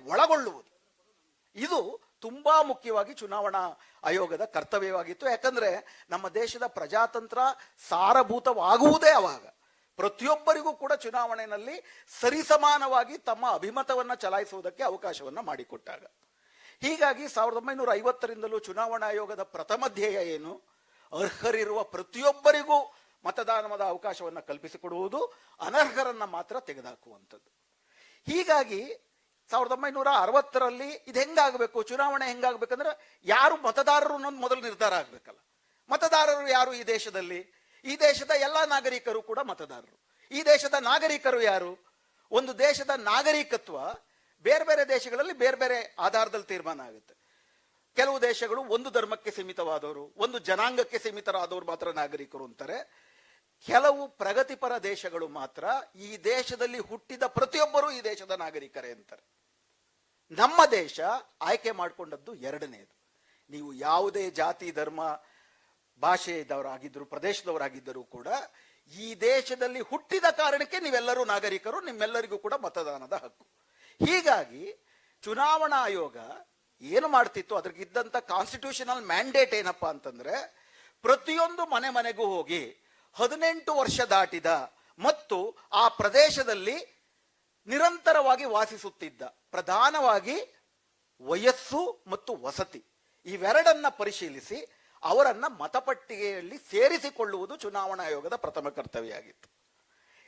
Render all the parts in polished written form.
ಒಳಗೊಳ್ಳುವುದು. ಇದು ತುಂಬಾ ಮುಖ್ಯವಾಗಿ ಚುನಾವಣಾ ಆಯೋಗದ ಕರ್ತವ್ಯವಾಗಿತ್ತು. ಯಾಕಂದ್ರೆ ನಮ್ಮ ದೇಶದ ಪ್ರಜಾತಂತ್ರ ಸಾರಭೂತವಾಗುವುದೇ ಅವಾಗ. ಪ್ರತಿಯೊಬ್ಬರಿಗೂ ಕೂಡ ಚುನಾವಣೆಯಲ್ಲಿ ಸರಿಸಮಾನವಾಗಿ ತಮ್ಮ ಅಭಿಮತವನ್ನ ಚಲಾಯಿಸುವುದಕ್ಕೆ ಅವಕಾಶವನ್ನ ಮಾಡಿಕೊಟ್ಟಾಗ. ಹೀಗಾಗಿ 1950ರಿಂದಲೂ ಚುನಾವಣಾ ಆಯೋಗದ ಪ್ರಥಮ ಧ್ಯೇಯ ಏನು? ಅರ್ಹರಿರುವ ಪ್ರತಿಯೊಬ್ಬರಿಗೂ ಮತದಾನದ ಅವಕಾಶವನ್ನ ಕಲ್ಪಿಸಿಕೊಡುವುದು, ಅನರ್ಹರನ್ನ ಮಾತ್ರ ತೆಗೆದುಹಾಕುವಂಥದ್ದು. ಹೀಗಾಗಿ 1960ರಲ್ಲಿ ಇದು ಹೆಂಗಾಗಬೇಕು, ಚುನಾವಣೆ ಹೆಂಗಾಗಬೇಕಂದ್ರೆ ಯಾರು ಮತದಾರರು ಅನ್ನೋದು ಮೊದಲು ನಿರ್ಧಾರ ಆಗ್ಬೇಕಲ್ಲ. ಮತದಾರರು ಯಾರು ಈ ದೇಶದಲ್ಲಿ? ಈ ದೇಶದ ಎಲ್ಲಾ ನಾಗರಿಕರು ಕೂಡ ಮತದಾರರು. ಈ ದೇಶದ ನಾಗರಿಕರು ಯಾರು? ಒಂದು ದೇಶದ ನಾಗರಿಕತ್ವ ಬೇರೆ ಬೇರೆ ದೇಶಗಳಲ್ಲಿ ಬೇರೆ ಬೇರೆ ಆಧಾರದಲ್ಲಿ ತೀರ್ಮಾನ ಆಗುತ್ತೆ. ಕೆಲವು ದೇಶಗಳು ಒಂದು ಧರ್ಮಕ್ಕೆ ಸೀಮಿತವಾದವರು, ಒಂದು ಜನಾಂಗಕ್ಕೆ ಸೀಮಿತರಾದವರು ಮಾತ್ರ ನಾಗರಿಕರು ಅಂತಾರೆ. ಕೆಲವು ಪ್ರಗತಿಪರ ದೇಶಗಳು ಮಾತ್ರ ಈ ದೇಶದಲ್ಲಿ ಹುಟ್ಟಿದ ಪ್ರತಿಯೊಬ್ಬರು ಈ ದೇಶದ ನಾಗರಿಕರೇ ಅಂತಾರೆ. ನಮ್ಮ ದೇಶ ಆಯ್ಕೆ ಮಾಡಿಕೊಂಡದ್ದು ಎರಡನೇದು. ನೀವು ಯಾವುದೇ ಜಾತಿ, ಧರ್ಮ, ಭಾಷೆದವರಾಗಿದ್ದರು, ಪ್ರದೇಶದವರಾಗಿದ್ದರೂ ಕೂಡ ಈ ದೇಶದಲ್ಲಿ ಹುಟ್ಟಿದ ಕಾರಣಕ್ಕೆ ನೀವೆಲ್ಲರೂ ನಾಗರಿಕರು, ನಿಮ್ಮೆಲ್ಲರಿಗೂ ಕೂಡ ಮತದಾನದ ಹಕ್ಕು. ಹೀಗಾಗಿ ಚುನಾವಣಾ ಆಯೋಗ ಏನು ಮಾಡ್ತಿತ್ತು, ಅದ್ರಗಿದ್ದಂತ ಕಾನ್ಸ್ಟಿಟ್ಯೂಷನಲ್ ಮ್ಯಾಂಡೇಟ್ ಏನಪ್ಪಾ ಅಂತಂದ್ರೆ, ಪ್ರತಿಯೊಂದು ಮನೆ ಮನೆಗೂ ಹೋಗಿ 18 ವರ್ಷ ದಾಟಿದ ಮತ್ತು ಆ ಪ್ರದೇಶದಲ್ಲಿ ನಿರಂತರವಾಗಿ ವಾಸಿಸುತ್ತಿದ್ದ, ಪ್ರಧಾನವಾಗಿ ವಯಸ್ಸು ಮತ್ತು ವಸತಿ ಇವೆರಡನ್ನ ಪರಿಶೀಲಿಸಿ ಅವರನ್ನ ಮತಪಟ್ಟಿಗೆಯಲ್ಲಿ ಸೇರಿಸಿಕೊಳ್ಳುವುದು ಚುನಾವಣಾ ಆಯೋಗದ ಪ್ರಥಮ ಕರ್ತವ್ಯ ಆಗಿತ್ತು.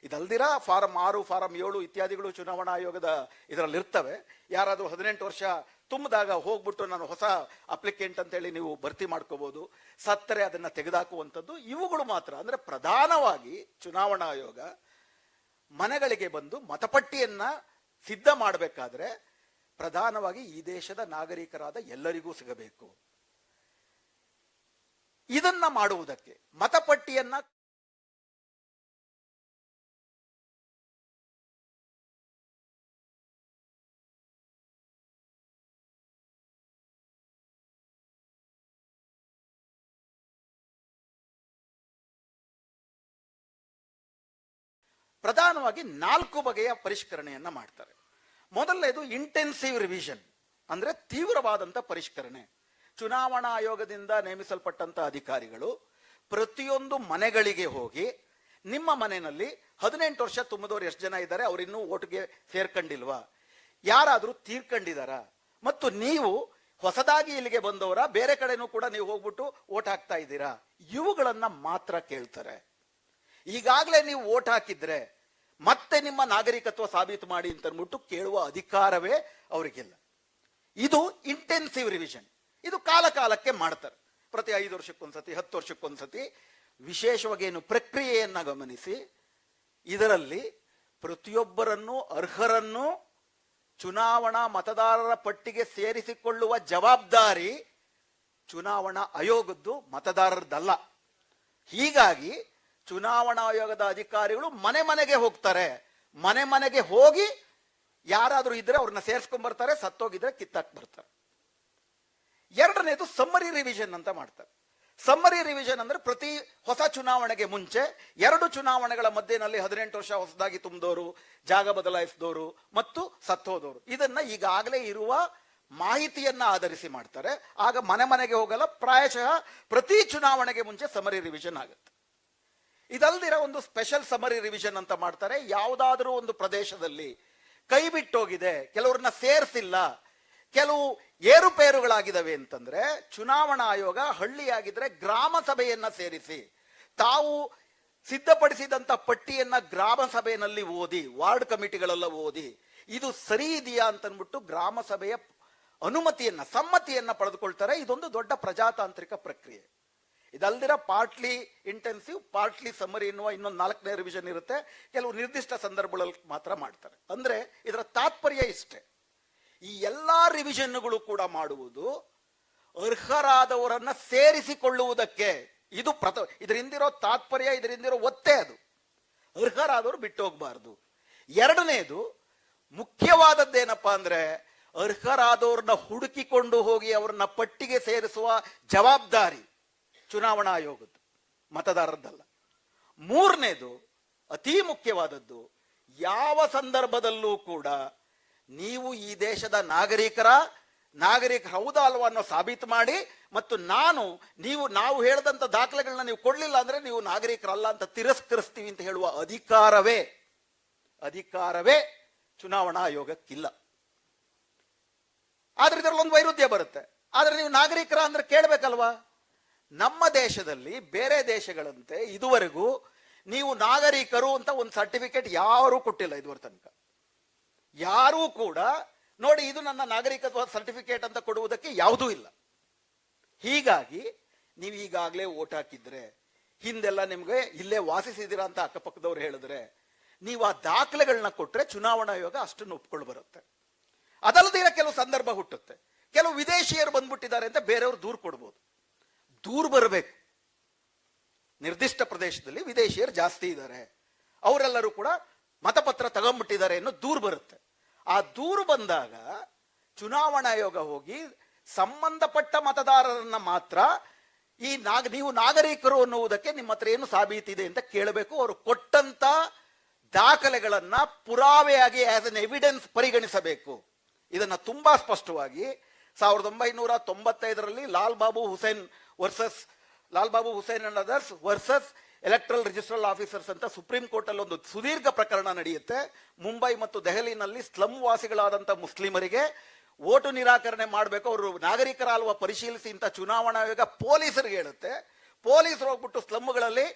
ಇದಲ್ದಿರ ಫಾರಂ 6, ಫಾರಂ 7 ಇತ್ಯಾದಿಗಳು ಚುನಾವಣಾ ಆಯೋಗದ ಇದರಲ್ಲಿ ಇರ್ತವೆ. ಯಾರಾದರೂ 18 ವರ್ಷ ತುಂಬಿದಾಗ ಹೋಗ್ಬಿಟ್ಟು ನಾನು ಹೊಸ ಅಪ್ಲಿಕೆಂಟ್ ಅಂತೇಳಿ ನೀವು ಭರ್ತಿ ಮಾಡ್ಕೋಬಹುದು, ಸತ್ತರೆ ಅದನ್ನ ತೆಗೆದುಹಾಕುವಂಥದ್ದು. ಇವುಗಳು ಮಾತ್ರ. ಅಂದ್ರೆ ಪ್ರಧಾನವಾಗಿ ಚುನಾವಣಾ ಆಯೋಗ ಮನೆಗಳಿಗೆ ಬಂದು ಮತಪಟ್ಟಿಯನ್ನ ಸಿದ್ಧ ಮಾಡಬೇಕಾದ್ರೆ ಪ್ರಧಾನವಾಗಿ ಈ ದೇಶದ ನಾಗರಿಕರಾದ ಎಲ್ಲರಿಗೂ ಸಿಗಬೇಕು. ಇದನ್ನ ಮಾಡುವುದಕ್ಕೆ ಮತಪಟ್ಟಿಯನ್ನ ಪ್ರಧಾನವಾಗಿ 4 ಬಗೆಯ ಪರಿಷ್ಕರಣೆಯನ್ನ ಮಾಡ್ತಾರೆ. ಮೊದಲನೇದು ಇಂಟೆನ್ಸಿವ್ ರಿವಿಷನ್, ಅಂದ್ರೆ ತೀವ್ರವಾದಂತ ಪರಿಷ್ಕರಣೆ. ಚುನಾವಣಾ ಆಯೋಗದಿಂದ ನೇಮಿಸಲ್ಪಟ್ಟಂತ ಅಧಿಕಾರಿಗಳು ಪ್ರತಿಯೊಂದು ಮನೆಗಳಿಗೆ ಹೋಗಿ, ನಿಮ್ಮ ಮನೆಯಲ್ಲಿ 18 ವರ್ಷ ತುಂಬಿದವರು ಎಷ್ಟು ಜನ ಇದ್ದಾರೆ, ಅವರಿನ್ನೂ ಓಟ್ಗೆ ಸೇರ್ಕೊಂಡಿಲ್ವಾ, ಯಾರಾದ್ರೂ ತೀರ್ಕೊಂಡಿದಾರ, ಮತ್ತು ನೀವು ಹೊಸದಾಗಿ ಇಲ್ಲಿಗೆ ಬಂದವರ, ಬೇರೆ ಕಡೆನೂ ಕೂಡ ನೀವು ಹೋಗ್ಬಿಟ್ಟು ಓಟ್ ಹಾಕ್ತಾ ಇದ್ದೀರಾ, ಇವುಗಳನ್ನ ಮಾತ್ರ ಕೇಳ್ತಾರೆ. ಈಗಾಗಲೇ ನೀವು ಓಟ್ ಹಾಕಿದ್ರೆ ಮತ್ತೆ ನಿಮ್ಮ ನಾಗರಿಕತ್ವ ಸಾಬೀತು ಮಾಡಿ ಅಂತ ಅಂದ್ಬಿಟ್ಟು ಕೇಳುವ ಅಧಿಕಾರವೇ ಅವರಿಗಿಲ್ಲ. ಇದು ಇಂಟೆನ್ಸಿವ್ ರಿವಿಷನ್. ಇದು ಕಾಲ ಕಾಲಕ್ಕೆ ಮಾಡ್ತಾರೆ. ಪ್ರತಿ 5 ವರ್ಷಕ್ಕೊಂದ್ಸತಿ, 10 ವರ್ಷಕ್ಕೊಂದ್ಸತಿ ವಿಶೇಷವಾಗಿ ಏನು ಪ್ರಕ್ರಿಯೆಯನ್ನ ಗಮನಿಸಿ ಇದರಲ್ಲಿ ಪ್ರತಿಯೊಬ್ಬರನ್ನು ಅರ್ಹರನ್ನು ಚುನಾವಣಾ ಮತದಾರರ ಪಟ್ಟಿಗೆ ಸೇರಿಸಿಕೊಳ್ಳುವ ಜವಾಬ್ದಾರಿ ಚುನಾವಣಾ ಆಯೋಗದ್ದು, ಮತದಾರರದಲ್ಲ. ಹೀಗಾಗಿ ಚುನಾವಣಾ ಆಯೋಗದ ಅಧಿಕಾರಿಗಳು ಮನೆ ಮನೆಗೆ ಹೋಗ್ತಾರೆ. ಮನೆ ಮನೆಗೆ ಹೋಗಿ ಯಾರಾದ್ರೂ ಇದ್ರೆ ಅವ್ರನ್ನ ಸೇರಿಸ್ಕೊಂಡ್ ಬರ್ತಾರೆ, ಸತ್ತೋಗಿದ್ರೆ ಕಿತ್ತಾಕ್ ಬರ್ತಾರೆ. ಎರಡನೇದು ಸಮ್ಮರಿ ರಿವಿಷನ್ ಅಂತ ಮಾಡ್ತಾರೆ. ಸಮ್ಮರಿ ರಿವಿಷನ್ ಅಂದ್ರೆ ಪ್ರತಿ ಹೊಸ ಚುನಾವಣೆಗೆ ಮುಂಚೆ 2 ಚುನಾವಣೆಗಳ ಮಧ್ಯೆನಲ್ಲಿ 18 ವರ್ಷ ಹೊಸದಾಗಿ ತುಂಬಿದವರು, ಜಾಗ ಬದಲಾಯಿಸಿದವರು ಮತ್ತು ಸತ್ತೋದವರು, ಇದನ್ನ ಈಗಾಗಲೇ ಇರುವ ಮಾಹಿತಿಯನ್ನ ಆಧರಿಸಿ ಮಾಡ್ತಾರೆ. ಆಗ ಮನೆ ಮನೆಗೆ ಹೋಗಲ್ಲ, ಪ್ರಾಯಶಃ ಪ್ರತಿ ಚುನಾವಣೆಗೆ ಮುಂಚೆ ಸಮ್ಮರಿ ರಿವಿಷನ್ ಆಗುತ್ತೆ. ಇದಲ್ದಿರ ಒಂದು ಸ್ಪೆಷಲ್ ಸಮ್ಮರಿ ರಿವಿಷನ್ ಅಂತ ಮಾಡ್ತಾರೆ. ಯಾವುದಾದ್ರೂ ಒಂದು ಪ್ರದೇಶದಲ್ಲಿ ಕೈ ಬಿಟ್ಟೋಗಿದೆ, ಕೆಲವ್ರನ್ನ ಸೇರಿಸಿಲ್ಲ, ಕೆಲವು ಏರುಪೇರುಗಳಾಗಿದ್ದಾವೆ ಅಂತಂದ್ರೆ ಚುನಾವಣಾ ಆಯೋಗ ಹಳ್ಳಿಯಾಗಿದ್ರೆ ಗ್ರಾಮ ಸಭೆಯನ್ನ ಸೇರಿಸಿ ತಾವು ಸಿದ್ಧಪಡಿಸಿದಂತ ಪಟ್ಟಿಯನ್ನ ಗ್ರಾಮ ಸಭೆಯಲ್ಲಿ ಓದಿ, ವಾರ್ಡ್ ಕಮಿಟಿಗಳೆಲ್ಲ ಓದಿ ಇದು ಸರಿ ಇದೆಯಾ ಅಂತನ್ಬಿಟ್ಟು ಗ್ರಾಮ ಸಭೆಯ ಅನುಮತಿಯನ್ನ, ಸಮ್ಮತಿಯನ್ನ ಪಡೆದುಕೊಳ್ತಾರೆ. ಇದೊಂದು ದೊಡ್ಡ ಪ್ರಜಾತಾಂತ್ರಿಕ ಪ್ರಕ್ರಿಯೆ. ಇದಲ್ದಿರ ಪಾರ್ಟ್ಲಿ ಇಂಟೆನ್ಸಿವ್, ಪಾರ್ಟ್ಲಿ ಸಮ್ಮರಿ ಎನ್ನುವ ಇನ್ನೊಂದು 4ನೇ ರಿವಿಷನ್ ಇರುತ್ತೆ. ಕೆಲವು ನಿರ್ದಿಷ್ಟ ಸಂದರ್ಭಗಳಲ್ಲಿ ಮಾತ್ರ ಮಾಡ್ತಾರೆ. ಅಂದ್ರೆ ಇದರ ತಾತ್ಪರ್ಯ ಇಷ್ಟೇ, ಈ ಎಲ್ಲಾ ರಿವಿಷನ್ಗಳು ಕೂಡ ಮಾಡುವುದು ಅರ್ಹರಾದವರನ್ನ ಸೇರಿಸಿಕೊಳ್ಳುವುದಕ್ಕೆ. ಇದು ಇದರಿಂದಿರೋ ತಾತ್ಪರ್ಯ, ಇದರಿಂದಿರೋ ಒತ್ತೆ ಅದು. ಅರ್ಹರಾದವರು ಬಿಟ್ಟು ಹೋಗಬಾರ್ದು. ಎರಡನೇದು ಮುಖ್ಯವಾದದ್ದೇನಪ್ಪಾ ಅಂದ್ರೆ ಅರ್ಹರಾದವ್ರನ್ನ ಹುಡುಕಿಕೊಂಡು ಹೋಗಿ ಅವ್ರನ್ನ ಪಟ್ಟಿಗೆ ಸೇರಿಸುವ ಜವಾಬ್ದಾರಿ ಚುನಾವಣಾ ಆಯೋಗದ್ದು, ಮತದಾರರದ್ದಲ್ಲ. ಮೂರನೇದು ಅತಿ ಮುಖ್ಯವಾದದ್ದು, ಯಾವ ಸಂದರ್ಭದಲ್ಲೂ ಕೂಡ ನೀವು ಈ ದೇಶದ ನಾಗರಿಕ ಹೌದಾ ಅಲ್ವಾ ಅನ್ನೋ ಸಾಬೀತು ಮಾಡಿ, ಮತ್ತು ನಾವು ಹೇಳಿದಂತ ದಾಖಲೆಗಳನ್ನ ನೀವು ಕೊಡ್ಲಿಲ್ಲ ಅಂದ್ರೆ ನೀವು ನಾಗರಿಕರಲ್ಲ ಅಂತ ತಿರಸ್ಕರಿಸ್ತೀವಿ ಅಂತ ಹೇಳುವ ಅಧಿಕಾರವೇ ಚುನಾವಣಾ ಆಯೋಗಕ್ಕಿಲ್ಲ. ಆದ್ರೆ ಇದರಲ್ಲಿ ಒಂದು ವೈರುಧ್ಯ ಬರುತ್ತೆ. ಆದ್ರೆ ನೀವು ನಾಗರಿಕರ ಅಂದ್ರೆ ಕೇಳಬೇಕಲ್ವಾ? ನಮ್ಮ ದೇಶದಲ್ಲಿ ಬೇರೆ ದೇಶಗಳಂತೆ ಇದುವರೆಗೂ ನೀವು ನಾಗರಿಕರು ಅಂತ ಒಂದು ಸರ್ಟಿಫಿಕೇಟ್ ಯಾರೂ ಕೊಟ್ಟಿಲ್ಲ. ಇದುವರೆ ತನಕ ಯಾರೂ ಕೂಡ ನೋಡಿ ಇದು ನನ್ನ ನಾಗರಿಕತ್ವ ಸರ್ಟಿಫಿಕೇಟ್ ಅಂತ ಕೊಡುವುದಕ್ಕೆ ಯಾವುದೂ ಇಲ್ಲ. ಹೀಗಾಗಿ ನೀವು ಈಗಾಗಲೇ ವೋಟ್ ಹಾಕಿದ್ರೆ, ಹಿಂದೆಲ್ಲ ನಿಮ್ಗೆ ಇಲ್ಲೇ ವಾಸಿಸಿದಿರಾ ಅಂತ ಅಕ್ಕಪಕ್ಕದವ್ರು ಹೇಳಿದ್ರೆ, ನೀವು ಆ ದಾಖಲೆಗಳನ್ನ ಕೊಟ್ರೆ ಚುನಾವಣಾ ಆಯೋಗ ಅಷ್ಟನ್ನು ಒಪ್ಕೊಂಡು ಬರುತ್ತೆ. ಅದಲ್ಲದೆ ಕೆಲವು ಸಂದರ್ಭ ಹುಟ್ಟುತ್ತೆ, ಕೆಲವು ವಿದೇಶಿಯರು ಬಂದ್ಬಿಟ್ಟಿದ್ದಾರೆ ಅಂತ ಬೇರೆಯವರು ದೂರು ಕೊಡ್ಬೋದು. ದೂರು ಬರಬೇಕು. ನಿರ್ದಿಷ್ಟ ಪ್ರದೇಶದಲ್ಲಿ ವಿದೇಶಿಯರು ಜಾಸ್ತಿ ಇದ್ದಾರೆ, ಅವರೆಲ್ಲರೂ ಕೂಡ ಮತಪತ್ರ ತಗೊಂಡ್ಬಿಟ್ಟಿದ್ದಾರೆ ಅನ್ನೋ ದೂರು ಬರುತ್ತೆ. ಆ ದೂರು ಬಂದಾಗ ಚುನಾವಣಾ ಆಯೋಗ ಹೋಗಿ ಸಂಬಂಧಪಟ್ಟ ಮತದಾರರನ್ನ ಮಾತ್ರ ನೀವು ನಾಗರಿಕರು ಅನ್ನುವುದಕ್ಕೆ ನಿಮ್ಮ ಹತ್ರ ಏನು ಸಾಬೀತಿದೆ ಅಂತ ಕೇಳಬೇಕು. ಅವರು ಕೊಟ್ಟಂತ ದಾಖಲೆಗಳನ್ನ ಪುರಾವೆಯಾಗಿ ಆಸ್ ಎನ್ ಎವಿಡೆನ್ಸ್ ಪರಿಗಣಿಸಬೇಕು. ಇದನ್ನ ತುಂಬಾ ಸ್ಪಷ್ಟವಾಗಿ 1995ರಲ್ಲಿ Lal Babu Hussain and others versus electoral registration officers ಅಂತ ಸುಪ್ರೀಂ ಕೋರ್ಟ್ ಅಲ್ಲಿ ಒಂದು ಸುದೀರ್ಘ ಪ್ರಕರಣ ನಡೆಯುತ್ತೆ. ಮುಂಬೈ ಮತ್ತು ದೆಹಲಿನಲ್ಲಿ ಸ್ಲಮ್ ವಾಸಿಗಳಾದಂಥ ಮುಸ್ಲಿಮರಿಗೆ ಓಟು ನಿರಾಕರಣೆ ಮಾಡಬೇಕು, ಅವರು ನಾಗರಿಕರ ಅಲ್ವಾ ಪರಿಶೀಲಿಸಿ ಅಂತ ಚುನಾವಣಾ ಆಯೋಗ ಪೊಲೀಸರಿಗೆ ಹೇಳುತ್ತೆ. ಪೊಲೀಸರು ಹೋಗ್ಬಿಟ್ಟು ಸ್ಲಮ್ಗಳಲ್ಲಿ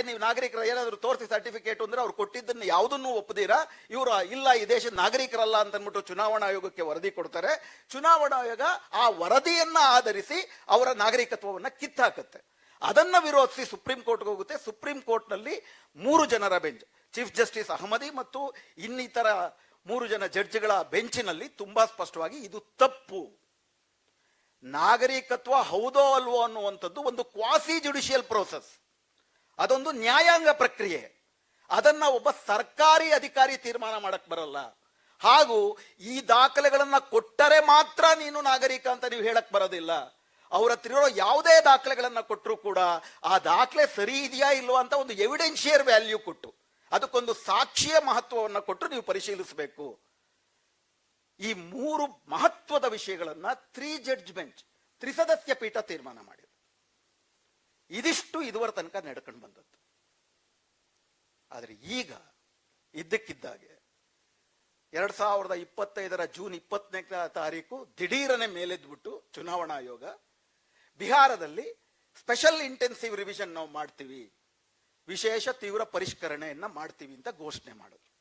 ನೀವು ನಾಗರಿಕರ ಏನಾದರೂ ತೋರಿಸಿ ಸರ್ಟಿಫಿಕೇಟ್ ಅಂದ್ರೆ ಅವ್ರು ಕೊಟ್ಟಿದ್ದನ್ನು ಯಾವುದನ್ನು ಒಪ್ಪದಿರಾ ಇವರು ಇಲ್ಲ ಈ ದೇಶದ ನಾಗರಿಕರಲ್ಲ ಅಂತ ಅಂದ್ಬಿಟ್ಟು ಚುನಾವಣಾ ಆಯೋಗಕ್ಕೆ ವರದಿ ಕೊಡ್ತಾರೆ. ಚುನಾವಣಾ ಆಯೋಗ ಆ ವರದಿಯನ್ನ ಆಧರಿಸಿ ಅವರ ನಾಗರಿಕತ್ವವನ್ನು ಕಿತ್ತಾಕುತ್ತೆ. ಅದನ್ನ ವಿರೋಧಿಸಿ ಸುಪ್ರೀಂ ಕೋರ್ಟ್ಗೆ ಹೋಗುತ್ತೆ. ಸುಪ್ರೀಂ ಕೋರ್ಟ್ನಲ್ಲಿ 3 ಜನರ ಬೆಂಚ್, ಚೀಫ್ ಜಸ್ಟಿಸ್ ಅಹಮದಿ ಮತ್ತು ಇನ್ನಿತರ 3 ಜನ ಜಡ್ಜ್ಗಳ ಬೆಂಚಿನಲ್ಲಿ ತುಂಬಾ ಸ್ಪಷ್ಟವಾಗಿ ಇದು ತಪ್ಪು, ನಾಗರಿಕತ್ವ ಹೌದೋ ಅಲ್ವೋ ಅನ್ನುವಂಥದ್ದು ಒಂದು ಕ್ವಾಸಿ ಜುಡಿಷಿಯಲ್ ಪ್ರೋಸೆಸ್, ಅದೊಂದು ನ್ಯಾಯಾಂಗ ಪ್ರಕ್ರಿಯೆ. ಅದನ್ನ ಒಬ್ಬ ಸರ್ಕಾರಿ ಅಧಿಕಾರಿ ತೀರ್ಮಾನ ಮಾಡಕ್ ಬರಲ್ಲ. ಹಾಗೂ ಈ ದಾಖಲೆಗಳನ್ನ ಕೊಟ್ಟರೆ ಮಾತ್ರ ನೀನು ನಾಗರಿಕ ಅಂತ ನೀವು ಹೇಳಕ್ ಬರೋದಿಲ್ಲ. ಅವರ ಹತ್ರ ಇರೋ ಯಾವುದೇ ದಾಖಲೆಗಳನ್ನ ಕೊಟ್ಟರು ಕೂಡ ಆ ದಾಖಲೆ ಸರಿ ಇದೆಯಾ ಇಲ್ವಾ ಅಂತ ಒಂದು ಎವಿಡೆನ್ಷಿಯರ್ ವ್ಯಾಲ್ಯೂ ಕೊಟ್ಟು ಅದಕ್ಕೊಂದು ಸಾಕ್ಷಿಯ ಮಹತ್ವವನ್ನು ಕೊಟ್ಟು ನೀವು ಪರಿಶೀಲಿಸಬೇಕು. ಈ 3 ಮಹತ್ವದ ವಿಷಯಗಳನ್ನ 3 ಜಡ್ಜ್ ಬೆಂಚ್, ತ್ರಿಸದಸ್ಯ ಪೀಠ ತೀರ್ಮಾನ ಮಾಡಿದೆ. ಇದಿಷ್ಟು ಇದುವರೆ ತನಕ ನಡ್ಕೊಂಡು ಬಂದದ್ದು. ಆದ್ರೆ ಈಗ ಇದ್ದಕ್ಕಿದ್ದಾಗೆ 2025ರ ಜೂನ್ 24ನೇ ತಾರೀಕು ದಿಢೀರನೆ ಮೇಲೆದ್ಬಿಟ್ಟು ಚುನಾವಣಾ ಆಯೋಗ ಬಿಹಾರದಲ್ಲಿ ಸ್ಪೆಷಲ್ ಇಂಟೆನ್ಸಿವ್ ರಿವಿಷನ್ ನಾವು ಮಾಡ್ತೀವಿ, ವಿಶೇಷ ತೀವ್ರ ಪರಿಷ್ಕರಣೆಯನ್ನ ಮಾಡ್ತೀವಿ ಅಂತ ಘೋಷಣೆ ಮಾಡಿದ್ರು.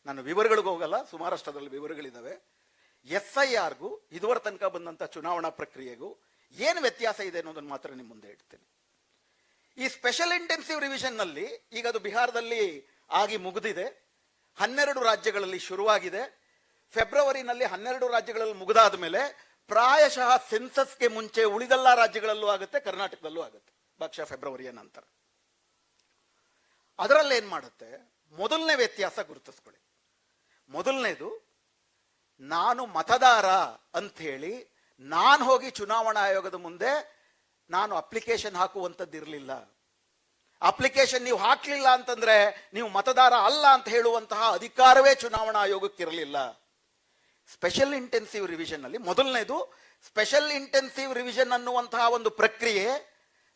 ನಾನು ವಿವರಗಳಿಗೆ ಹೋಗಲ್ಲ, ಸುಮಾರಷ್ಟರಲ್ಲಿ ವಿವರಗಳಿದ್ದಾವೆ. SIRಗೂ ಇದುವರೆ ತನಕ ಬಂದಂತ ಚುನಾವಣಾ ಪ್ರಕ್ರಿಯೆಗೂ ಏನು ವ್ಯತ್ಯಾಸ ಇದೆ ಅನ್ನೋದನ್ನು ಮಾತ್ರ ನಿಮ್ಮ ಮುಂದೆ ಇಡ್ತೇನೆ. ಈ ಸ್ಪೆಷಲ್ ಇಂಟೆನ್ಸಿವ್ ರಿವಿಷನ್ ನಲ್ಲಿ ಈಗ ಅದು ಬಿಹಾರದಲ್ಲಿ ಆಗಿ ಮುಗಿದಿದೆ, 12 ರಾಜ್ಯಗಳಲ್ಲಿ ಶುರುವಾಗಿದೆ. ಫೆಬ್ರವರಿನಲ್ಲಿ 12 ರಾಜ್ಯಗಳಲ್ಲಿ ಮುಗಿದಾದ ಮೇಲೆ ಪ್ರಾಯಶಃ ಸೆನ್ಸಸ್ಗೆ ಮುಂಚೆ ಉಳಿದೆಲ್ಲ ರಾಜ್ಯಗಳಲ್ಲೂ ಆಗುತ್ತೆ, ಕರ್ನಾಟಕದಲ್ಲೂ ಆಗುತ್ತೆ ಬಹುಶಃ ಫೆಬ್ರವರಿಯ ನಂತರ. ಅದರಲ್ಲಿ ಏನ್ ಮಾಡುತ್ತೆ, ಮೊದಲನೇ ವ್ಯತ್ಯಾಸ ಗುರುತಿಸ್ಕೊಳ್ಳಿ. ಮೊದಲನೇದು, ನಾನು ಮತದಾರ ಅಂತ ಹೇಳಿ ನಾನು ಹೋಗಿ ಚುನಾವಣಾ ಆಯೋಗದ ಮುಂದೆ ನಾನು ಅಪ್ಲಿಕೇಶನ್ ಹಾಕುವಂಥದ್ದು ಇರಲಿಲ್ಲ. ಅಪ್ಲಿಕೇಶನ್ ನೀವು ಹಾಕ್ಲಿಲ್ಲ ಅಂತಂದ್ರೆ ನೀವು ಮತದಾರ ಅಲ್ಲ ಅಂತ ಹೇಳುವಂತಹ ಅಧಿಕಾರವೇ ಚುನಾವಣಾ ಆಯೋಗಕ್ಕಿರಲಿಲ್ಲ. ಸ್ಪೆಷಲ್ ಇಂಟೆನ್ಸಿವ್ ರಿವಿಷನ್ ಅಲ್ಲಿ ಮೊದಲನೇದು, ಸ್ಪೆಷಲ್ ಇಂಟೆನ್ಸಿವ್ ರಿವಿಷನ್ ಅನ್ನುವಂತಹ ಒಂದು ಪ್ರಕ್ರಿಯೆ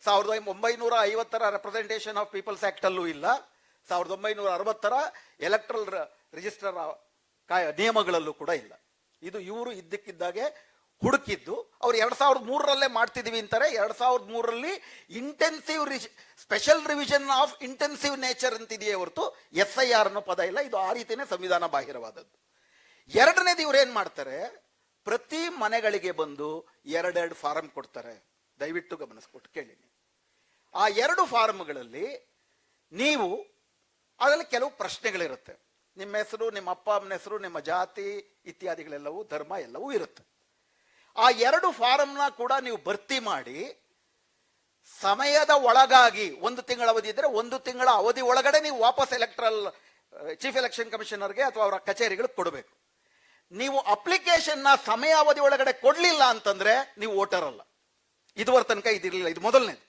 1950ರ ರೆಪ್ರೆಸೆಂಟೇಷನ್ ಆಫ್ ಪೀಪಲ್ಸ್ ಆಕ್ಟ್ ಅಲ್ಲೂ ಇಲ್ಲ, 1960ರ ಎಲೆಕ್ಟ್ರಲ್ ರಿಜಿಸ್ಟರ್ ನಿಯಮಗಳಲ್ಲೂ ಕೂಡ ಇಲ್ಲ. ಇದು ಇವರು ಇದ್ದಕ್ಕಿದ್ದಾಗೆ ಹುಡುಕಿದ್ದು. ಅವ್ರು 2003ರಲ್ಲೇ ಮಾಡ್ತಿದೀವಿ ಅಂತಾರೆ. 2003ರಲ್ಲಿ special revision of intensive nature ಅಂತಿದೆಯೇ ಹೊರತು SIR ಅನ್ನೋ ಪದ ಇಲ್ಲ. ಇದು ಆ ರೀತಿಯೇ ಸಂವಿಧಾನ ಬಾಹಿರವಾದದ್ದು. ಎರಡನೇದು, ಇವ್ರು ಏನ್ ಮಾಡ್ತಾರೆ, ಪ್ರತಿ ಮನೆಗಳಿಗೆ ಬಂದು 2 ಫಾರಂ ಕೊಡ್ತಾರೆ. ದಯವಿಟ್ಟು ಗಮನಿಸ್ಕೊಟ್ಟು ಕೇಳಿ. ಆ 2 ಫಾರಂಗಳಲ್ಲಿ ನೀವು ಅದರಲ್ಲಿ ಕೆಲವು ಪ್ರಶ್ನೆಗಳಿರುತ್ತೆ. ನಿಮ್ಮ ಹೆಸರು, ನಿಮ್ಮ ಅಪ್ಪ ಅಮ್ಮನ ಹೆಸರು, ನಿಮ್ಮ ಜಾತಿ ಇತ್ಯಾದಿಗಳೆಲ್ಲವೂ, ಧರ್ಮ ಎಲ್ಲವೂ ಇರುತ್ತೆ. ಆ 2 ಫಾರಂನ ಕೂಡ ನೀವು ಭರ್ತಿ ಮಾಡಿ ಸಮಯದ ಒಳಗಾಗಿ 1 ತಿಂಗಳ ಅವಧಿ ಇದ್ರೆ 1 ತಿಂಗಳ ಅವಧಿ ಒಳಗಡೆ ನೀವು ವಾಪಸ್ ಚೀಫ್ ಎಲೆಕ್ಷನ್ ಕಮಿಷನರ್ಗೆ ಅಥವಾ ಅವರ ಕಚೇರಿಗಳಿಗೆ ಕೊಡಬೇಕು. ನೀವು ಅಪ್ಲಿಕೇಶನ್ ಸಮಯ ಅವಧಿ ಒಳಗಡೆ ಕೊಡ್ಲಿಲ್ಲ ಅಂತಂದ್ರೆ ನೀವು ವೋಟರ್ ಅಲ್ಲ. ಇದುವರೆ ತನಕ ಇದಿರಲಿಲ್ಲ. ಇದು ಮೊದಲನೇದು.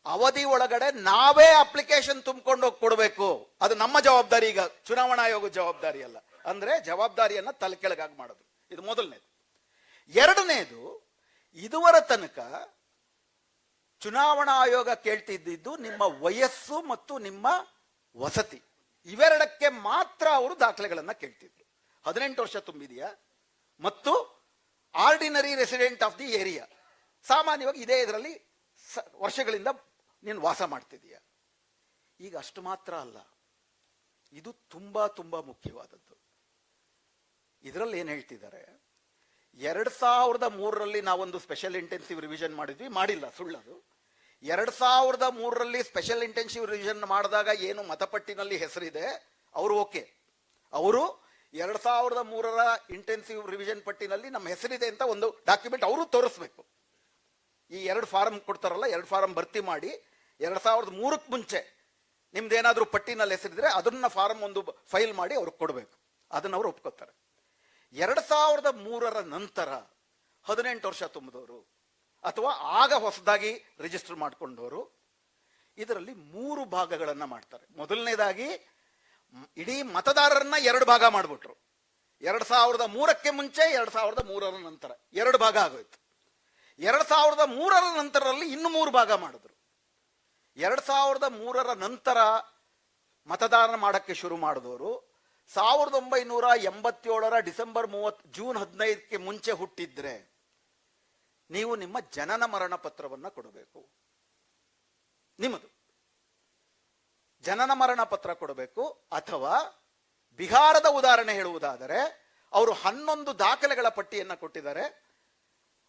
ಅವಧಿ ಒಳಗಡೆ ನಾವೇ ಅಪ್ಲಿಕೇಶನ್ ತುಂಬಿಕೊಂಡು ಹೋಗಿ ಕೊಡಬೇಕು. ಅದು ನಮ್ಮ ಜವಾಬ್ದಾರಿ, ಈಗ ಚುನಾವಣಾ ಆಯೋಗದ ಜವಾಬ್ದಾರಿ ಅಲ್ಲ. ಅಂದ್ರೆ ಜವಾಬ್ದಾರಿಯನ್ನ ತಲೆ ಕೆಳಗಾಗಿ ಮಾಡೋದು. ಇದು ಮೊದಲನೇದು. ಎರಡನೇದು, ಇದುವರ ತನಕ ಚುನಾವಣಾ ಆಯೋಗ ಕೇಳ್ತಿದ್ದು ನಿಮ್ಮ ವಯಸ್ಸು ಮತ್ತು ನಿಮ್ಮ ವಸತಿ, ಇವೆರಡಕ್ಕೆ ಮಾತ್ರ ಅವರು ದಾಖಲೆಗಳನ್ನ ಕೇಳ್ತಿದ್ರು. 18 ವರ್ಷ ತುಂಬಿದೆಯಾ ಮತ್ತು ordinary resident of the area, ಸಾಮಾನ್ಯವಾಗಿ ಇದೇ ಇದರಲ್ಲಿ ವರ್ಷಗಳಿಂದ ನೀನು ವಾಸ ಮಾಡ್ತಿದೀಯ. ಈಗ ಅಷ್ಟು ಮಾತ್ರ ಅಲ್ಲ, ಇದು ತುಂಬಾ ತುಂಬಾ ಮುಖ್ಯವಾದದ್ದು. ಇದರಲ್ಲಿ ಏನ್ ಹೇಳ್ತಿದ್ದಾರೆ, 2003ರಲ್ಲಿ ನಾವೊಂದು ಸ್ಪೆಷಲ್ ಇಂಟೆನ್ಸಿವ್ ರಿವಿಷನ್ ಮಾಡಿದ್ವಿ, ಮಾಡಿಲ್ಲ ಸುಳ್ಳದು. 2003ರಲ್ಲಿ ಸ್ಪೆಷಲ್ ಇಂಟೆನ್ಸಿವ್ ರಿವಿಷನ್ ಮಾಡಿದಾಗ ಏನು ಮತಪಟ್ಟಿನಲ್ಲಿ ಹೆಸರಿದೆ ಅವರು ಓಕೆ, ಅವರು 2003ರ ಇಂಟೆನ್ಸಿವ್ ರಿವಿಷನ್ ಪಟ್ಟಿನಲ್ಲಿ ನಮ್ಮ ಹೆಸರಿದೆ ಅಂತ ಒಂದು ಡಾಕ್ಯುಮೆಂಟ್ ಅವರು ತೋರಿಸ್ಬೇಕು. ಈ 2 ಫಾರಂ ಕೊಡ್ತಾರಲ್ಲ, 2 ಫಾರಂ ಭರ್ತಿ ಮಾಡಿ 2003ಕ್ಕೆ ಮುಂಚೆ ನಿಮ್ದೇನಾದ್ರೂ ಪಟ್ಟಿನಲ್ಲಿ ಹೆಸರಿದ್ರೆ ಅದನ್ನ ಫಾರಂ ಒಂದು ಫೈಲ್ ಮಾಡಿ ಅವ್ರಿಗೆ ಕೊಡಬೇಕು. ಅದನ್ನ ಅವರು ಒಪ್ಕೋತಾರೆ. 2003ರ ನಂತರ 18 ವರ್ಷ ತುಂಬಿದವರು ಅಥವಾ ಆಗ ಹೊಸದಾಗಿ ರಿಜಿಸ್ಟರ್ ಮಾಡಿಕೊಂಡವರು, ಇದರಲ್ಲಿ 3 ಭಾಗಗಳನ್ನ ಮಾಡ್ತಾರೆ. ಮೊದಲನೇದಾಗಿ ಇಡೀ ಮತದಾರರನ್ನ 2 ಭಾಗ ಮಾಡಿಬಿಟ್ರು. 2003ಕ್ಕೆ ಮುಂಚೆ, 2003ರ ನಂತರ 2 ಭಾಗ ಆಗೋಯ್ತು. 2003ರ ನಂತರದಲ್ಲಿ ಇನ್ನು 3 ಭಾಗ ಮಾಡಿದ್ರು. 2003ರ ನಂತರ ಮತದಾನ ಮಾಡಕ್ಕೆ ಶುರು ಮಾಡಿದವರು 1987ರ ಡಿಸೆಂಬರ್ 30 ಜೂನ್ 15ಕ್ಕೆ ಮುಂಚೆ ಹುಟ್ಟಿದ್ರೆ ನೀವು ನಿಮ್ಮ ಜನನ ಮರಣ ಪತ್ರವನ್ನ ಕೊಡಬೇಕು. ನಿಮ್ಮದು ಜನನ ಮರಣ ಪತ್ರ ಕೊಡಬೇಕು. ಅಥವಾ ಬಿಹಾರದ ಉದಾಹರಣೆ ಹೇಳುವುದಾದರೆ, ಅವರು 11 ದಾಖಲೆಗಳ ಪಟ್ಟಿಯನ್ನ ಕೊಟ್ಟಿದ್ದಾರೆ.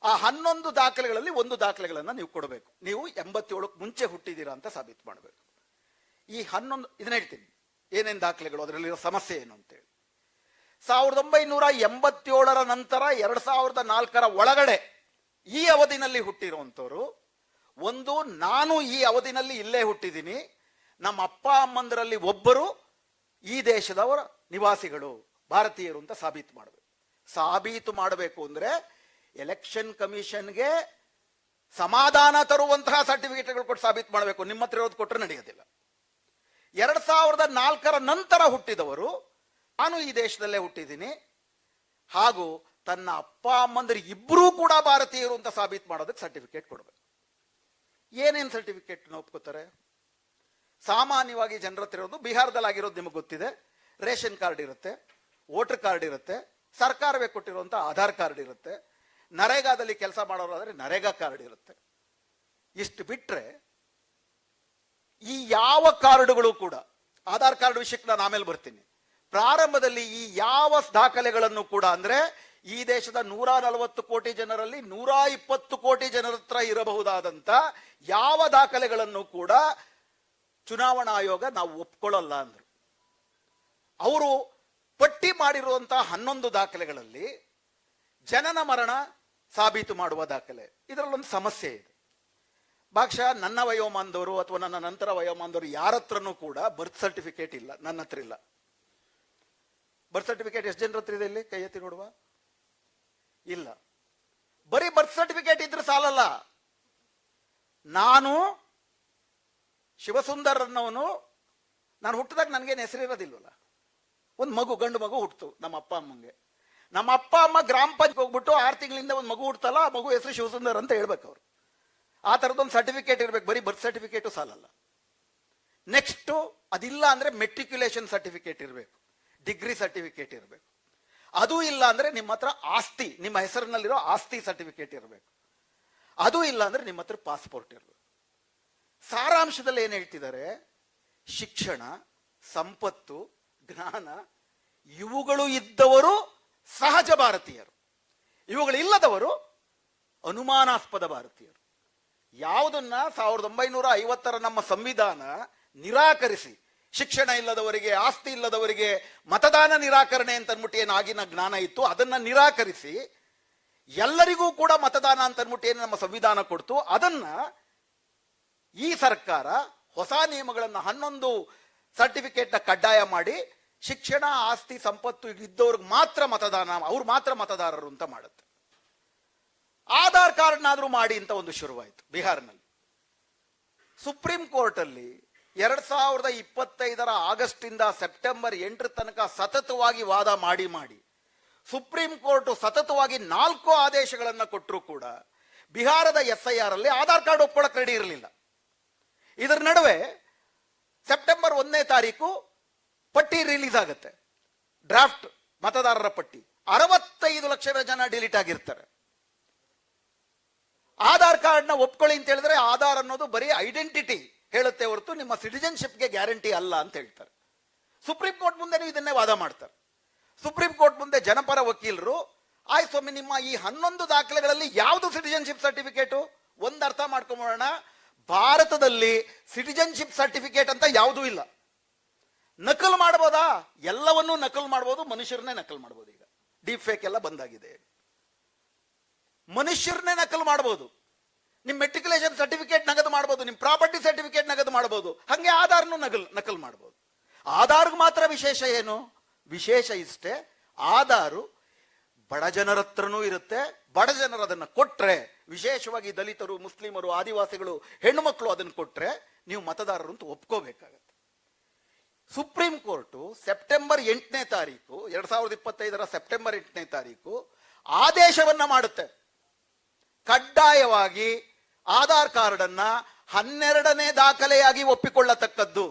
ಆ 11 ದಾಖಲೆಗಳಲ್ಲಿ 1 ದಾಖಲೆಗಳನ್ನ ನೀವು ಕೊಡಬೇಕು. ನೀವು 87ಕ್ಕೆ ಮುಂಚೆ ಹುಟ್ಟಿದ್ದೀರಾ ಅಂತ ಸಾಬೀತು ಮಾಡಬೇಕು. ಈ 11 ಇದನ್ನ ಹೇಳ್ತೀನಿ ಏನೇನು ದಾಖಲೆಗಳು, ಅದರಲ್ಲಿರೋ ಸಮಸ್ಯೆ ಏನು ಅಂತೇಳಿ. 1987ರ ನಂತರ 2004ರ ಒಳಗಡೆ ಈ ಅವಧಿನಲ್ಲಿ ಹುಟ್ಟಿರುವಂತವ್ರು, ಒಂದು, ನಾನು ಈ ಅವಧಿನಲ್ಲಿ ಇಲ್ಲೇ ಹುಟ್ಟಿದ್ದೀನಿ, ನಮ್ಮ ಅಪ್ಪ ಅಮ್ಮಂದರಲ್ಲಿ ಒಬ್ಬರು ಈ ದೇಶದವರ ನಿವಾಸಿಗಳು, ಭಾರತೀಯರು ಅಂತ ಸಾಬೀತು ಮಾಡಬೇಕು. ಸಾಬೀತು ಮಾಡಬೇಕು ಅಂದ್ರೆ ಎಲೆಕ್ಷನ್ ಕಮಿಷನ್ಗೆ ಸಮಾಧಾನ ತರುವಂತಹ ಸರ್ಟಿಫಿಕೇಟ್ಗಳು ಕೊಟ್ಟು ಸಾಬೀತು ಮಾಡಬೇಕು. ನಿಮ್ಮ ಹತ್ರ ಇರೋದು ಕೊಟ್ಟರೆ ನಡೆಯೋದಿಲ್ಲ. 2004ರ ನಂತರ ಹುಟ್ಟಿದವರು, ನಾನು ಈ ದೇಶದಲ್ಲೇ ಹುಟ್ಟಿದ್ದೀನಿ ಹಾಗೂ ತನ್ನ ಅಪ್ಪ ಅಮ್ಮಂದರು ಇಬ್ಬರೂ ಕೂಡ ಭಾರತೀಯರು ಅಂತ ಸಾಬೀತು ಮಾಡೋದಕ್ಕೆ ಸರ್ಟಿಫಿಕೇಟ್ ಕೊಡಬೇಕು. ಏನೇನು ಸರ್ಟಿಫಿಕೇಟ್ ಒಪ್ಕೋತಾರೆ? ಸಾಮಾನ್ಯವಾಗಿ ಜನರ ಹತ್ರ ಇರೋದು, ಬಿಹಾರದಲ್ಲಿ ಆಗಿರೋದು ನಿಮಗೆ ಗೊತ್ತಿದೆ, ರೇಷನ್ ಕಾರ್ಡ್ ಇರುತ್ತೆ, ವೋಟರ್ ಕಾರ್ಡ್ ಇರುತ್ತೆ, ಸರ್ಕಾರವೇ ಕೊಟ್ಟಿರುವಂತ ಆಧಾರ್ ಕಾರ್ಡ್ ಇರುತ್ತೆ, ನರೇಗಾದಲ್ಲಿ ಕೆಲಸ ಮಾಡೋರಾದ್ರೆ ನರೇಗಾ ಕಾರ್ಡ್ ಇರುತ್ತೆ. ಇಷ್ಟು ಬಿಟ್ರೆ ಈ ಯಾವ ಕಾರ್ಡ್ಗಳು ಕೂಡ, ಆಧಾರ್ ಕಾರ್ಡ್ ವಿಷಯಕ್ಕೆ ನಾನು ಆಮೇಲೆ ಬರ್ತೀನಿ, ಪ್ರಾರಂಭದಲ್ಲಿ ಈ ಯಾವ ದಾಖಲೆಗಳನ್ನು ಕೂಡ, ಅಂದ್ರೆ ಈ ದೇಶದ 140 ಕೋಟಿ ಜನರಲ್ಲಿ 120 ಕೋಟಿ ಜನರ ಹತ್ರ ಇರಬಹುದಾದಂತ ಯಾವ ದಾಖಲೆಗಳನ್ನು ಕೂಡ ಚುನಾವಣಾ ಆಯೋಗ ನಾವು ಒಪ್ಕೊಳ್ಳಲ್ಲ ಅಂದ್ರು. ಅವರು ಪಟ್ಟಿ ಮಾಡಿರುವಂತಹ 11 ದಾಖಲೆಗಳಲ್ಲಿ ಜನನ ಮರಣ ಸಾಬೀತು ಮಾಡುವ ದಾಖಲೆ, ಇದರಲ್ಲೊಂದು ಸಮಸ್ಯೆ ಇದೆ. ಬಹುಶಃ ನನ್ನ ವಯೋಮಾನದವರು ಅಥವಾ ನನ್ನ ನಂತರ ವಯೋಮಾನದವರು ಯಾರ ಹತ್ರನೂ ಕೂಡ ಬರ್ತ್ ಸರ್ಟಿಫಿಕೇಟ್ ಇಲ್ಲ. ನನ್ನ ಹತ್ರ ಇಲ್ಲ. ಬರ್ತ್ ಸರ್ಟಿಫಿಕೇಟ್ ಎಷ್ಟು ಜನರ ಹತ್ರ ಇದೆ ಇಲ್ಲಿ? ಕೈ ಎತ್ತಿ ನೋಡುವ. ಇಲ್ಲ. ಬರೀ ಬರ್ತ್ ಸರ್ಟಿಫಿಕೇಟ್ ಇದ್ರೆ ಸಾಲಲ್ಲ. ನಾನು ಶಿವಸುಂದರ್ ಅನ್ನೋನು, ನಾನು ಹುಟ್ಟಿದಾಗ ನನಗೇನು ಹೆಸರಿರೋದಿಲ್ವಲ್ಲ. ಒಂದು ಮಗು, ಗಂಡು ಮಗು ಹುಟ್ಟಿತು ನಮ್ಮ ಅಪ್ಪ ಅಮ್ಮಂಗೆ. ನಮ್ಮ ಅಪ್ಪ ಅಮ್ಮ ಗ್ರಾಮ ಪಂಚಾಯತ್ ಹೋಗ್ಬಿಟ್ಟು 6 ತಿಂಗಳಿಂದ ಒಂದು ಮಗು ಹುಡ್ತಲ್ಲ, ಆ ಮಗು ಹೆಸರು ಶಿವಸುಂದರ್ ಅಂತ ಹೇಳ್ಬೇಕು ಅವರು. ಆ ಥರದೊಂದು ಸರ್ಟಿಫಿಕೇಟ್ ಇರ್ಬೇಕು. ಬರೀ ಬರ್ತ್ ಸರ್ಟಿಫಿಕೇಟು ಸಾಲಲ್ಲ. ನೆಕ್ಸ್ಟ್ ಅದಿಲ್ಲ ಅಂದ್ರೆ ಮೆಟ್ರಿಕ್ಯುಲೇಷನ್ ಸರ್ಟಿಫಿಕೇಟ್ ಇರಬೇಕು, ಡಿಗ್ರಿ ಸರ್ಟಿಫಿಕೇಟ್ ಇರಬೇಕು. ಅದು ಇಲ್ಲ ಅಂದ್ರೆ ನಿಮ್ಮ ಹತ್ರ ಆಸ್ತಿ, ನಿಮ್ಮ ಹೆಸರಿನಲ್ಲಿರೋ ಆಸ್ತಿ ಸರ್ಟಿಫಿಕೇಟ್ ಇರಬೇಕು. ಅದು ಇಲ್ಲ ಅಂದ್ರೆ ನಿಮ್ಮ ಹತ್ರ ಪಾಸ್ಪೋರ್ಟ್ ಇರಬೇಕು. ಸಾರಾಂಶದಲ್ಲಿ ಏನ್ ಹೇಳ್ತಿದ್ದಾರೆ, ಶಿಕ್ಷಣ, ಸಂಪತ್ತು, ಜ್ಞಾನ ಇವುಗಳು ಇದ್ದವರು ಸಹಜ ಭಾರತೀಯರು, ಇವುಗಳು ಇಲ್ಲದವರು ಅನುಮಾನಾಸ್ಪದ ಭಾರತೀಯರು. ಯಾವುದನ್ನ 1950ರ ನಮ್ಮ ಸಂವಿಧಾನ ನಿರಾಕರಿಸಿ, ಶಿಕ್ಷಣ ಇಲ್ಲದವರಿಗೆ, ಆಸ್ತಿ ಇಲ್ಲದವರಿಗೆ ಮತದಾನ ನಿರಾಕರಣೆ ಅಂತ ಅನ್ಬಿಟ್ಟು ಏನಾಗಿನ ಜ್ಞಾನ ಇತ್ತು, ಅದನ್ನ ನಿರಾಕರಿಸಿ ಎಲ್ಲರಿಗೂ ಕೂಡ ಮತದಾನ ಅಂತ ಅನ್ಬಿಟ್ಟು ಏನು ನಮ್ಮ ಸಂವಿಧಾನ ಕೊಡ್ತು, ಅದನ್ನ ಈ ಸರ್ಕಾರ ಹೊಸ ನಿಯಮಗಳನ್ನ 11 ಸರ್ಟಿಫಿಕೇಟ್ ನ ಕಡ್ಡಾಯ ಮಾಡಿ ಶಿಕ್ಷಣ, ಆಸ್ತಿ, ಸಂಪತ್ತು ಇದ್ದವ್ರಿಗೆ ಮಾತ್ರ ಮತದಾನ, ಅವ್ರು ಮಾತ್ರ ಮತದಾರರು ಅಂತ ಮಾಡುತ್ತೆ. ಆಧಾರ್ ಕಾರ್ಡ್ನಾದ್ರೂ ಮಾಡಿ ಅಂತ ಒಂದು ಶುರುವಾಯಿತು ಬಿಹಾರ್ನಲ್ಲಿ. ಸುಪ್ರೀಂ ಕೋರ್ಟ್ ಅಲ್ಲಿ 2025 ಆಗಸ್ಟ್ ಇಂದ ಸೆಪ್ಟೆಂಬರ್ 8 ತನಕ ಸತತವಾಗಿ ವಾದ ಮಾಡಿ ಸುಪ್ರೀಂ ಕೋರ್ಟ್ ಸತತವಾಗಿ 4 ಆದೇಶಗಳನ್ನು ಕೊಟ್ಟರು ಕೂಡ ಬಿಹಾರದ SIR ಅಲ್ಲಿ ಆಧಾರ್ ಕಾರ್ಡ್ ಒಪ್ಕೊಳ್ಳೋಕೆ ರೆಡಿ ಇರಲಿಲ್ಲ. ಇದರ ನಡುವೆ ಸೆಪ್ಟೆಂಬರ್ 1ನೇ ತಾರೀಕು ಪಟ್ಟಿ ರಿಲೀಸ್ ಆಗುತ್ತೆ, ಡ್ರಾಫ್ಟ್ ಮತದಾರರ ಪಟ್ಟಿ. 65 ಲಕ್ಷ ಜನ ಡಿಲೀಟ್ ಆಗಿರ್ತಾರೆ. ಆಧಾರ್ ಕಾರ್ಡ್ ನ ಒಪ್ಕೊಳ್ಳಿ ಅಂತ ಹೇಳಿದ್ರೆ ಆಧಾರ್ ಅನ್ನೋದು ಬರೀ ಐಡೆಂಟಿಟಿ ಹೇಳುತ್ತೆ ಹೊರತು ನಿಮ್ಮ ಸಿಟಿಜನ್ಶಿಪ್ಗೆ ಗ್ಯಾರಂಟಿ ಅಲ್ಲ ಅಂತ ಹೇಳ್ತಾರೆ. ಸುಪ್ರೀಂ ಕೋರ್ಟ್ ಮುಂದೆ ಇದನ್ನೇ ವಾದ ಮಾಡ್ತಾರೆ. ಸುಪ್ರೀಂ ಕೋರ್ಟ್ ಮುಂದೆ ಜನಪರ ವಕೀಲರು, ಆಯ್ತು ಸ್ವಾಮಿ, ನಿಮ್ಮ ಈ 11 ದಾಖಲೆಗಳಲ್ಲಿ ಯಾವುದು ಸಿಟಿಜನ್ಶಿಪ್ ಸರ್ಟಿಫಿಕೇಟು? ಒಂದು ಅರ್ಥ ಮಾಡ್ಕೊಂಬೋಣ, ಭಾರತದಲ್ಲಿ ಸಿಟಿಜನ್ಶಿಪ್ ಸರ್ಟಿಫಿಕೇಟ್ ಅಂತ ಯಾವುದೂ ಇಲ್ಲ. ನಕಲು ಮಾಡಬಹುದಾ? ಎಲ್ಲವನ್ನೂ ನಕಲು ಮಾಡಬಹುದು, ಮನುಷ್ಯರನ್ನೇ ನಕಲು ಮಾಡಬಹುದು. ಈಗ ಡೀಪ್ ಫೇಕ್ ಎಲ್ಲ ಬಂದಾಗಿದೆ, ಮನುಷ್ಯರನ್ನೇ ನಕಲು ಮಾಡಬಹುದು. ನಿಮ್ ಮೆಟ್ರಿಕ್ಯುಲೇಷನ್ ಸರ್ಟಿಫಿಕೇಟ್ ನಗದು ಮಾಡಬಹುದು, ನಿಮ್ ಪ್ರಾಪರ್ಟಿ ಸರ್ಟಿಫಿಕೇಟ್ ನಗದು ಮಾಡಬಹುದು, ಹಂಗೆ ಆಧಾರ್ನು ನಕಲು ಮಾಡಬಹುದು. ಆಧಾರ್ಗೆ ಮಾತ್ರ ವಿಶೇಷ ಏನು? ವಿಶೇಷ ಇಷ್ಟೇ, ಆಧಾರು ಬಡ ಜನರ ಹತ್ರನೂ ಇರುತ್ತೆ. ಬಡ ಜನರು ಅದನ್ನು ಕೊಟ್ರೆ, ವಿಶೇಷವಾಗಿ ದಲಿತರು, ಮುಸ್ಲಿಮರು, ಆದಿವಾಸಿಗಳು, ಹೆಣ್ಣು ಮಕ್ಕಳು ಅದನ್ನು ಕೊಟ್ರೆ ನೀವು ಮತದಾರರು ಅಂತ ಒಪ್ಕೋಬೇಕಾಗತ್ತೆ. ಸುಪ್ರೀಂ ಕೋರ್ಟ್ ಸೆಪ್ಟೆಂಬರ್ 8ನೇ ತಾರೀಕು 2025 ಸೆಪ್ಟೆಂಬರ್ 8ನೇ ತಾರೀಕು ಆದೇಶವನ್ನ ಮಾಡುತ್ತೆ. ಕಡ್ಡಾಯವಾಗಿ ಆಧಾರ್ ಕಾರ್ಡ್ ಅನ್ನ 12ನೇ ದಾಖಲೆಯಾಗಿ ಒಪ್ಪಿಕೊಳ್ಳತಕ್ಕದ್ದು.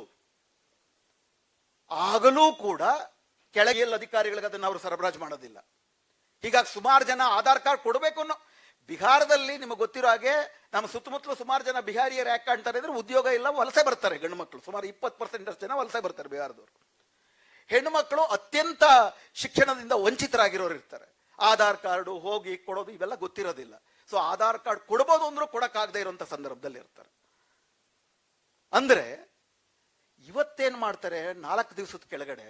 ಆಗಲೂ ಕೂಡ ಕೆಳಗೆ ಅಧಿಕಾರಿಗಳಿಗೆ ಅದನ್ನು ಅವರು ಸರಬರಾಜು ಮಾಡೋದಿಲ್ಲ. ಹೀಗಾಗಿ ಸುಮಾರು ಜನ ಆಧಾರ್ ಕಾರ್ಡ್ ಕೊಡಬೇಕು ಅನ್ನೋ, ಬಿಹಾರದಲ್ಲಿ ನಿಮಗೆ ಗೊತ್ತಿರೋ ಹಾಗೆ ನಮ್ಮ ಸುತ್ತಮುತ್ತಲು ಸುಮಾರು ಜನ ಬಿಹಾರಿಯರು ಯಾಕೆ ಕಾಣ್ತಾರೆ ಅಂದ್ರೆ ಉದ್ಯೋಗ ಇಲ್ಲ, ವಲಸೆ ಬರ್ತಾರೆ ಗಂಡು ಮಕ್ಕಳು. ಸುಮಾರು 20% ಜನ ವಲಸೆ ಬರ್ತಾರೆ ಬಿಹಾರದವರು. ಹೆಣ್ಣು ಮಕ್ಕಳು ಅತ್ಯಂತ ಶಿಕ್ಷಣದಿಂದ ವಂಚಿತರಾಗಿರೋರು ಇರ್ತಾರೆ. ಆಧಾರ್ ಕಾರ್ಡು ಹೋಗಿ ಕೊಡೋದು ಇವೆಲ್ಲ ಗೊತ್ತಿರೋದಿಲ್ಲ. ಸೊ ಆಧಾರ್ ಕಾರ್ಡ್ ಕೊಡಬಹುದು ಅಂದ್ರೂ ಕೊಡಕ್ಕಾಗದೇ ಇರುವಂತ ಸಂದರ್ಭದಲ್ಲಿ ಇರ್ತಾರೆ. ಅಂದ್ರೆ ಇವತ್ತೇನ್ ಮಾಡ್ತಾರೆ, 4 ದಿವಸದ ಕೆಳಗಡೆ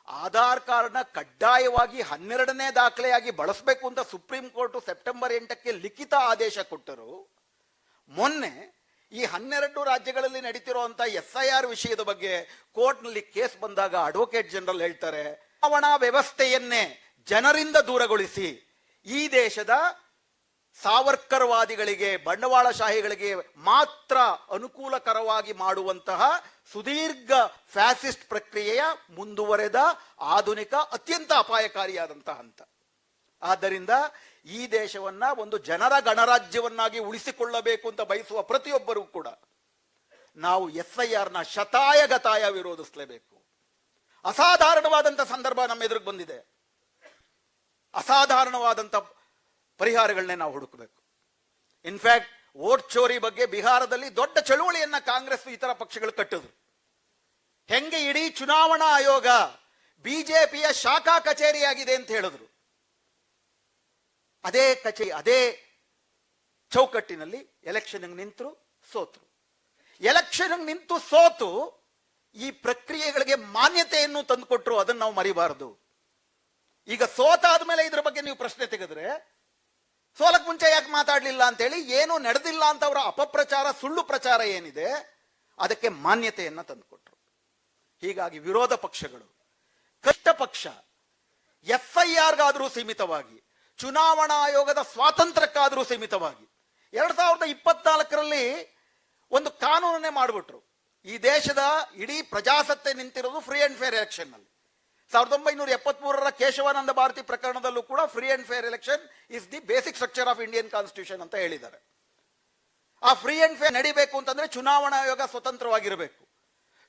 ಆಧಾರ್ ಕಾರ್ಡ್ನ ಕಡ್ಡಾಯವಾಗಿ 12ನೇ ದಾಖಲೆಯಾಗಿ ಬಳಸಬೇಕು ಅಂತ ಸುಪ್ರೀಂ ಕೋರ್ಟ್ ಸೆಪ್ಟೆಂಬರ್ 8ಕ್ಕೆ ಲಿಖಿತ ಆದೇಶ ಕೊಟ್ಟರು. ಮೊನ್ನೆ ಈ 12 ರಾಜ್ಯಗಳಲ್ಲಿ ನಡೀತಿರುವಂತ SIR ವಿಷಯದ ಬಗ್ಗೆ ಕೋರ್ಟ್ನಲ್ಲಿ ಕೇಸ್ ಬಂದಾಗ ಅಡ್ವೊಕೇಟ್ ಜನರಲ್ ಹೇಳ್ತಾರೆ, ಚುನಾವಣಾ ವ್ಯವಸ್ಥೆಯನ್ನೇ ಜನರಿಂದ ದೂರಗೊಳಿಸಿ ಈ ದೇಶದ ಸಾವರ್ಕರ್ವಾದಿಗಳಿಗೆ, ಬಂಡವಾಳಶಾಹಿಗಳಿಗೆ ಮಾತ್ರ ಅನುಕೂಲಕರವಾಗಿ ಮಾಡುವಂತಹ ಸುದೀರ್ಘ ಫ್ಯಾಸಿಸ್ಟ್ ಪ್ರಕ್ರಿಯೆಯ ಮುಂದುವರೆದ ಆಧುನಿಕ ಅತ್ಯಂತ ಅಪಾಯಕಾರಿಯಾದಂತಹ ಹಂತ. ಆದ್ದರಿಂದ ಈ ದೇಶವನ್ನ ಒಂದು ಜನರ ಗಣರಾಜ್ಯವನ್ನಾಗಿ ಉಳಿಸಿಕೊಳ್ಳಬೇಕು ಅಂತ ಬಯಸುವ ಪ್ರತಿಯೊಬ್ಬರೂ ಕೂಡ ನಾವು SIR ನ ಶತಾಯಗತಾಯ ವಿರೋಧಿಸಲೇಬೇಕು. ಅಸಾಧಾರಣವಾದಂಥ ಸಂದರ್ಭ ನಮ್ಮ ಎದುರಿಗೆ ಬಂದಿದೆ. ಅಸಾಧಾರಣವಾದಂಥ ಪರಿಹಾರಗಳನ್ನೇ ನಾವು ಹುಡುಕಬೇಕು. ಇನ್ಫ್ಯಾಕ್ಟ್ ವೋಟ್ ಚೋರಿ ಬಗ್ಗೆ ಬಿಹಾರದಲ್ಲಿ ದೊಡ್ಡ ಚಳುವಳಿಯನ್ನ ಕಾಂಗ್ರೆಸ್ ಇತರ ಪಕ್ಷಗಳು ಕಟ್ಟಿದ್ರು. ಹೆಂಗೆ ಇಡೀ ಚುನಾವಣಾ ಆಯೋಗ ಬಿಜೆಪಿಯ ಶಾಖಾ ಕಚೇರಿಯಾಗಿದೆ ಅಂತ ಹೇಳಿದ್ರು. ಅದೇ ಚೌಕಟ್ಟಿನಲ್ಲಿ ಎಲೆಕ್ಷನ್ ನಿಂತರು, ಸೋತರು. ಎಲೆಕ್ಷನ್ ನಿಂತು ಸೋತು ಈ ಪ್ರಕ್ರಿಯೆಗಳಿಗೆ ಮಾನ್ಯತೆಯನ್ನು ತಂದುಕೊಟ್ರು. ಅದನ್ನು ನಾವು ಮರಿಬಾರದು. ಈಗ ಸೋತಾದ ಮೇಲೆ ಇದ್ರ ಬಗ್ಗೆ ನೀವು ಪ್ರಶ್ನೆ ತೆಗೆದ್ರೆ, ಸೋಲಕ್ ಮುಂಚೆ ಯಾಕೆ ಮಾತಾಡ್ಲಿಲ್ಲ ಅಂತ ಹೇಳಿ, ಏನು ನಡೆದಿಲ್ಲ ಅಂತ ಅವರ ಅಪಪ್ರಚಾರ, ಸುಳ್ಳು ಪ್ರಚಾರ ಏನಿದೆ ಅದಕ್ಕೆ ಮಾನ್ಯತೆಯನ್ನ ತಂದುಕೊಟ್ರು. ಹೀಗಾಗಿ ವಿರೋಧ ಪಕ್ಷಗಳು, ಕಷ್ಟ ಪಕ್ಷ SIRಗಾದರೂ ಸೀಮಿತವಾಗಿ, ಚುನಾವಣಾ ಆಯೋಗದ ಸ್ವಾತಂತ್ರ್ಯಕ್ಕಾದರೂ ಸೀಮಿತವಾಗಿ 2024ರಲ್ಲಿ ಒಂದು ಕಾನೂನನ್ನೇ ಮಾಡಿಬಿಟ್ರು. ಈ ದೇಶದ ಇಡೀ ಪ್ರಜಾಸತ್ತೆ ನಿಂತಿರೋದು ಫ್ರೀ ಅಂಡ್ ಫೇರ್ ಎಲೆಕ್ಷನ್ ನಲ್ಲಿ. 1973ರ ಕೇಶವಾನಂದ ಭಾರತಿ ಪ್ರಕರಣದಲ್ಲೂ ಕೂಡ free and fair election is the basic structure of Indian constitution ಅಂತ ಹೇಳಿದ್ದಾರೆ. ಆ ಫ್ರೀ ಅಂಡ್ ಫೇರ್ ನಡಿಬೇಕು ಅಂತಂದ್ರೆ ಚುನಾವಣಾ ಆಯೋಗ ಸ್ವತಂತ್ರವಾಗಿರಬೇಕು.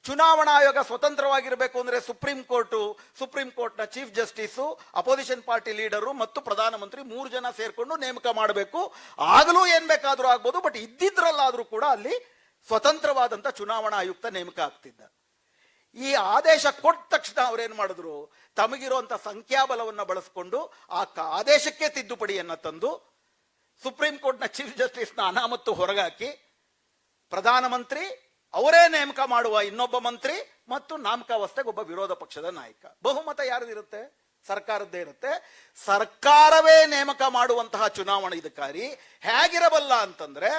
ಚುನಾವಣಾ ಆಯೋಗ ಸ್ವತಂತ್ರವಾಗಿರಬೇಕು ಅಂದ್ರೆ ಸುಪ್ರೀಂ ಕೋರ್ಟ್ನ chief justice, opposition party leader ಮತ್ತು ಪ್ರಧಾನಮಂತ್ರಿ 3 ಜನ ಸೇರ್ಕೊಂಡು ನೇಮಕ ಮಾಡಬೇಕು. ಆಗಲೂ ಏನ್ ಬೇಕಾದ್ರೂ ಆಗ್ಬೋದು, ಬಟ್ ಇದ್ದಿದ್ರಲ್ಲಾದ್ರೂ ಕೂಡ ಅಲ್ಲಿ ಸ್ವತಂತ್ರವಾದಂತ ಚುನಾವಣಾ ಆಯುಕ್ತ ನೇಮಕ ಆಗ್ತಿದ್ದ. ಈ ಆದೇಶ ಕೊಟ್ಟ ತಕ್ಷಣ ಅವ್ರೇನ್ ಮಾಡಿದ್ರು, ತಮಗಿರುವಂತ ಸಂಖ್ಯಾಬಲವನ್ನ ಬಳಸಿಕೊಂಡು ಆ ಆದೇಶಕ್ಕೆ ತಿದ್ದುಪಡಿಯನ್ನ ತಂದು ಸುಪ್ರೀಂ ಕೋರ್ಟ್ನ ಚೀಫ್ ಜಸ್ಟಿಸ್ನ ಅನಾಮತ್ತು ಹೊರಗಾಕಿ ಪ್ರಧಾನಮಂತ್ರಿ ಅವರೇ ನೇಮಕ ಮಾಡುವ ಇನ್ನೊಬ್ಬ ಮಂತ್ರಿ ಮತ್ತು ನಾಮಕಾವಸ್ಥೆಗೆ ಒಬ್ಬ ವಿರೋಧ ಪಕ್ಷದ ನಾಯಕ. ಬಹುಮತ ಯಾರದಿರುತ್ತೆ? ಸರ್ಕಾರದ್ದೇ ಇರುತ್ತೆ. ಸರ್ಕಾರವೇ ನೇಮಕ ಮಾಡುವಂತಹ ಚುನಾವಣಾಧಿಕಾರಿ ಹೇಗಿರಬಲ್ಲ ಅಂತಂದ್ರೆ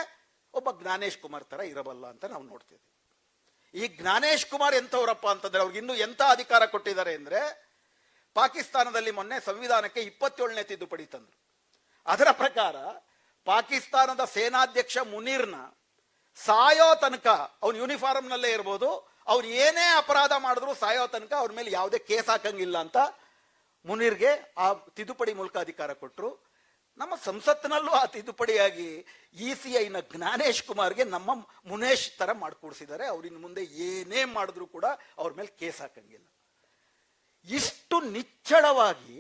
ಒಬ್ಬ ಜ್ಞಾನೇಶ್ ಕುಮಾರ್ ತರ ಇರಬಲ್ಲ ಅಂತ ನಾವು ನೋಡ್ತೀವಿ. ಈ ಜ್ಞಾನೇಶ್ ಕುಮಾರ್ ಎಂಥವ್ರಪ್ಪ ಅಂತಂದ್ರೆ ಅವ್ರಿಗೆ ಇನ್ನೂ ಎಂತ ಅಧಿಕಾರ ಕೊಟ್ಟಿದ್ದಾರೆ ಅಂದ್ರೆ, ಪಾಕಿಸ್ತಾನದಲ್ಲಿ ಮೊನ್ನೆ ಸಂವಿಧಾನಕ್ಕೆ 27ನೇ ತಿದ್ದುಪಡಿ ತಂದ್ರು. ಅದರ ಪ್ರಕಾರ ಪಾಕಿಸ್ತಾನದ ಸೇನಾಧ್ಯಕ್ಷ ಮುನೀರ್ನ ಸಾಯೋ ತನಕ ಅವ್ನು ಯೂನಿಫಾರ್ಮ್ ನಲ್ಲೇ ಇರ್ಬೋದು, ಅವ್ರು ಏನೇ ಅಪರಾಧ ಮಾಡಿದ್ರು ಸಾಯೋ ತನಕ ಅವ್ರ ಮೇಲೆ ಯಾವುದೇ ಕೇಸ್ ಹಾಕಂಗಿಲ್ಲ ಅಂತ ಮುನೀರ್ಗೆ ಆ ತಿದ್ದುಪಡಿ ಮೂಲಕ ಅಧಿಕಾರ ಕೊಟ್ಟರು. ನಮ್ಮ ಸಂಸತ್ತಿನಲ್ಲೂ ಆ ತಿದ್ದುಪಡಿಯಾಗಿ ECIನ ಜ್ಞಾನೇಶ್ ಕುಮಾರ್ಗೆ ನಮ್ಮ ಮುನೇಶ್ ತರ ಮಾಡಿಕೊಡ್ಸಿದ್ದಾರೆ. ಅವ್ರಿನ್ ಮುಂದೆ ಏನೇ ಮಾಡಿದ್ರು ಕೂಡ ಅವ್ರ ಮೇಲೆ ಕೇಸ್ ಹಾಕಂಗಿಲ್ಲ. ಇಷ್ಟು ನಿಚ್ಚಳವಾಗಿ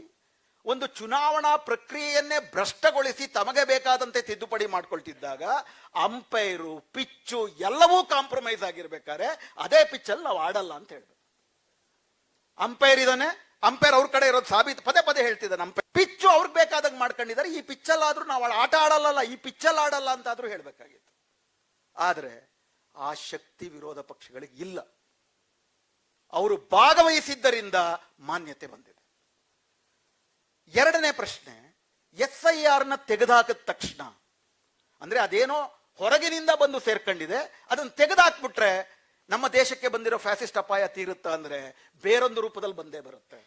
ಒಂದು ಚುನಾವಣಾ ಪ್ರಕ್ರಿಯೆಯನ್ನೇ ಭ್ರಷ್ಟಗೊಳಿಸಿ ತಮಗೆ ಬೇಕಾದಂತೆ ತಿದ್ದುಪಡಿ ಮಾಡ್ಕೊಳ್ತಿದ್ದಾಗ ಅಂಪೈರು, ಪಿಚ್ಚು ಎಲ್ಲವೂ ಕಾಂಪ್ರಮೈಸ್ ಆಗಿರ್ಬೇಕಾದ್ರೆ ಅದೇ ಪಿಚ್ಚಲ್ಲಿ ನಾವು ಆಡಲ್ಲ ಅಂತ ಹೇಳ್ಬೇಕು. ಅಂಪೈರ್ ಇದಾನೆ, ಅಂಪೈರ್ ಅವ್ರ ಕಡೆ ಇರೋದು ಸಾಬೀತು ಪದೇ ಪದೇ ಹೇಳ್ತಿದ್ದಾನೆ. ಅಂಪೈರ್ ಪಿಚ್ಚು ಅವ್ರಿಗೆ ಬೇಕಾದಂಗೆ ಮಾಡ್ಕೊಂಡಿದ್ದಾರೆ, ಈ ಪಿಚ್ಚಲ್ಲಾದ್ರೂ ನಾವು ಆಟ ಆಡಲ್ಲ, ಈ ಪಿಚ್ಚಲ್ಲಿ ಆಡಲ್ಲ ಅಂತಾದ್ರೂ ಹೇಳ್ಬೇಕಾಗಿತ್ತು. ಆದ್ರೆ ಆ ಶಕ್ತಿ ವಿರೋಧ ಪಕ್ಷಗಳಿಗೆ ಇಲ್ಲ. ಅವರು ಭಾಗವಹಿಸಿದ್ದರಿಂದ ಮಾನ್ಯತೆ ಬಂದಿದೆ. ಎರಡನೇ ಪ್ರಶ್ನೆ, SIR ತೆಗೆದುಹಾಕಿದ ತಕ್ಷಣ, ಅಂದ್ರೆ ಅದೇನೋ ಹೊರಗಿನಿಂದ ಬಂದು ಸೇರ್ಕೊಂಡಿದೆ, ಅದನ್ನು ತೆಗೆದುಹಾಕ್ಬಿಟ್ರೆ ನಮ್ಮ ದೇಶಕ್ಕೆ ಬಂದಿರೋ ಫ್ಯಾಸಿಸ್ಟ್ ಅಪಾಯ ತೀರುತ್ತಾ ಅಂದ್ರೆ ಬೇರೊಂದು ರೂಪದಲ್ಲಿ ಬಂದೇ ಬರುತ್ತೆ.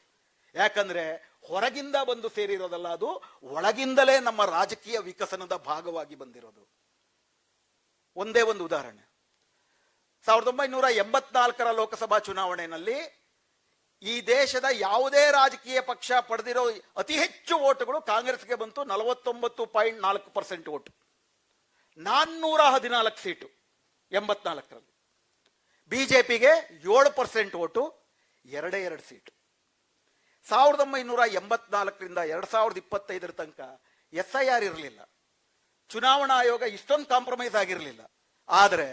ಯಾಕಂದ್ರೆ ಹೊರಗಿಂದ ಬಂದು ಸೇರಿರೋದಲ್ಲ, ಅದು ಒಳಗಿಂದಲೇ ನಮ್ಮ ರಾಜಕೀಯ ವಿಕಸನದ ಭಾಗವಾಗಿ ಬಂದಿರೋದು. ಒಂದೇ ಒಂದು ಉದಾಹರಣೆ, 1984ರ ಲೋಕಸಭಾ ಚುನಾವಣೆಯಲ್ಲಿ ಈ ದೇಶದ ಯಾವುದೇ ರಾಜಕೀಯ ಪಕ್ಷ ಪಡೆದಿರೋ ಅತಿ ಹೆಚ್ಚು ಓಟುಗಳು ಕಾಂಗ್ರೆಸ್ಗೆ ಬಂತು, 49.4% ಓಟು, 414 ಸೀಟು 84ರಲ್ಲಿ. ಬಿಜೆಪಿಗೆ 7% ಓಟು, 2 ಸೀಟು. 1984ರಿಂದ 2025 ತನಕ SIR ಇರಲಿಲ್ಲ, ಚುನಾವಣಾ ಆಯೋಗ ಇಷ್ಟೊಂದು ಕಾಂಪ್ರಮೈಸ್ ಆಗಿರಲಿಲ್ಲ. ಆದರೆ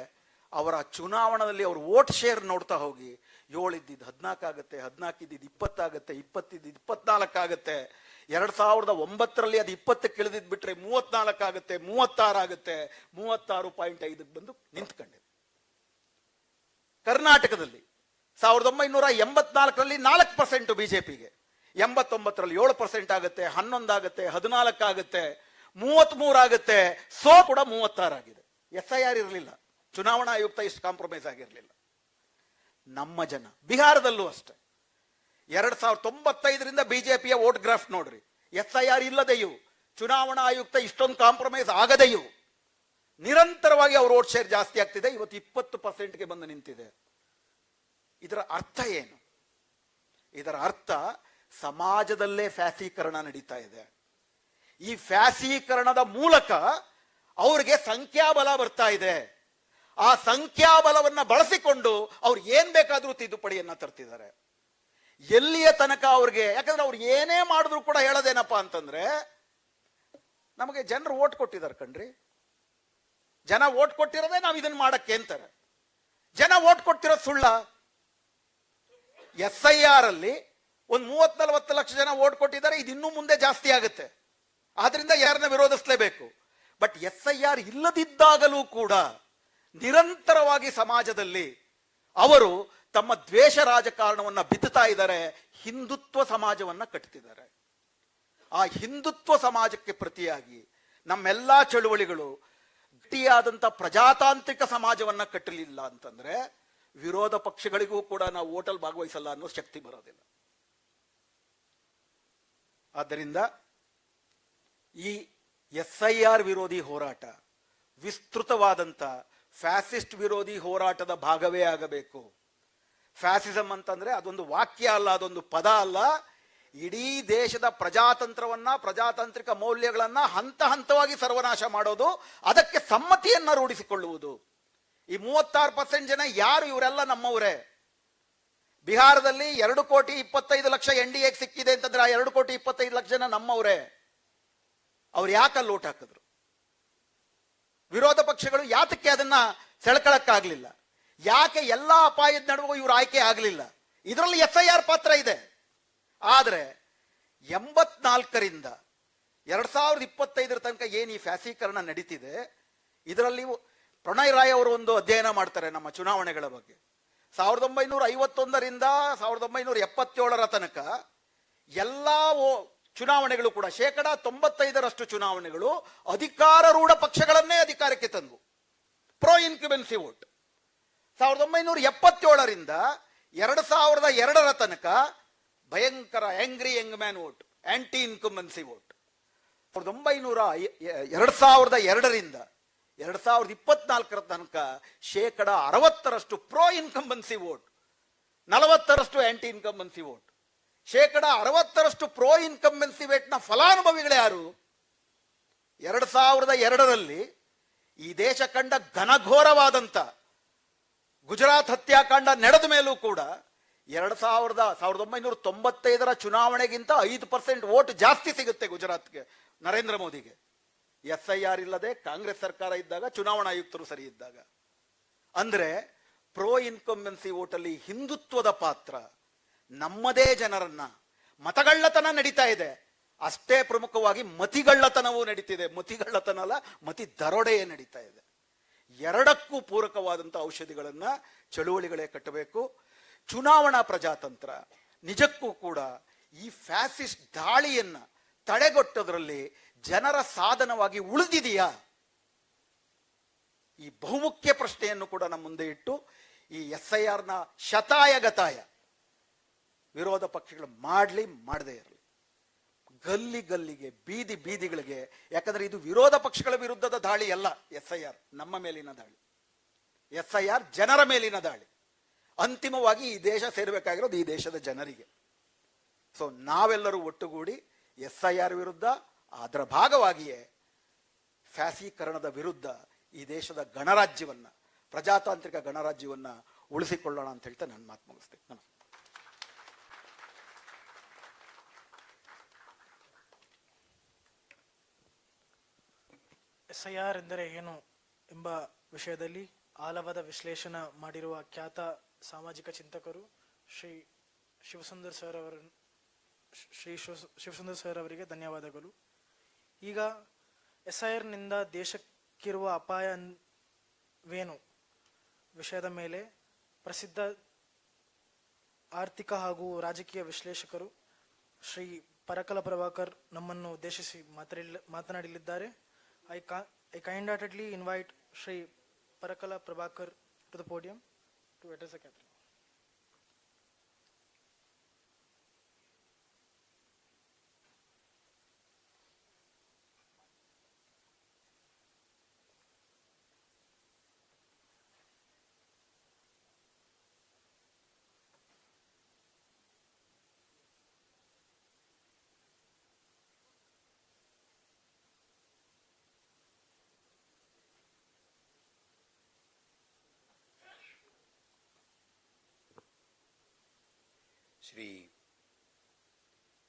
ಅವರ ಚುನಾವಣೆಯಲ್ಲಿ ಅವರು ವೋಟ್ ಶೇರ್ ನೋಡ್ತಾ ಹೋಗಿ 7 ಇದ್ದಿದ್ದು 14 ಆಗುತ್ತೆ, 14 ಇದ್ದಿದ್ದು 20 ಆಗುತ್ತೆ, 20 ಇದ್ದಿದ್ದು 24 ಆಗುತ್ತೆ, 2009ರಲ್ಲಿ ಅದು 20ಕ್ಕೆ ಇಳಿದಿದ್ದು ಬಿಟ್ರೆ 34 ಆಗುತ್ತೆ, 36 ಆಗುತ್ತೆ, 36.5ಕ್ಕೆ ಬಂದು ನಿಂತ್ಕೊಂಡಿದೆ. ಕರ್ನಾಟಕದಲ್ಲಿ 1984ರಲ್ಲಿ 4% ಬಿಜೆಪಿಗೆ, 89ರಲ್ಲಿ 7% ಆಗುತ್ತೆ, 11 ಆಗುತ್ತೆ, 14 ಆಗುತ್ತೆ, 33 ಆಗುತ್ತೆ, ಕೂಡ 36 ಆಗಿದೆ. SIR ಇರಲಿಲ್ಲ, ಚುನಾವಣಾ ಆಯುಕ್ತ ಇಷ್ಟು ಕಾಂಪ್ರಮೈಸ್ ಆಗಿರಲಿಲ್ಲ. ನಮ್ಮ ಜನ ಬಿಹಾರದಲ್ಲೂ ಅಷ್ಟೇ 2095ರಿಂದ ಬಿಜೆಪಿಯ ವೋಟ್ ಗ್ರಾಫ್ ನೋಡ್ರಿ, SIR ಇಲ್ಲದೆಯೂ ಚುನಾವಣಾ ಆಯುಕ್ತ ಇಷ್ಟೊಂದು ಕಾಂಪ್ರಮೈಸ್ ಆಗದೆಯೂ ನಿರಂತರವಾಗಿ ಅವ್ರ ವೋಟ್ ಶೇರ್ ಜಾಸ್ತಿ ಆಗ್ತಿದೆ. ಇವತ್ತು 20%ಗೆ ಬಂದು ನಿಂತಿದೆ. ಇದರ ಅರ್ಥ ಏನು? ಇದರ ಅರ್ಥ ಸಮಾಜದಲ್ಲೇ ಫ್ಯಾಸೀಕರಣ ನಡೀತಾ ಇದೆ. ಈ ಫ್ಯಾಸೀಕರಣದ ಮೂಲಕ ಅವ್ರಿಗೆ ಸಂಖ್ಯಾಬಲ ಬರ್ತಾ ಇದೆ. ಆ ಸಂಖ್ಯಾಬಲವನ್ನ ಬಳಸಿಕೊಂಡು ಅವ್ರು ಏನ್ ಬೇಕಾದ್ರೂ ತಿದ್ದುಪಡಿಯನ್ನ ತರ್ತಿದ್ದಾರೆ. ಎಲ್ಲಿಯ ತನಕ ಅವ್ರಿಗೆ, ಯಾಕಂದ್ರೆ ಅವ್ರು ಏನೇ ಮಾಡಿದ್ರು ಕೂಡ ಹೇಳೋದೇನಪ್ಪ ಅಂತಂದ್ರೆ, ನಮಗೆ ಜನರು ಓಟ್ ಕೊಟ್ಟಿದ್ದಾರೆ ಕಣ್ರಿ, ಜನ ಓಟ್ ಕೊಟ್ಟಿರೋದೇ ನಾವು ಇದನ್ನ ಮಾಡಕ್ಕೆ ಅಂತಾರೆ. ಜನ ಓಟ್ ಕೊಟ್ಟಿರೋದು ಸುಳ್ಳ? SIR ಅಲ್ಲಿ ಒಂದು 30-40 ಲಕ್ಷ ಜನ ಓಟ್ ಕೊಟ್ಟಿದ್ದಾರೆ, ಇದು ಇನ್ನೂ ಮುಂದೆ ಜಾಸ್ತಿ ಆಗುತ್ತೆ, ಆದ್ರಿಂದ ಯಾರನ್ನ ವಿರೋಧಿಸಲೇಬೇಕು. ಬಟ್ SIR ಇಲ್ಲದಿದ್ದಾಗಲೂ ಕೂಡ ನಿರಂತರವಾಗಿ ಸಮಾಜದಲ್ಲಿ ಅವರು ತಮ್ಮ ದ್ವೇಷ ರಾಜಕಾರಣವನ್ನ ಬಿತ್ತುತ್ತಾ ಇದ್ದಾರೆ, ಹಿಂದುತ್ವ ಸಮಾಜವನ್ನ ಕಟ್ತಿದ್ದಾರೆ. ಆ ಹಿಂದುತ್ವ ಸಮಾಜಕ್ಕೆ ಪ್ರತಿಯಾಗಿ ನಮ್ಮೆಲ್ಲಾ ಚಳುವಳಿಗಳು ಗಟ್ಟಿಯಾದಂತ ಪ್ರಜಾತಾಂತ್ರಿಕ ಸಮಾಜವನ್ನ ಕಟ್ಟಲಿಲ್ಲ ಅಂತಂದ್ರೆ ವಿರೋಧ ಪಕ್ಷಗಳಿಗೂ ಕೂಡ ನಾವು ಓಟಲ್ ಭಾಗವಹಿಸಲ್ಲ ಅನ್ನೋ ಶಕ್ತಿ ಬರೋದಿಲ್ಲ. ಆದ್ದರಿಂದ ಈ SIR ವಿರೋಧಿ ಹೋರಾಟ ವಿಸ್ತೃತವಾದಂತ ಫ್ಯಾಸಿಸ್ಟ್ ವಿರೋಧಿ ಹೋರಾಟದ ಭಾಗವೇ ಆಗಬೇಕು. ಫ್ಯಾಸಿಸಂ ಅಂತಂದ್ರೆ ಅದೊಂದು ವಾಕ್ಯ ಅಲ್ಲ, ಅದೊಂದು ಪದ ಅಲ್ಲ. ಇಡೀ ದೇಶದ ಪ್ರಜಾತಂತ್ರವನ್ನ, ಪ್ರಜಾತಾಂತ್ರಿಕ ಮೌಲ್ಯಗಳನ್ನ ಹಂತ ಹಂತವಾಗಿ ಸರ್ವನಾಶ ಮಾಡೋದು, ಅದಕ್ಕೆ ಸಮ್ಮತಿಯನ್ನ ರೂಢಿಸಿಕೊಳ್ಳುವುದು. ಈ 36% ಜನ ಯಾರು? ಇವರೆಲ್ಲ ನಮ್ಮವರೇ. ಬಿಹಾರದಲ್ಲಿ 2,25,00,000 NDA ಸಿಕ್ಕಿದೆ ಅಂತಂದ್ರೆ ಆ 2,25,00,000 ಜನ ನಮ್ಮವರೇ. ಅವ್ರು ಯಾಕಲ್ಲಿ ಓಟ್ ಹಾಕಿದ್ರು? ವಿರೋಧ ಪಕ್ಷಗಳು ಯಾತಕ್ಕೆ ಅದನ್ನ ಸೆಳ್ಕೊಳಕ್ಕಾಗ್ಲಿಲ್ಲ? ಯಾಕೆ ಎಲ್ಲಾ ಅಪಾಯದ ನಡುವೆ ಇವ್ರು ಆಯ್ಕೆ ಆಗಲಿಲ್ಲ? ಇದರಲ್ಲಿ SIR ಪಾತ್ರ ಇದೆ. ಆದ್ರೆ 84ರಿಂದ 2025 ತನಕ ಏನು ಈ ಫ್ಯಾಸೀಕರಣ ನಡೀತಿದೆ, ಇದರಲ್ಲಿ ಪ್ರಣಯ್ ರಾಯ್ ಅವರು ಒಂದು ಅಧ್ಯಯನ ಮಾಡ್ತಾರೆ ನಮ್ಮ ಚುನಾವಣೆಗಳ ಬಗ್ಗೆ. 1951ರಿಂದ 1977 ತನಕ ಎಲ್ಲಾ ಚುನಾವಣೆಗಳು ಕೂಡ 95% ಚುನಾವಣೆಗಳು ಅಧಿಕಾರಾರೂಢ ಪಕ್ಷಗಳನ್ನೇ ಅಧಿಕಾರಕ್ಕೆ ತಂದವು. Pro ಇನ್ಕ್ಯುಬೆನ್ಸಿ vote. 1977ರಿಂದ 2002 ತನಕ ಭಯಂಕರ angry young man vote, anti incumbency vote. 2002ರಿಂದ 2024 ತನಕ 60% pro incumbency vote, 40% anti incumbency vote. 60% pro incumbency ವೇಟ್ನ ಫಲಾನುಭವಿಗಳು ಯಾರು? 2002ರಲ್ಲಿ ಈ ದೇಶ ಕಂಡ ಘನಘೋರವಾದಂತ ಗುಜರಾತ್ ಹತ್ಯಾಕಾಂಡ ನಡೆದ ಮೇಲೂ ಕೂಡ 1995ರ ಚುನಾವಣೆಗಿಂತ 5% ವೋಟ್ ಜಾಸ್ತಿ ಸಿಗುತ್ತೆ ಗುಜರಾತ್ಗೆ ನರೇಂದ್ರ ಮೋದಿಗೆ. SIR ಇಲ್ಲದೆ ಕಾಂಗ್ರೆಸ್ ಸರ್ಕಾರ ಇದ್ದಾಗ, ಚುನಾವಣಾ ಆಯುಕ್ತರು ಸರಿ ಇದ್ದಾಗ. ಅಂದ್ರೆ ಪ್ರೋ ಇನ್ಕಂಬೆನ್ಸಿ ವೋಟಲ್ಲಿ ಹಿಂದುತ್ವದ ಪಾತ್ರ, ನಮ್ಮದೇ ಜನರನ್ನ ಮತಗಳ್ಳತನ ನಡೀತಾ ಇದೆ. ಅಷ್ಟೇ ಪ್ರಮುಖವಾಗಿ ಮತಿಗಳ್ಳತನವೂ ನಡೀತಿದೆ. ಮತಿಗಳ್ಳತನ ಅಲ್ಲ, ಮತಿ ದರೋಡೆಯೇ ನಡೀತಾ ಇದೆ. ಎರಡಕ್ಕೂ ಪೂರಕವಾದಂಥ ಔಷಧಿಗಳನ್ನ ಚಳುವಳಿಗಳೇ ಕಟ್ಟಬೇಕು. ಚುನಾವಣಾ ಪ್ರಜಾತಂತ್ರ ನಿಜಕ್ಕೂ ಕೂಡ ಈ ಫ್ಯಾಸಿಸ್ಟ್ ದಾಳಿಯನ್ನ ತಡೆಗಟ್ಟೋದ್ರಲ್ಲಿ ಜನರ ಸಾಧನವಾಗಿ ಉಳಿದಿದೆಯಾ? ಈ ಬಹುಮುಖ್ಯ ಪ್ರಶ್ನೆಯನ್ನು ಕೂಡ ನಮ್ಮ ಮುಂದೆ ಇಟ್ಟು ಈ SIRನ ಶತಾಯಗತಾಯ ವಿರೋಧ ಪಕ್ಷಗಳು ಮಾಡದೇ ಇರಲಿ. ಗಲ್ಲಿ ಗಲ್ಲಿಗೆ, ಬೀದಿ ಬೀದಿಗಳಿಗೆ. ಯಾಕಂದ್ರೆ ಇದು ವಿರೋಧ ಪಕ್ಷಗಳ ವಿರುದ್ಧದ ದಾಳಿ ಅಲ್ಲ. SIR ನಮ್ಮ ಮೇಲಿನ ದಾಳಿ, SIR ಜನರ ಮೇಲಿನ ದಾಳಿ. ಅಂತಿಮವಾಗಿ ಈ ದೇಶ ಸೇರಬೇಕಾಗಿರೋದು ಈ ದೇಶದ ಜನರಿಗೆ. ಸೊ ನಾವೆಲ್ಲರೂ ಒಟ್ಟುಗೂಡಿ SIR ವಿರುದ್ಧ, ಅದರ ಭಾಗವಾಗಿಯೇ ಫ್ಯಾಸೀಕರಣದ ವಿರುದ್ಧ ಈ ದೇಶದ ಗಣರಾಜ್ಯವನ್ನ, ಪ್ರಜಾತಾಂತ್ರಿಕ ಗಣರಾಜ್ಯವನ್ನ ಉಳಿಸಿಕೊಳ್ಳೋಣ ಅಂತ ಹೇಳ್ತಾ ನಾನು ಮಾತು ಮುಗಿಸ್ತೇನೆ. ನಮಸ್ತೆ. SIR ಎಂದರೆ ಏನು ಎಂಬ ವಿಷಯದಲ್ಲಿ ಆಳವಾದ ವಿಶ್ಲೇಷಣೆ ಮಾಡಿರುವ ಖ್ಯಾತ ಸಾಮಾಜಿಕ ಚಿಂತಕರು ಶ್ರೀ ಶಿವಸುಂದರ್ ಸರ್ ಅವರಿಗೆ ಧನ್ಯವಾದಗಳು. ಈಗ SIRನಿಂದ ದೇಶಕ್ಕಿರುವ ಅಪಾಯವೇನು ವಿಷಯದ ಮೇಲೆ ಪ್ರಸಿದ್ಧ ಆರ್ಥಿಕ ಹಾಗೂ ರಾಜಕೀಯ ವಿಶ್ಲೇಷಕರು ಶ್ರೀ ಪರಕಲ ಪ್ರಭಾಕರ್ ನಮ್ಮನ್ನು ಉದ್ದೇಶಿಸಿ ಮಾತನಾಡಲಿದ್ದಾರೆ. I kindly invite Shri Parakala Prabhakar to the podium to address the gathering. Shri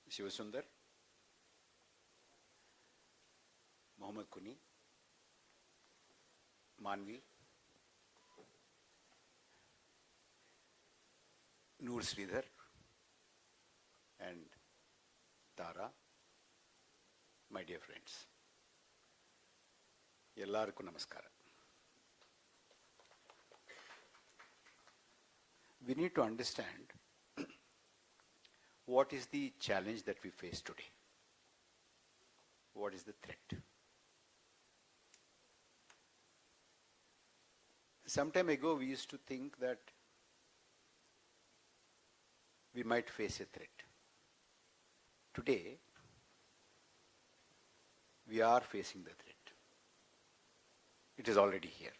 Shivasundar, Mohammad Kuni, Manvi, Noor Sridhar, and Tara, my dear friends. Ellarku namaskara. We need to understand what is the challenge that we face today? What is the threat? Some time ago, we used to think that we might face a threat. Today, we are facing the threat. It is already here.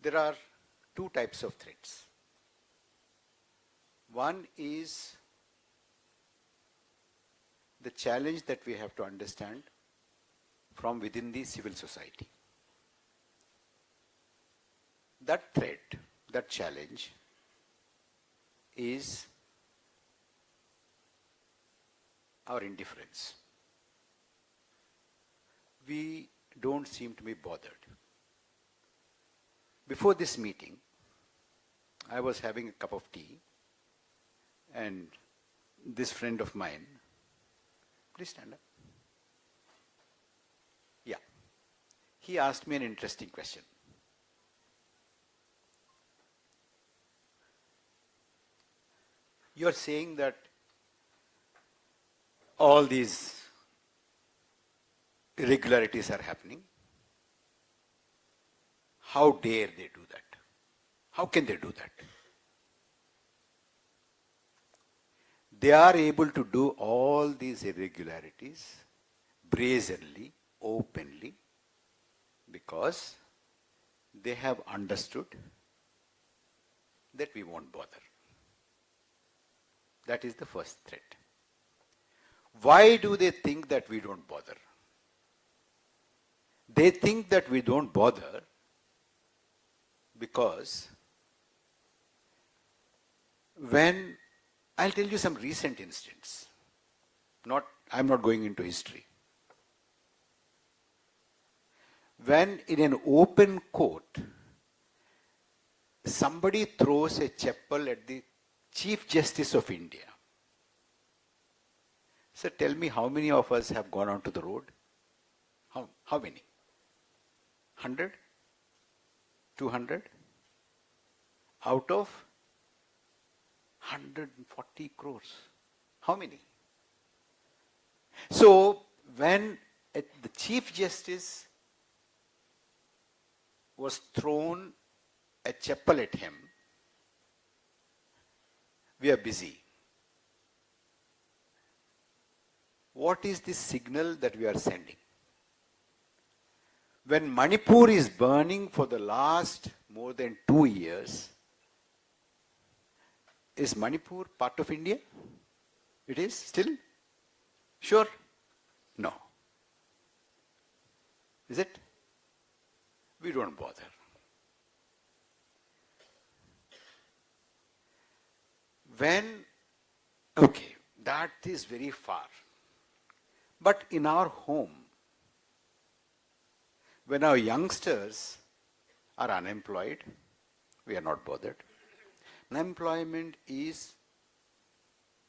There are two types of threats. One is the challenge that we have to understand from within the civil society. That threat, that challenge is our indifference. We don't seem to be bothered. Before this meeting, I was having a cup of tea, and this friend of mine, please stand up. Yeah. He asked me an interesting question. You are saying that all these irregularities are happening. How dare they do that? How can they do that? They are able to do all these irregularities brazenly, openly, because they have understood that we won't bother. That is the first threat. Why do they think that we don't bother? They think that we don't bother because when, I'll tell you some recent incidents. I'm not going into history. When in an open court, somebody throws a chappal at the Chief Justice of India. So tell me, how many of us have gone onto the road? How many? 100? 200? Out of 140 crores. How many? So when the Chief Justice was thrown a chappal at him, we are busy. What is the signal that we are sending? When Manipur is burning for the last more than 2 years, is Manipur part of India? It is still? Sure? No. Is it? We don't bother. Okay, that is very far. But in our home, when our youngsters are unemployed, we are not bothered. Unemployment is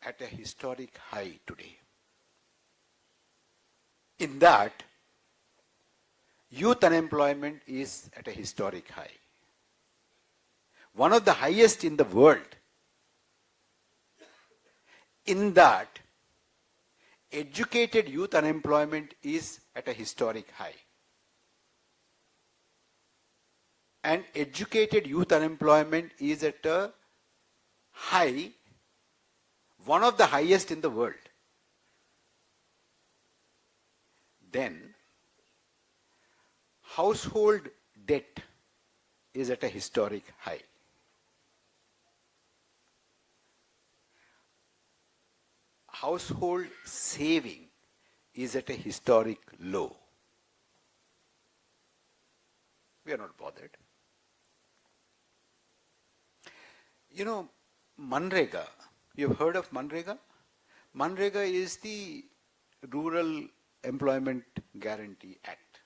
at a historic high today. In that, youth unemployment is at a historic high. One of the highest in the world. In that, educated youth unemployment is at a historic high. And educated youth unemployment is at a high, one of the highest in the world. Then, household debt is at a historic high. Household saving is at a historic low. We are not bothered. You know, Manrega, you've heard of Manrega? Manrega is the Rural Employment Guarantee Act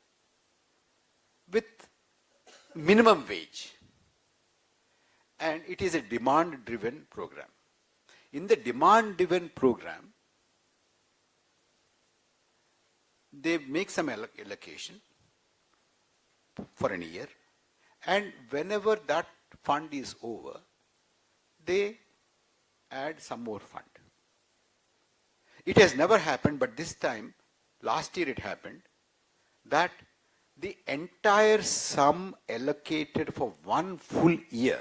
with minimum wage, and it is a demand-driven program. In the demand-driven program, they make some allocation for an year, and whenever that fund is over, they add some more fund. It has never happened, but this time, last year it happened, that the entire sum allocated for one full year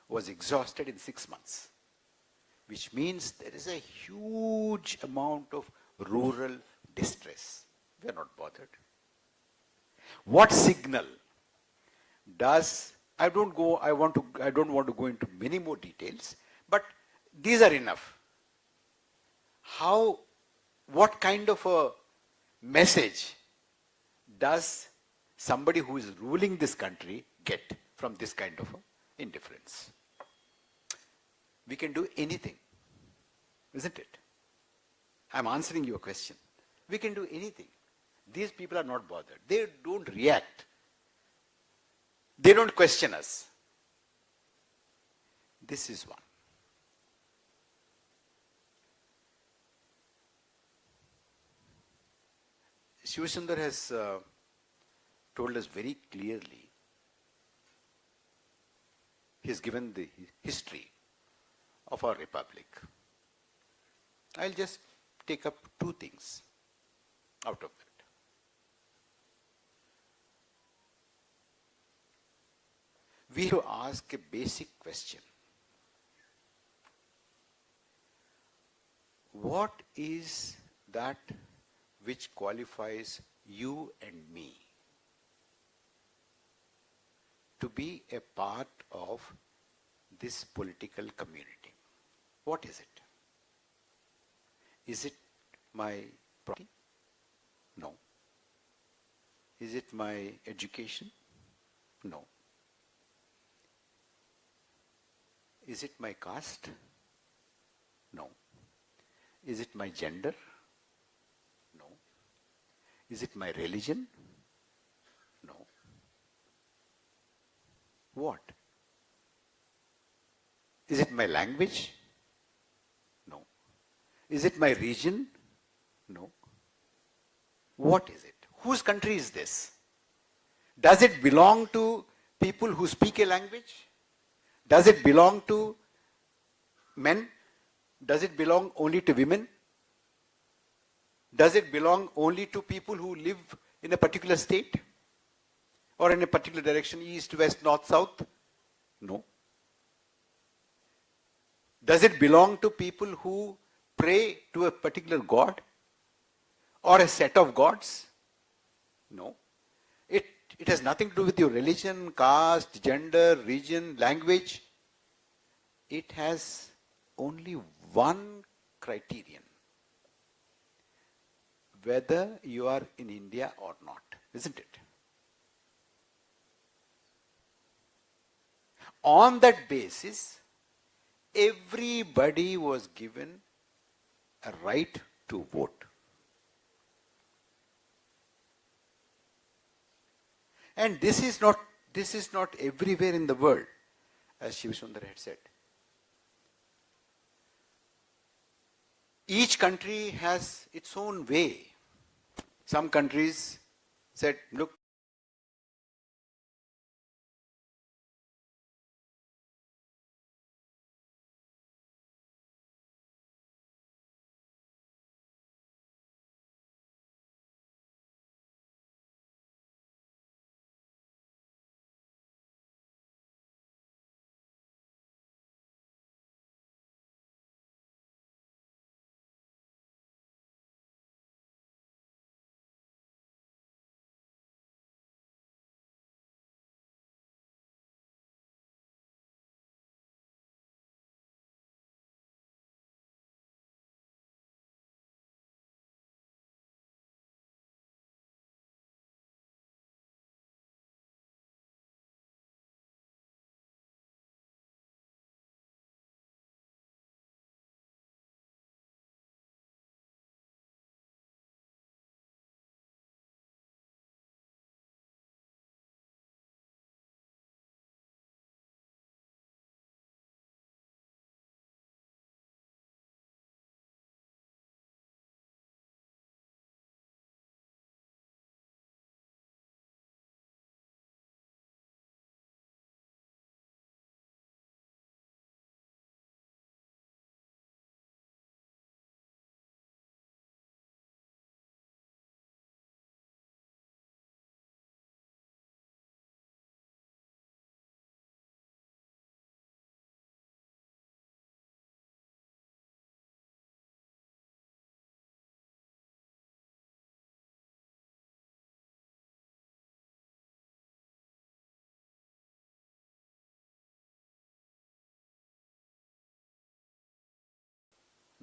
was exhausted in 6 months. Which means there is a huge amount of rural distress. We are not bothered. What signal does, I don't want to go into many more details, but these are enough. What kind of a message does somebody who is ruling this country get from this kind of indifference? We can do anything, isn't it? I'm answering your question. We can do anything. These people are not bothered. They don't react. They don't question us. This is one. Shivasundar has told us very clearly. He's given the history of our republic. I'll just take up 2 things out of that. We have to ask a basic question. What is that which qualifies you and me to be a part of this political community? What is it? Is it my property? No. Is it my education? No. Is it my caste? No. Is it my gender? No. Is it my religion? No. What? Is it my language? No. Is it my region? No. What is it? Whose country is this? Does it belong to people who speak a language? Does it belong to men? Does it belong only to women? Does it belong only to people who live in a particular state? Or in a particular direction, east, west, north, south? No. Does it belong to people who pray to a particular god? Or a set of gods? No. It has nothing to do with your religion, caste, gender, region, language. It has only one criterion: whether you are in India or not, isn't it? On that basis, everybody was given a right to vote. And this is not everywhere in the world, as Shivasundar had said. Each country has its own way. Some countries said, look,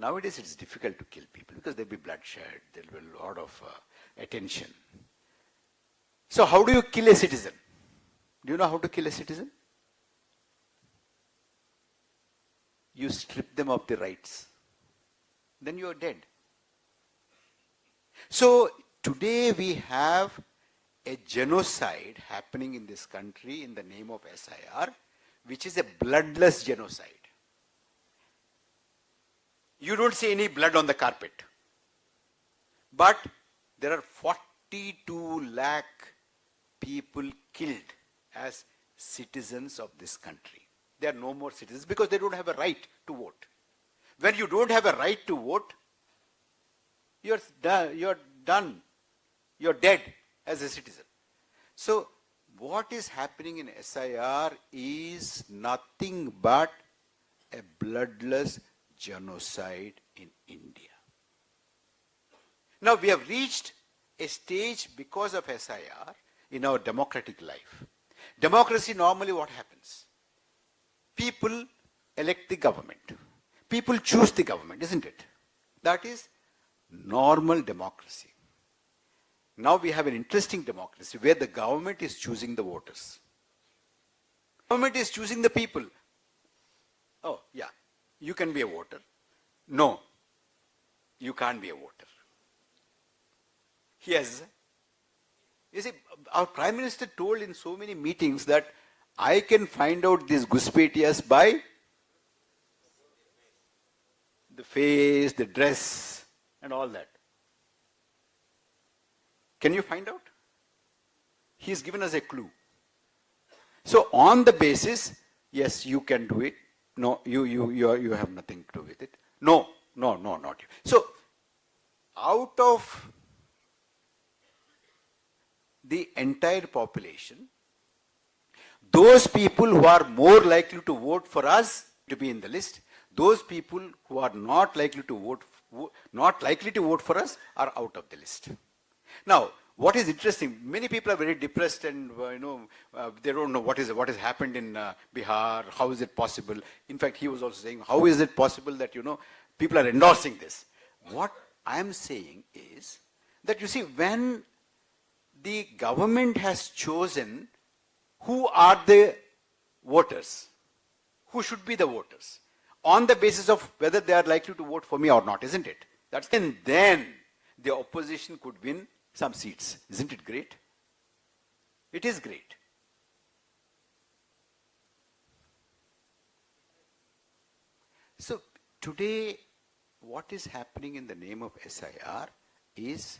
nowadays it's difficult to kill people because there'll be bloodshed, there'll be a lot of attention. So how do you kill a citizen? Do you know how to kill a citizen? You strip them of their rights. Then you are dead. So today we have a genocide happening in this country in the name of SIR, which is a bloodless genocide. You don't see any blood on the carpet. But there are 42 lakh people killed as citizens of this country. They are no more citizens because they don't have a right to vote. When you don't have a right to vote, you're done. You're dead as a citizen. So what is happening in SIR is nothing but a bloodless genocide in India. Now we have reached a stage because of SIR in our democratic life. Democracy, normally what happens? People elect the government. People choose the government, isn't it? That is normal democracy. Now we have an interesting democracy where the government is choosing the voters. Government is choosing the people. Oh, yeah, you can be a voter. No, you can't be a voter. Yes. You see, our Prime Minister told in so many meetings that I can find out these Guspetias by the face, the dress, and all that. Can you find out? He's given us a clue. So on the basis, yes, you can do it. No, you have nothing to do with it. No, not you. So out of the entire population, those people who are more likely to vote for us to be in the list, those people who are not likely to vote for us are out of the list. Now, what is interesting, many people are very depressed and they don't know what has happened in Bihar, how is it possible. In fact, he was also saying, how is it possible that people are endorsing this? What I am saying is that you see, when the government has chosen who are the voters, who should be the voters, on the basis of whether they are likely to vote for me or not, isn't it? And then the opposition could win some seats. Isn't it great? It is great. So today, what is happening in the name of SIR is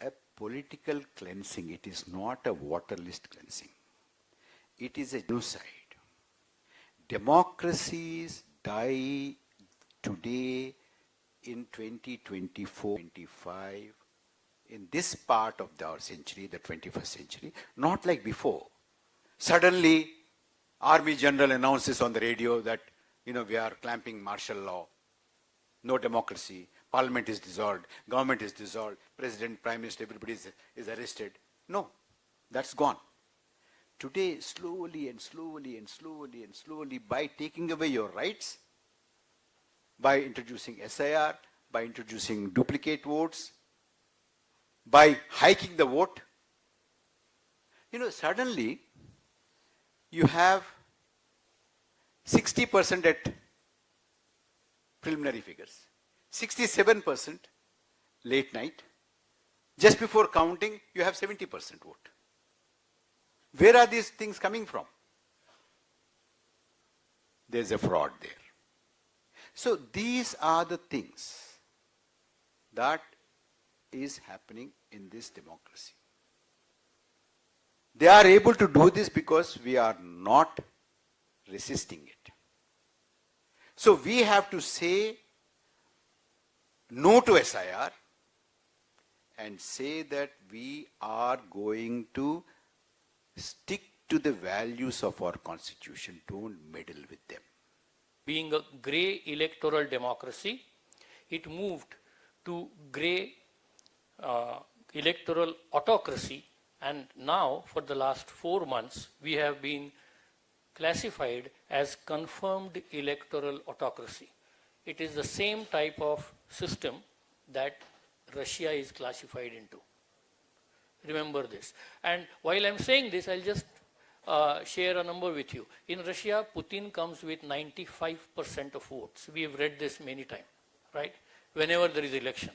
a political cleansing. It is not a water list cleansing. It is a genocide. Democracies die today in 2024-25 in this part of our century, the 21st century, not like before. Suddenly, Army General announces on the radio that, we are clamping martial law, no democracy, Parliament is dissolved, government is dissolved, President, Prime Minister, everybody is arrested. No, that's gone. Today, slowly and slowly and slowly and slowly, by taking away your rights, by introducing SIR, by introducing duplicate votes, by hiking the vote, suddenly you have 60% at preliminary figures, 67% late night. Just before counting, you have 70% vote. Where are these things coming from? There's a fraud there. So these are the things that is happening in this democracy. They are able to do this because we are not resisting it. So we have to say no to SIR and say that we are going to stick to the values of our constitution. Don't meddle with them. Being a grey electoral democracy, it moved to grey electoral autocracy, and now for the last 4 months we have been classified as confirmed electoral autocracy. It is the same type of system that Russia is classified into. Remember this. And while I'm saying this, I'll just share a number with you. In Russia, Putin comes with 95% of votes. We have read this many times, right? Whenever there is election.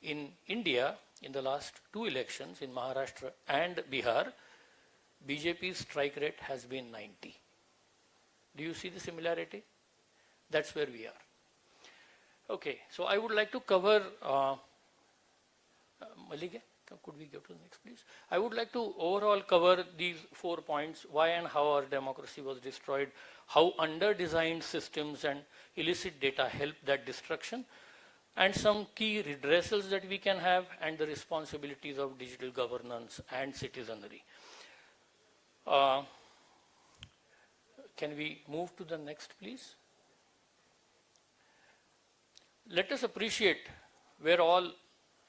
In India, in the last 2 elections, in Maharashtra and Bihar, BJP's strike rate has been 90. Do you see the similarity? That's where we are. Okay, so I would like to cover, Malika, could we go to the next please? I would like to overall cover these 4 points, why and how our democracy was destroyed, how under-designed systems and illicit data helped that destruction, and some key redressals that we can have, and the responsibilities of digital governance and citizenry. Can we move to the next, please? Let us appreciate where all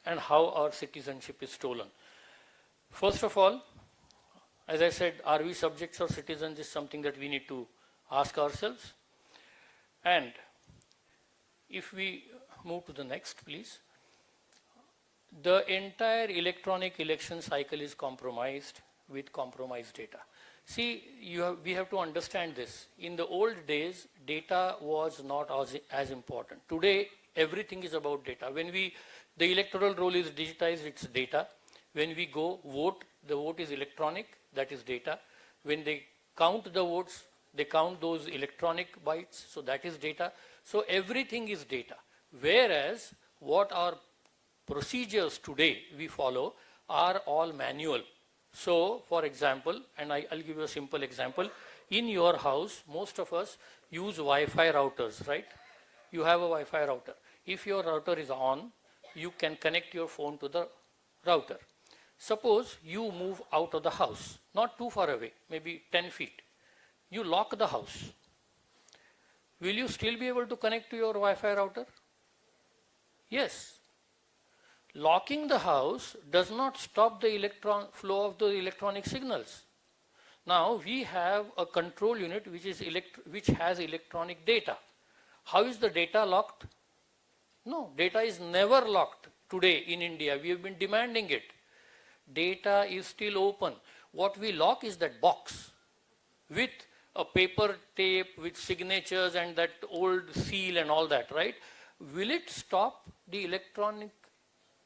and how our citizenship is stolen. First of all, as I said, are we subjects or citizens is something that we need to ask ourselves. And if we move to the next, please. The entire electronic election cycle is compromised with compromised data. See, we have to understand this. In the old days, data was not as important. Today, everything is about data. When the electoral roll is digitized, it's data. When we go vote, the vote is electronic, that is data. When they count the votes, they count those electronic bytes, so that is data. So everything is data. Whereas what our procedures today we follow are all manual. So, for example, and I'll give you a simple example. In your house, most of us use Wi-Fi routers, right? You have a Wi-Fi router. If your router is on, you can connect your phone to the router. Suppose you move out of the house, not too far away, maybe 10 feet. You lock the house. Will you still be able to connect to your Wi-Fi router? Yes. Locking the house does not stop the flow of the electronic signals. Now we have a control unit which has electronic data. How is the data locked? No, data is never locked today in India. We have been demanding it. Data is still open. What we lock is that box with a paper tape with signatures and that old seal and all that, right? Will it stop the electronic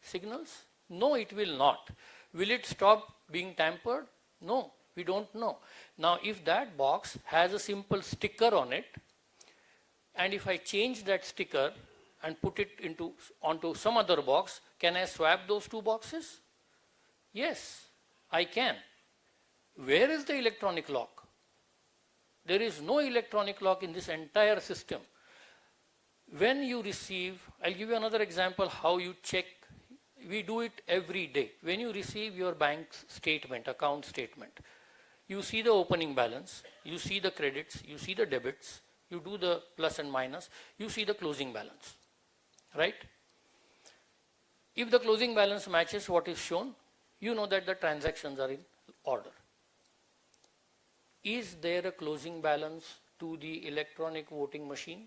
signals? No, it will not. Will it stop being tampered? No, we don't know. Now, if that box has a simple sticker on it, and if I change that sticker and put it onto some other box, can I swap those two boxes? Yes, I can. Where is the electronic lock? There is no electronic lock in this entire system. When you receive, I'll give you another example how you check. We do it every day. When you receive your bank statement, account statement, you see the opening balance, you see the credits, you see the debits, you do the plus and minus, you see the closing balance, right? If the closing balance matches what is shown, you know that the transactions are in order. Is there a closing balance to the electronic voting machine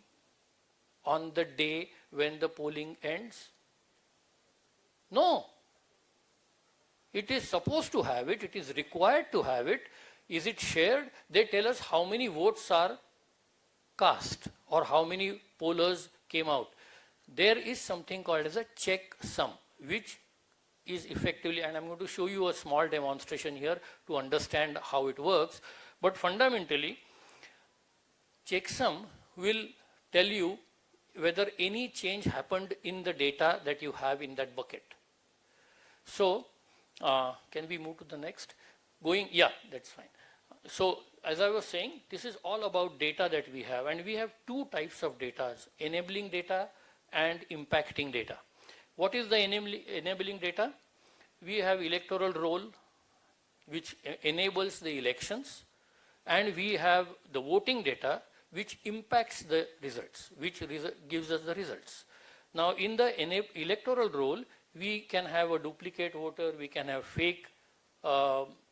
on the day when the polling ends? No. It is supposed to have it. It is required to have it. Is it shared? They tell us how many votes are cast or how many pollers came out. There is something called as a checksum, which is effectively, and I'm going to show you a small demonstration here to understand how it works. But fundamentally, checksum will tell you whether any change happened in the data that you have in that bucket. So, can we move to the next? Yeah, that's fine. So, as I was saying, this is all about data that we have, and we have two types of data, enabling data and impacting data. What is the enabling data? We have electoral roll, which enables the elections, and we have the voting data, which impacts the results, which gives us the results. Now, in the electoral roll, we can have a duplicate voter, we can have fake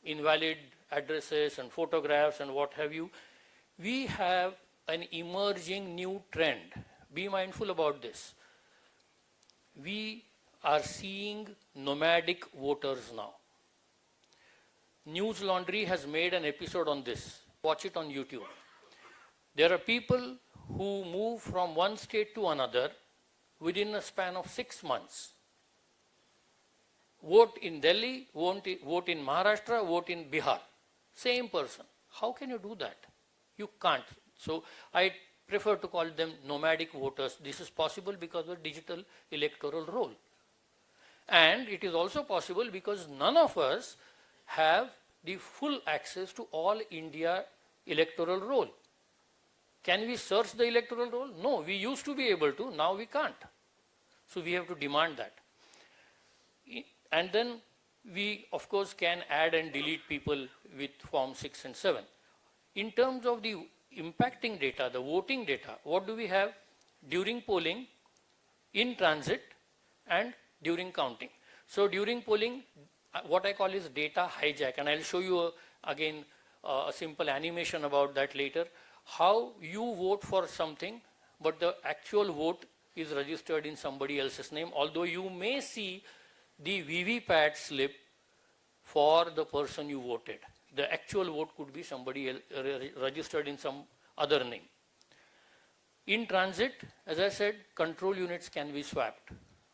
invalid addresses and photographs and what have you. We have an emerging new trend. Be mindful about this. We are seeing nomadic voters now. News Laundry has made an episode on this. Watch it on YouTube. There are people who move from one state to another within a span of 6 months. Vote in Delhi, vote in Maharashtra, vote in Bihar. Same person. How can you do that? You can't. So I prefer to call them nomadic voters. This is possible because of digital electoral roll. And it is also possible because none of us have the full access to all India electoral roll. Can we search the electoral roll? No, we used to be able to, now we can't. So we have to demand that. And then we, of course, can add and delete people with Form 6 and 7. In terms of the impacting data, the voting data, what do we have? During polling, in transit, and during counting. So during polling, what I call is data hijack, and I'll show you again a simple animation about that later. How you vote for something, but the actual vote is registered in somebody else's name, although you may see the VVPAT slip for the person you voted. The actual vote could be somebody else, registered in some other name. In transit, as I said, control units can be swapped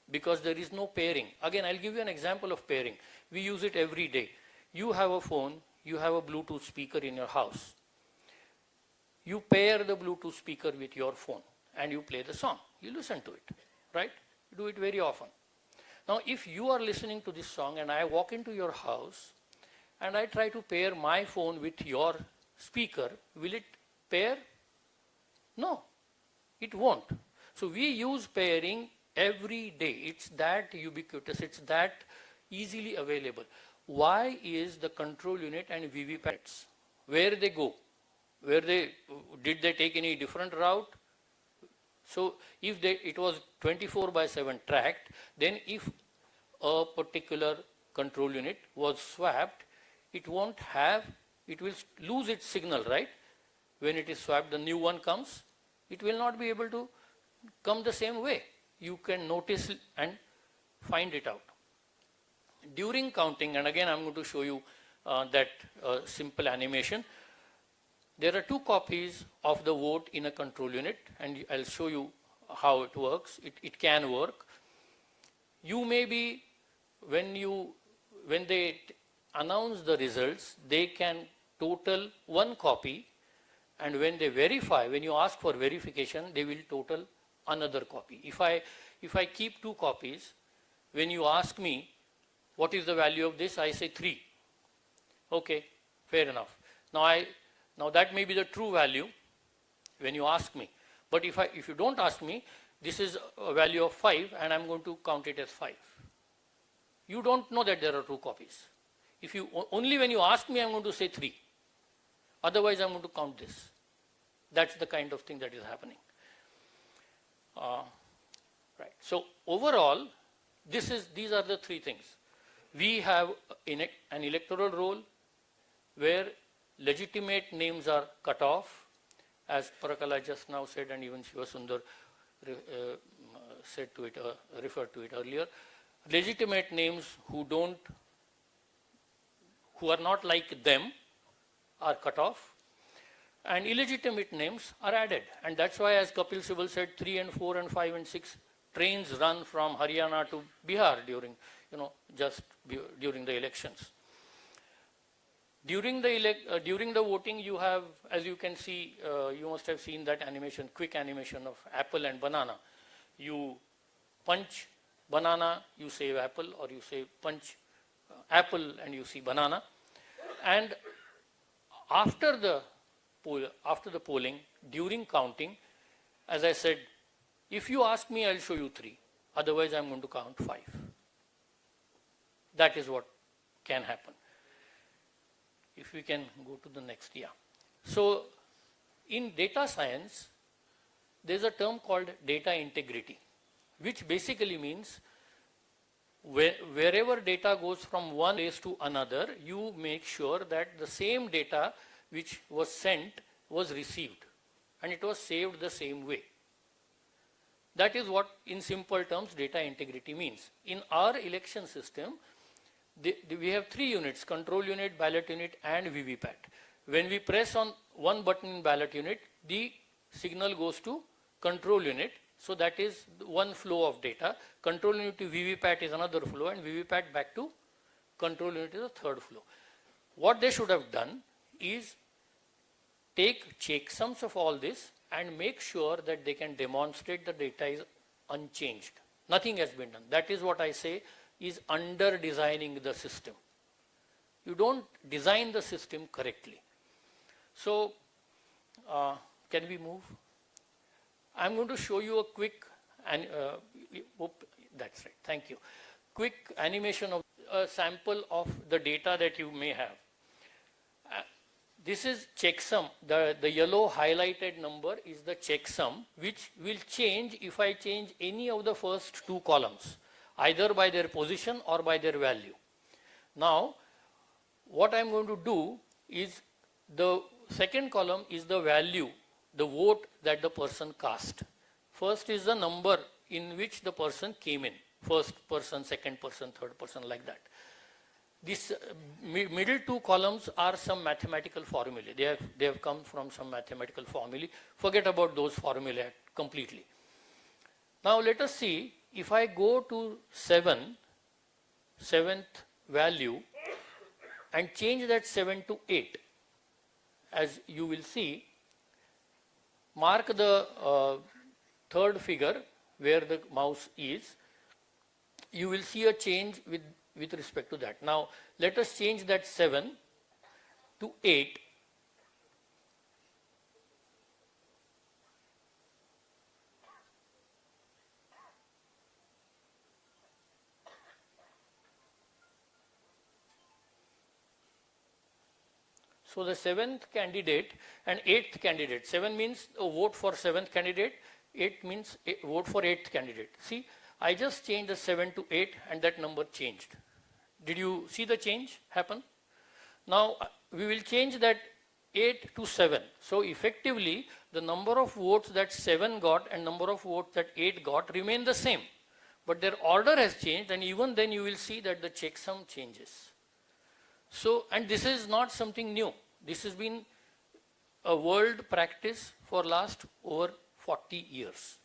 because there is no pairing. Again, I'll give you an example of pairing. We use it every day. You have a phone, you have a Bluetooth speaker in your house. You pair the Bluetooth speaker with your phone and you play the song. You listen to it, right? You do it very often. Now, if you are listening to this song and I walk into your house and I try to pair my phone with your speaker, will it pair? No, it won't. So we use pairing every day. It's that ubiquitous, it's that easily available. Why is the control unit and VVPATs, where they go? Did they take any different route? So if it was 24/7 tracked, then if a particular control unit was swapped, it will lose its signal, right? When it is swapped, the new one comes, it will not be able to come the same way. You can notice and find it out. During counting, and again I'm going to show you that simple animation. There are 2 copies of the vote in a control unit, and I'll show you how it works. It can work. You may be, when they announce the results, they can total 1 copy, and when they verify, when you ask for verification, they will total another copy. If I keep 2 copies, when you ask me what is the value of this, I say 3. Okay, fair enough. Now that may be the true value when you ask me. But if you don't ask me, this is a value of 5 and I'm going to count it as 5. You don't know that there are 2 copies. Only when you ask me, I'm going to say 3. Otherwise, I'm going to count this. That's the kind of thing that is happening. Right. So overall, these are the 3 things. We have an electoral roll where legitimate names are cut off, as Parakala just now said, and even Shivasundar referred to it earlier. Legitimate names who are not like them are cut off, and illegitimate names are added. And that's why, as Kapil Sibal said, 3 and 4 and 5 and 6 trains run from Haryana to Bihar during the elections. During the voting, you have, as you can see, you must have seen that animation, quick animation of apple and banana. You punch banana, you save apple, or you say punch apple and you see banana. And after the polling, during counting, as I said, if you ask me, I'll show you 3. Otherwise, I'm going to count 5. That is what can happen. If we can go to the next, yeah. So in data science, there's a term called data integrity, which basically means wherever data goes from one place to another, you make sure that the same data which was sent was received and it was saved the same way. That is what, in simple terms, data integrity means. In our election system, we have 3 units: control unit, ballot unit, and VVPAT. When we press on one button in ballot unit, the signal goes to control unit. So that is one flow of data. Control unit to VVPAT is another flow, and VVPAT back to control unit is a third flow. What they should have done is take checksums of all this and make sure that they can demonstrate the data is unchanged. Nothing has been done. That is what I say is under designing the system. You don't design the system correctly. So, can we move? I'm going to show you a quick, that's right, thank you. Quick animation of a sample of the data that you may have. This is checksum. The yellow highlighted number is the checksum, which will change if I change any of the first 2 columns. either by their position or by their value. Now, what I am going to do is the second column is the value, the vote that the person cast. First is the number in which the person came in. First person, second person, third person, like that. These middle two columns are some mathematical formulae. They have come from some mathematical formulae. Forget about those formulae completely. Now let us see, if I go to seventh value, and change that 7 to 8, as you will see, mark the third figure where the mouse is, you will see a change with respect to that. Now, let us change that 7 to 8. So the seventh candidate and eighth candidate. 7 means a vote for seventh candidate. 8 means a vote for eighth candidate. See, I just changed the 7 to 8 and that number changed. Did you see the change happen? Now we will change that 8 to 7. So effectively the number of votes that 7 got and number of votes that 8 got remain the same. But their order has changed, and even then you will see that the checksum changes. So, and this is not something new. This has been a world practice for last over 40 years.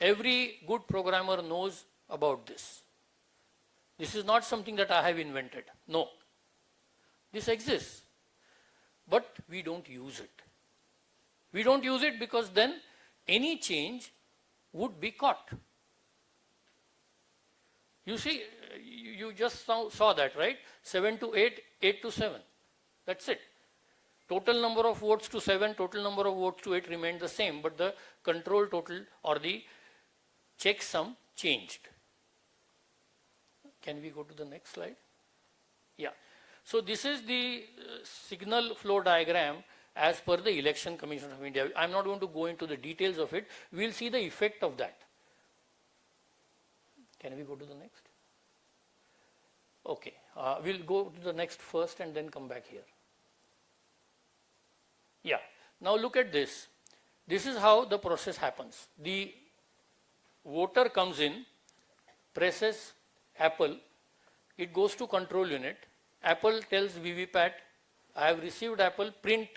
Every good programmer knows about this. This is not something that I have invented. No. This exists. But we don't use it. We don't use it because then any change would be caught. You see, you just saw that, right? 7 to 8, 8 to 7. That's it. Total number of votes to 7, total number of votes to 8 remained the same, but the control total or the checksum changed. Can we go to the next slide? Yeah. So this is the signal flow diagram as per the Election Commission of India. I'm not going to go into the details of it. We'll see the effect of that. Can we go to the next? Okay, we'll go to the next first and then come back here. Yeah, now look at this. This is how the process happens. The voter comes in, presses Apple, it goes to control unit. Apple tells VVPAT, I have received Apple, print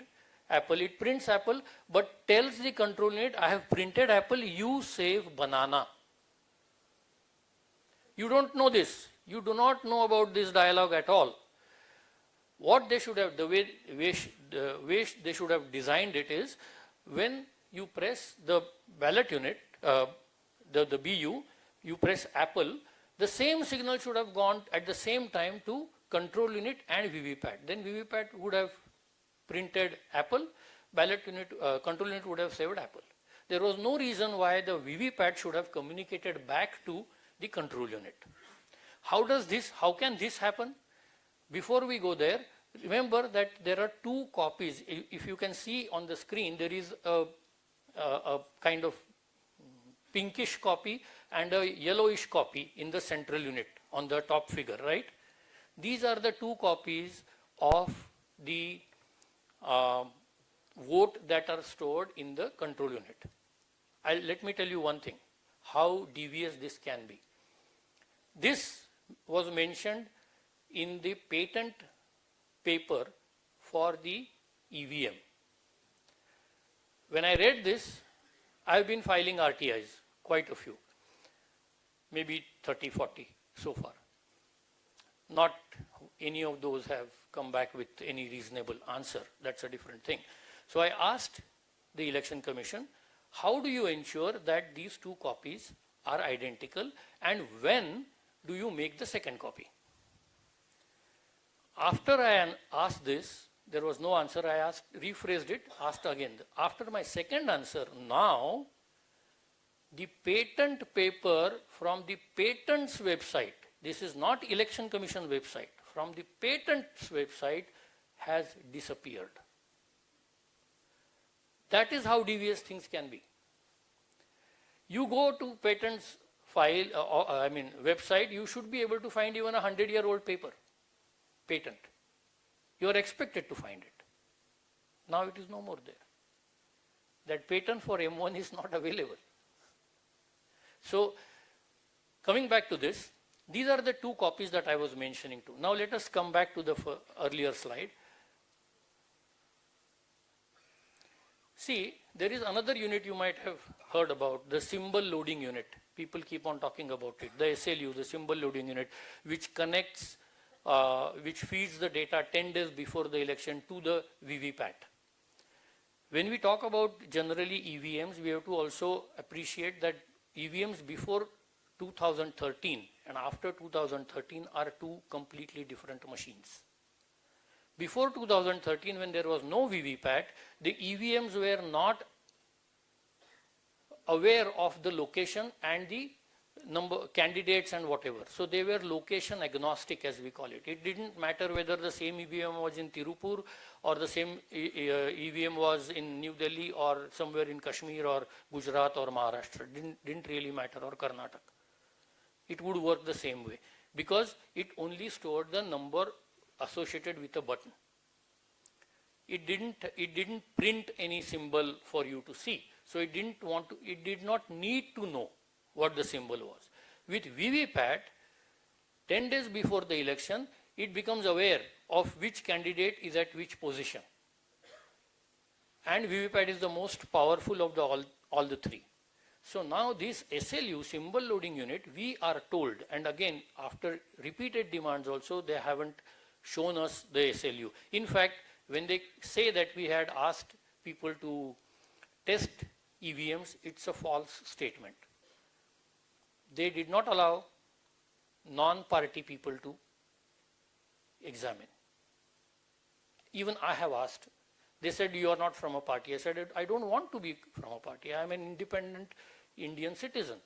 Apple. It prints Apple, but tells the control unit, I have printed Apple, you save banana. You don't know this. You do not know about this dialogue at all. What they should have, the way they should have designed it is, when you press the ballot unit, the BU, you press Apple, the same signal should have gone at the same time to control unit and VVPAT. Then VVPAT would have printed Apple, ballot unit, control unit would have saved Apple. There was no reason why the VVPAT should have communicated back to the control unit. How can this happen? Before we go there, remember that there are two copies. If you can see on the screen, there is a kind of pinkish copy and a yellowish copy in the central unit on the top figure, right? These are the two copies of the vote that are stored in the control unit. Let me tell you one thing, how devious this can be. This was mentioned in the patent paper for the EVM. When I read this, I've been filing RTIs, quite a few, maybe 30, 40 so far. Not any of those have come back with any reasonable answer. That's a different thing. So I asked the Election Commission, how do you ensure that these two copies are identical, and when do you make the second copy? After I asked this, there was no answer. I rephrased it, asked again. After my second answer, now the patent paper from the patent's website, this is not Election Commission website, from the patent's website has disappeared. That is how devious things can be. You go to patent's file, website, you should be able to find even a 100-year-old patent. You are expected to find it. Now it is no more there. That patent for M1 is not available. So, coming back to this, these are the two copies that I was mentioning to. Now let us come back to the earlier slide. See, there is another unit you might have heard about, the symbol loading unit. People keep on talking about it. The SLU, the symbol loading unit, which connects, which feeds the data 10 days before the election to the VVPAT. When we talk about generally EVMs, we have to also appreciate that EVMs before 2013 and after 2013 are two completely different machines. Before 2013, when there was no VVPAT, the EVMs were not aware of the location and the number candidates and whatever. So they were location agnostic, as we call it. It didn't matter whether the same EVM was in Tirupur or the same EVM was in New Delhi or somewhere in Kashmir or Gujarat or Maharashtra. Didn't really matter, or Karnataka. It would work the same way because it only stored the number associated with a button. It didn't print any symbol for you to see. So it did not need to know what the symbol was. With VVPAT, 10 days before the election, it becomes aware of which candidate is at which position. And VVPAT is the most powerful of all the three. So now this SLU, symbol loading unit, we are told, and again after repeated demands also, they haven't shown us the SLU. In fact, when they say that we had asked people to test EVMs, it's a false statement. They did not allow non-party people to examine. Even I have asked. They said, you are not from a party. I said, I don't want to be from a party. I am an independent Indian citizen.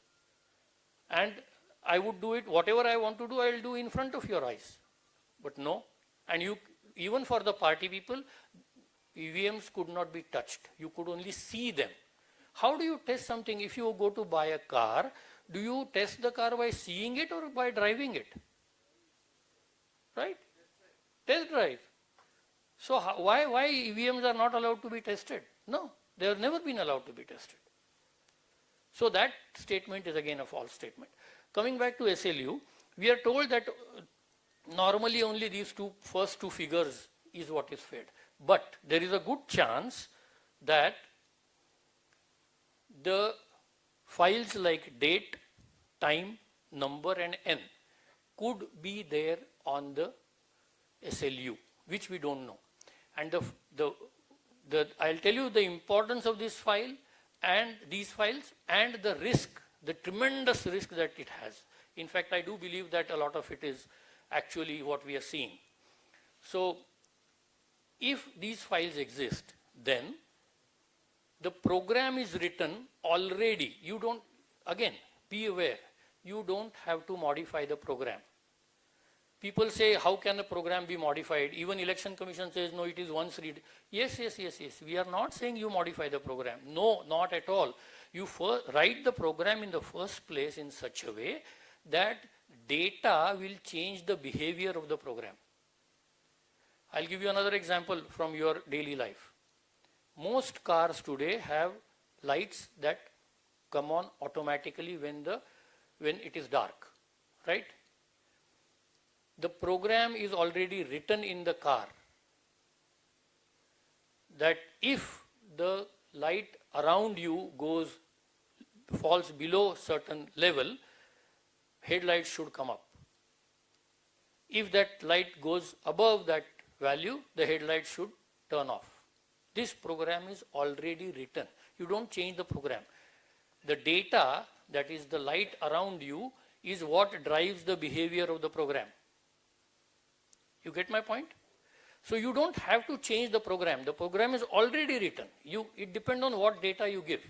And I would do it, whatever I want to do, I will do in front of your eyes. But no. And you, even for the party people, EVMs could not be touched. You could only see them. How do you test something? If you go to buy a car, do you test the car by seeing it or by driving it? Right? Test drive. So why EVMs are not allowed to be tested? No, they have never been allowed to be tested. So that statement is again a false statement. Coming back to SLU, we are told that normally only these first two figures is what is fed. But there is a good chance that the files like date, time, number and N could be there on the SLU, which we don't know. And I'll tell you the importance of this file and these files and the risk, the tremendous risk that it has. In fact, I do believe that a lot of it is actually what we are seeing. So if these files exist, then the program is written already. You don't, again, be aware, you don't have to modify the program. People say, how can a program be modified? Even Election Commission says, no, it is once read. Yes. We are not saying you modify the program. No, not at all. You write the program in the first place in such a way that data will change the behavior of the program. I'll give you another example from your daily life. Most cars today have lights that come on automatically when it is dark, right? The program is already written in the car that if the light around you falls below certain level, headlights should come up. If that light goes above that value, the headlights should turn off. This program is already written. You don't change the program. The data, that is the light around you, is what drives the behavior of the program. You get my point? So you don't have to change the program. The program is already written. It depends on what data you give.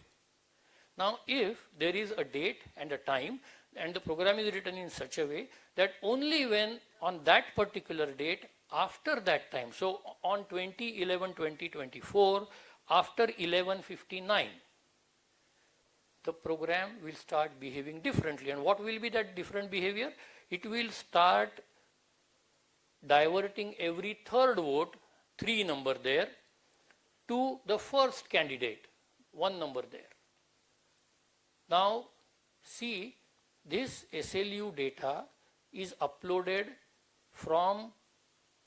Now, if there is a date and a time, and the program is written in such a way that only when on that particular date, after that time, so on 20/11/2024, after 11:59, the program will start behaving differently. And what will be that different behavior? It will start diverting every third vote, 3 number there, to the first candidate, 1 number there. Now, see, this SLU data is uploaded from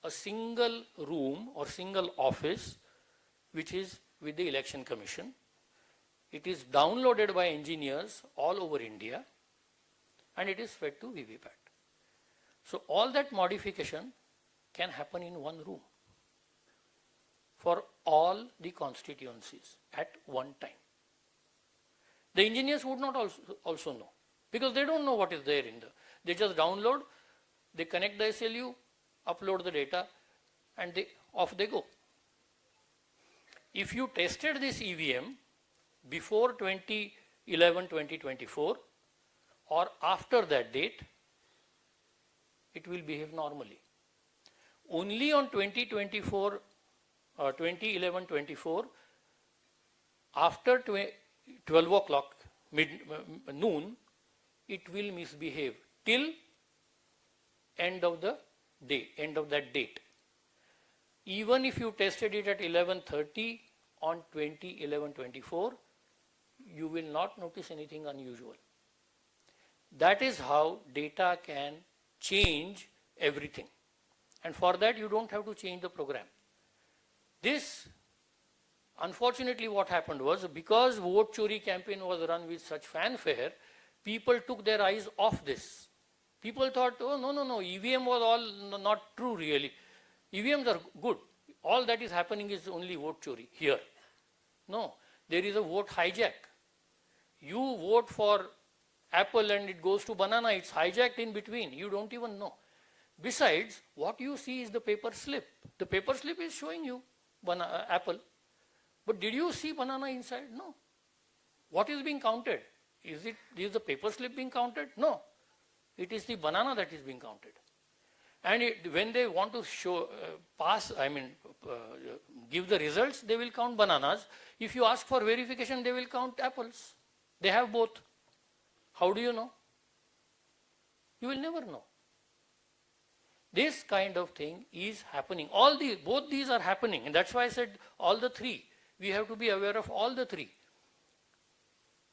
a single room or single office, which is with the Election Commission. It is downloaded by engineers all over India, and it is fed to VVPAT. So all that modification can happen in one room for all the constituencies at one time. The engineers would not also know, because they don't know what is there in the, they just download, they connect the SLU, upload the data, and off they go. If you tested this EVM before 2011-2024 or after that date, it will behave normally. Only on 2024 or 2011-24, after 12 o'clock noon, it will misbehave till end of the day, end of that date. Even if you tested it at 11:30 on 2011-24, you will not notice anything unusual. That is how data can change everything. And for that, you don't have to change the program. This, unfortunately, what happened was, because vote chori campaign was run with such fanfare, people took their eyes off this. People thought, oh, no, EVM was all not true really. EVMs are good. All that is happening is only vote chori here. No, there is a vote hijack. You vote for apple and it goes to banana, it's hijacked in between. You don't even know. Besides, what you see is the paper slip. The paper slip is showing you apple. But did you see banana inside? No. What is being counted? Is the paper slip being counted? No. It is the banana that is being counted. And when they want to show, give the results, they will count bananas. If you ask for verification, they will count apples. They have both. How do you know? You will never know. This kind of thing is happening. Both these are happening, and that's why I said all the three. We have to be aware of all the three.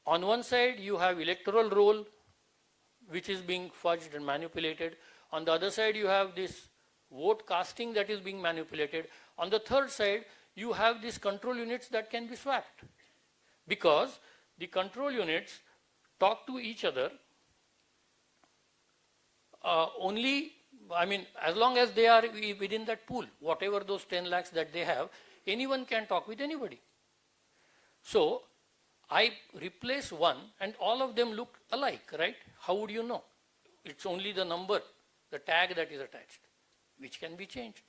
On one side, you have electoral roll, which is being fudged and manipulated. On the other side, you have this vote casting that is being manipulated. On the third side, you have these control units that can be swapped. Because the control units talk to each other as long as they are within that pool, whatever those 10 lakhs that they have, anyone can talk with anybody. So, I replace one and all of them look alike, right? How would you know? It's only the number, the tag that is attached, which can be changed.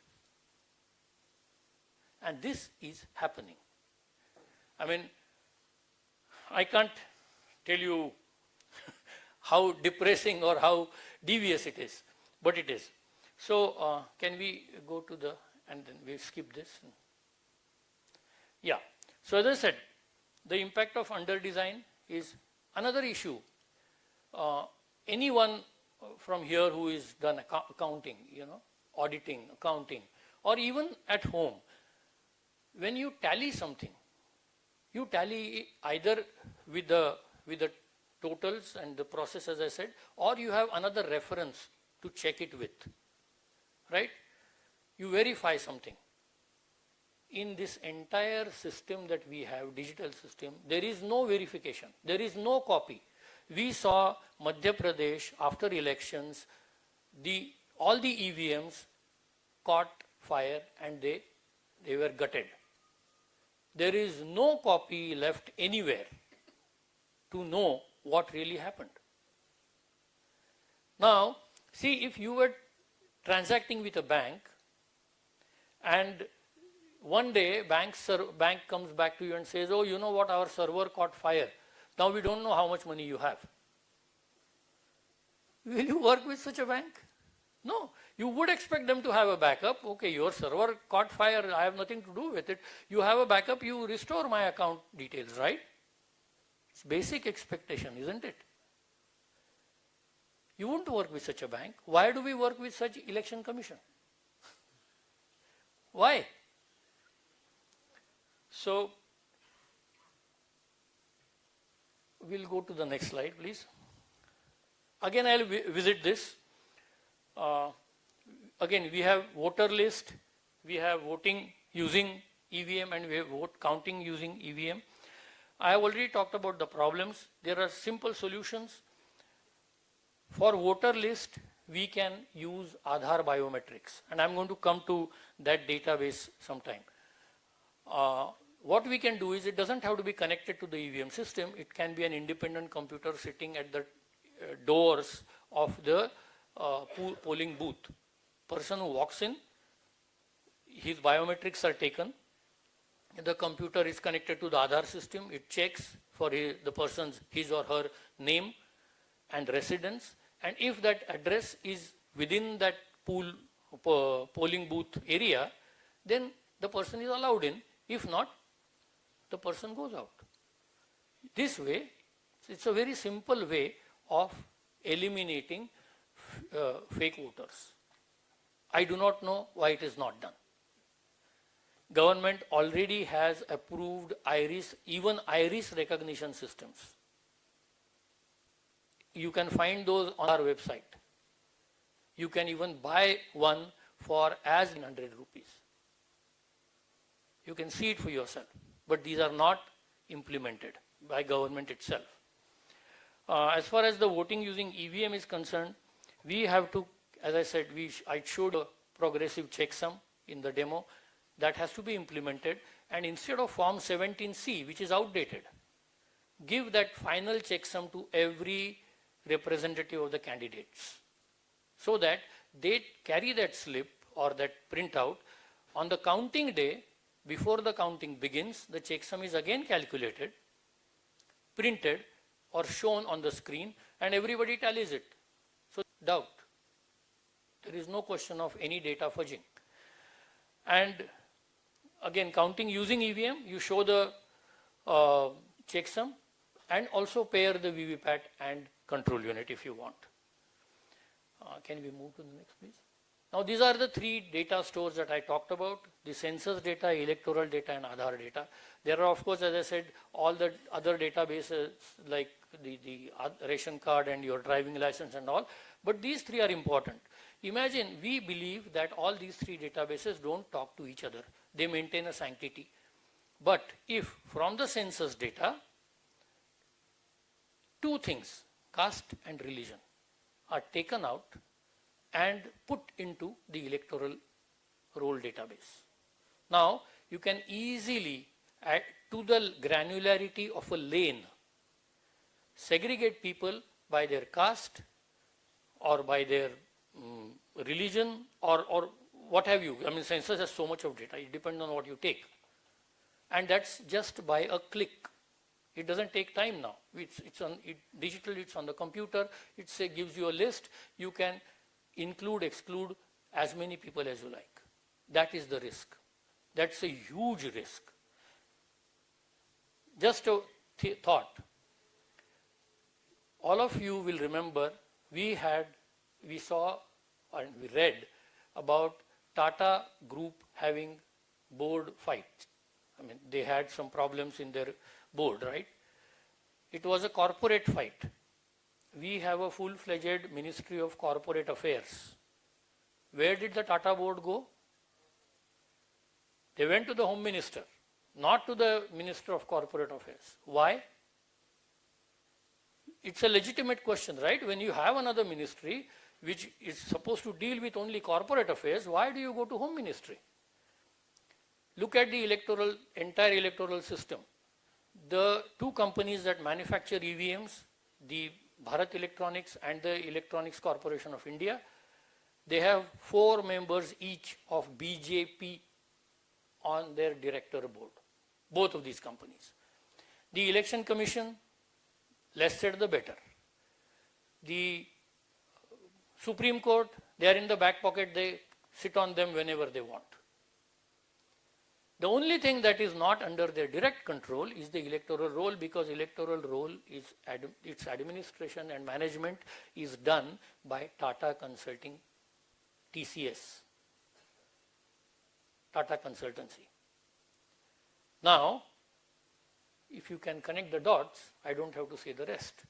And this is happening. I can't tell you how depressing or how devious it is, but it is. So, can we go to and then we skip this? Yeah. So, as I said, the impact of under-design is another issue. Anyone from here who is done accounting, auditing, accounting, or even at home, when you tally something, you tally either with the totals and the process, as I said, or you have another reference to check it with, right? You verify something. In this entire system that we have, digital system, there is no verification. There is no copy. We saw Madhya Pradesh after elections, all the EVMs caught fire and they were gutted. There is no copy left anywhere to know what really happened. Now, see, if you were transacting with a bank and one day bank comes back to you and says, oh, you know what, our server caught fire. Now we don't know how much money you have. Will you work with such a bank? No. You would expect them to have a backup. Okay, your server caught fire, I have nothing to do with it. You have a backup, you restore my account details, right? It's basic expectation, isn't it? You won't work with such a bank. Why do we work with such election commission? Why? So, we'll go to the next slide, please. Again, I'll visit this. Again, we have voter list, we have voting using EVM, and we have vote counting using EVM. I have already talked about the problems. There are simple solutions. For voter list, we can use Aadhaar biometrics, and I'm going to come to that database sometime. What we can do is, it doesn't have to be connected to the EVM system. It can be an independent computer sitting at the doors of the polling booth. Person who walks in, his biometrics are taken. The computer is connected to the Aadhaar system. It checks for the person's, his or her name and residence. And if that address is within that polling booth area, then the person is allowed in. If not, the person goes out. This way, it's a very simple way of eliminating fake voters. I do not know why it is not done. Government already has approved iris, even iris recognition systems. You can find those on our website. You can even buy one for as 100 rupees. You can see it for yourself. But these are not implemented by government itself. As far as the voting using EVM is concerned, we have to, as I said, I showed a progressive checksum in the demo. That has to be implemented, and instead of Form 17C, which is outdated, give that final checksum to every representative of the candidates, so that they carry that slip or that printout. On the counting day, before the counting begins, the checksum is again calculated, printed or shown on the screen, and everybody tallies it. So, doubt. There is no question of any data fudging. And again, counting using EVM, you show the checksum and also pair the VVPAT and control unit if you want. Can we move to the next, please? Now, these are the three data stores that I talked about: the census data, electoral data, and Aadhaar data. There are, of course, as I said, all the other databases like the ration card and your driving license and all, but these three are important. Imagine, we believe that all these three databases don't talk to each other. They maintain a sanctity. But if from the census data, two things, caste and religion, are taken out and put into the electoral roll database. Now, you can easily add to the granularity of a lane, segregate people by their caste or by their religion or what have you. I mean, census has so much of data. It depends on what you take. And that's just by a click. It doesn't take time now. Digital, it's on the computer. It gives you a list. You can include, exclude as many people as you like. That is the risk. That's a huge risk. Just a thought. All of you will remember we saw and we read about Tata Group having board fights. I mean, they had some problems in their board, right? It was a corporate fight. We have a full-fledged Ministry of Corporate Affairs. Where did the Tata board go? They went to the Home Minister, not to the Minister of Corporate Affairs. Why? It's a legitimate question, right? When you have another ministry which is supposed to deal with only corporate affairs, why do you go to Home Ministry? Look at the entire electoral system. The two companies that manufacture EVMs, the Bharat Electronics and the Electronics Corporation of India, they have 4 members each of BJP on their director board, both of these companies. The Election Commission, less said the better. The Supreme Court, they are in the back pocket, they sit on them whenever they want. The only thing that is not under their direct control is the electoral roll, because electoral roll is its administration and management is done by Tata Consulting, TCS, Tata Consultancy. Now, if you can connect the dots, I don't have to say the rest,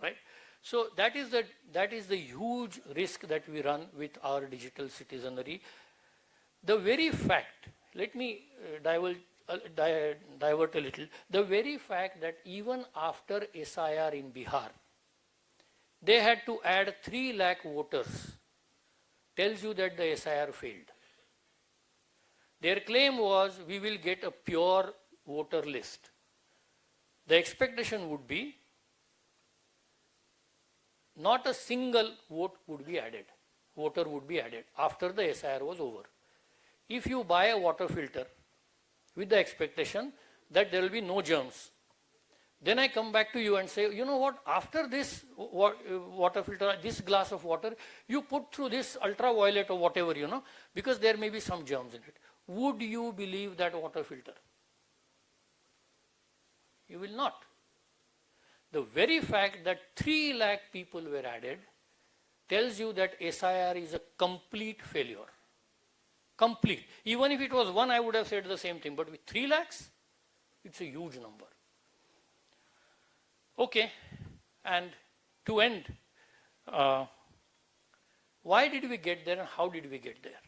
right? So that is the huge risk that we run with our digital citizenry. The very fact, let me divert a little, the very fact that even after SIR in Bihar, they had to add 3 lakh voters tells you that the SIR failed. Their claim was, we will get a pure voter list. The expectation would be not a single voter would be added after the SIR was over. If you buy a water filter with the expectation that there will be no germs, then I come back to you and say, you know what, after this water filter, this glass of water, you put through this ultraviolet or whatever, because there may be some germs in it. Would you believe that water filter? You will not. The very fact that 3 lakh people were added tells you that SIR is a complete failure. Complete. Even if it was 1, I would have said the same thing. But with 3 lakhs, it's a huge number. Okay. And to end, why did we get there and how did we get there?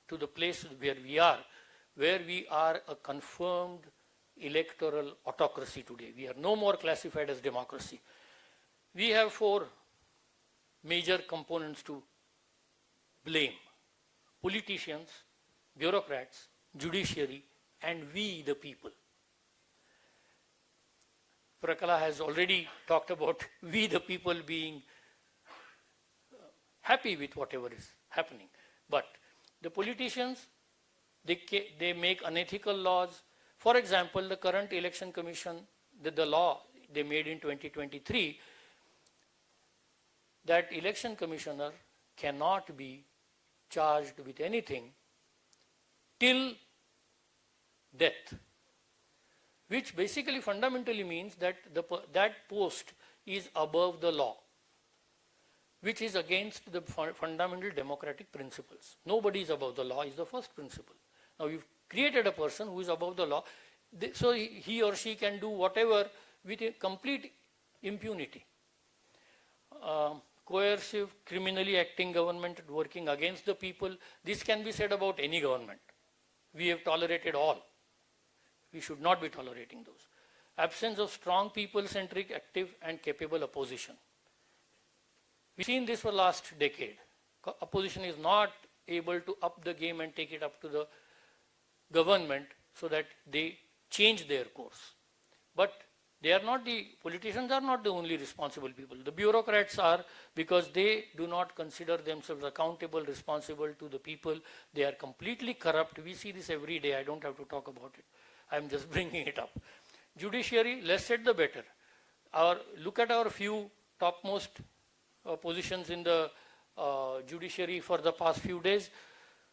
To the place where we are a confirmed electoral autocracy today. We are no more classified as democracy. We have 4 major components to blame: politicians, bureaucrats, judiciary, and we the people. Prakala has already talked about we the people being happy with whatever is happening. But the politicians, they make unethical laws. For example, the current election commission, the law they made in 2023, that election commissioner cannot be charged with anything till death, which basically fundamentally means that that post is above the law, which is against the fundamental democratic principles. Nobody is above the law is the first principle. Now you've created a person who is above the law, so he or she can do whatever with a complete impunity. Coercive, criminally acting government working against the people, this can be said about any government. We have tolerated all. We should not be tolerating those. Absence of strong people-centric, active and capable opposition. We've seen this for the last decade. Opposition is not able to up the game and take it up to the government so that they change their course. But politicians are not the only responsible people. The bureaucrats are, because they do not consider themselves accountable, responsible to the people. They are completely corrupt. We see this every day. I don't have to talk about it. I'm just bringing it up. Judiciary, less said the better. Look at our few topmost positions in the judiciary for the past few days.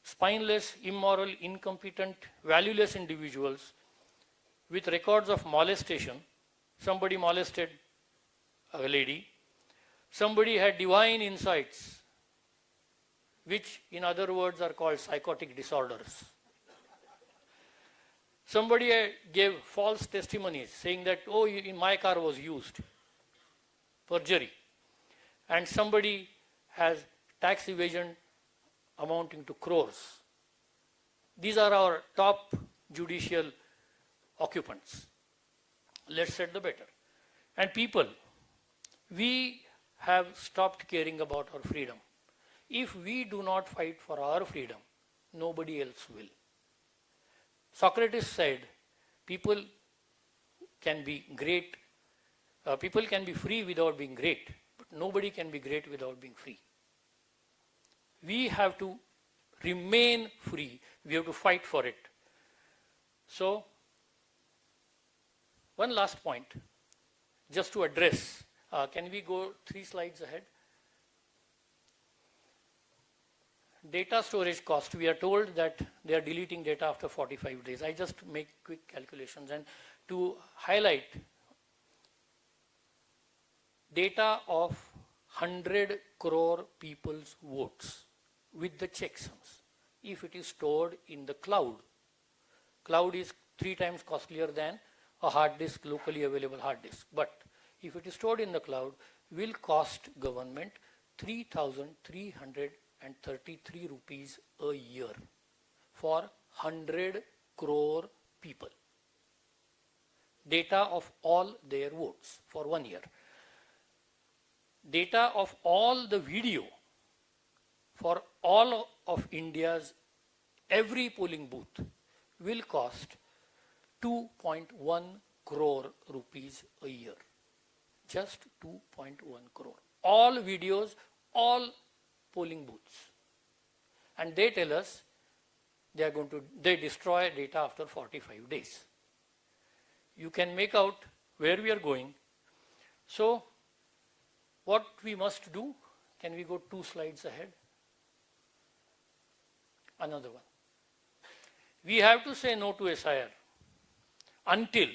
Spineless, immoral, incompetent, valueless individuals with records of molestation. Somebody molested a lady. Somebody had divine insights, which in other words are called psychotic disorders. Somebody gave false testimonies saying that, oh, in my car was used. Perjury. And somebody has tax evasion amounting to crores. These are our top judicial occupants. Less said the better. And people, we have stopped caring about our freedom. If we do not fight for our freedom, nobody else will. Socrates said, people can be great, people can be free without being great, but nobody can be great without being free. We have to remain free. We have to fight for it. So, one last point, just to address. Can we go 3 slides ahead? data storage cost, we are told that they are deleting data after 45 days. I just make quick calculations, and to highlight, data of 100 crore people's votes with the checksums, if it is stored in the cloud is 3 times costlier than a hard disk, locally available hard disk. But if it is stored in the cloud, will cost government 3,333 rupees a year for 100 crore people. Data of all their votes for 1 year. Data of all the video for all of India's every polling booth will cost 2.1 crore rupees a year. Just 2.1 crore. All videos, all polling booths. And they tell us they destroy data after 45 days. You can make out where we are going. So, what we must do, can we go 2 slides ahead? Another one. We have to say no to SIR until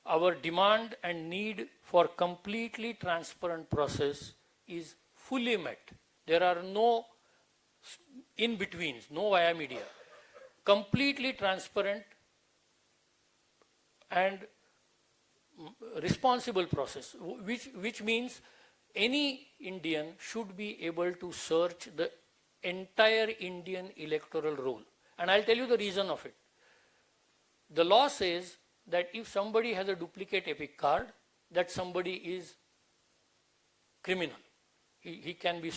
our demand and need for completely transparent process is fully met. There are no in-betweens, no via media. Completely transparent and responsible process, which means any Indian should be able to search the entire Indian electoral roll. And I'll tell you the reason of it. The law says that if somebody has a duplicate epic card, that somebody is criminal. He can be,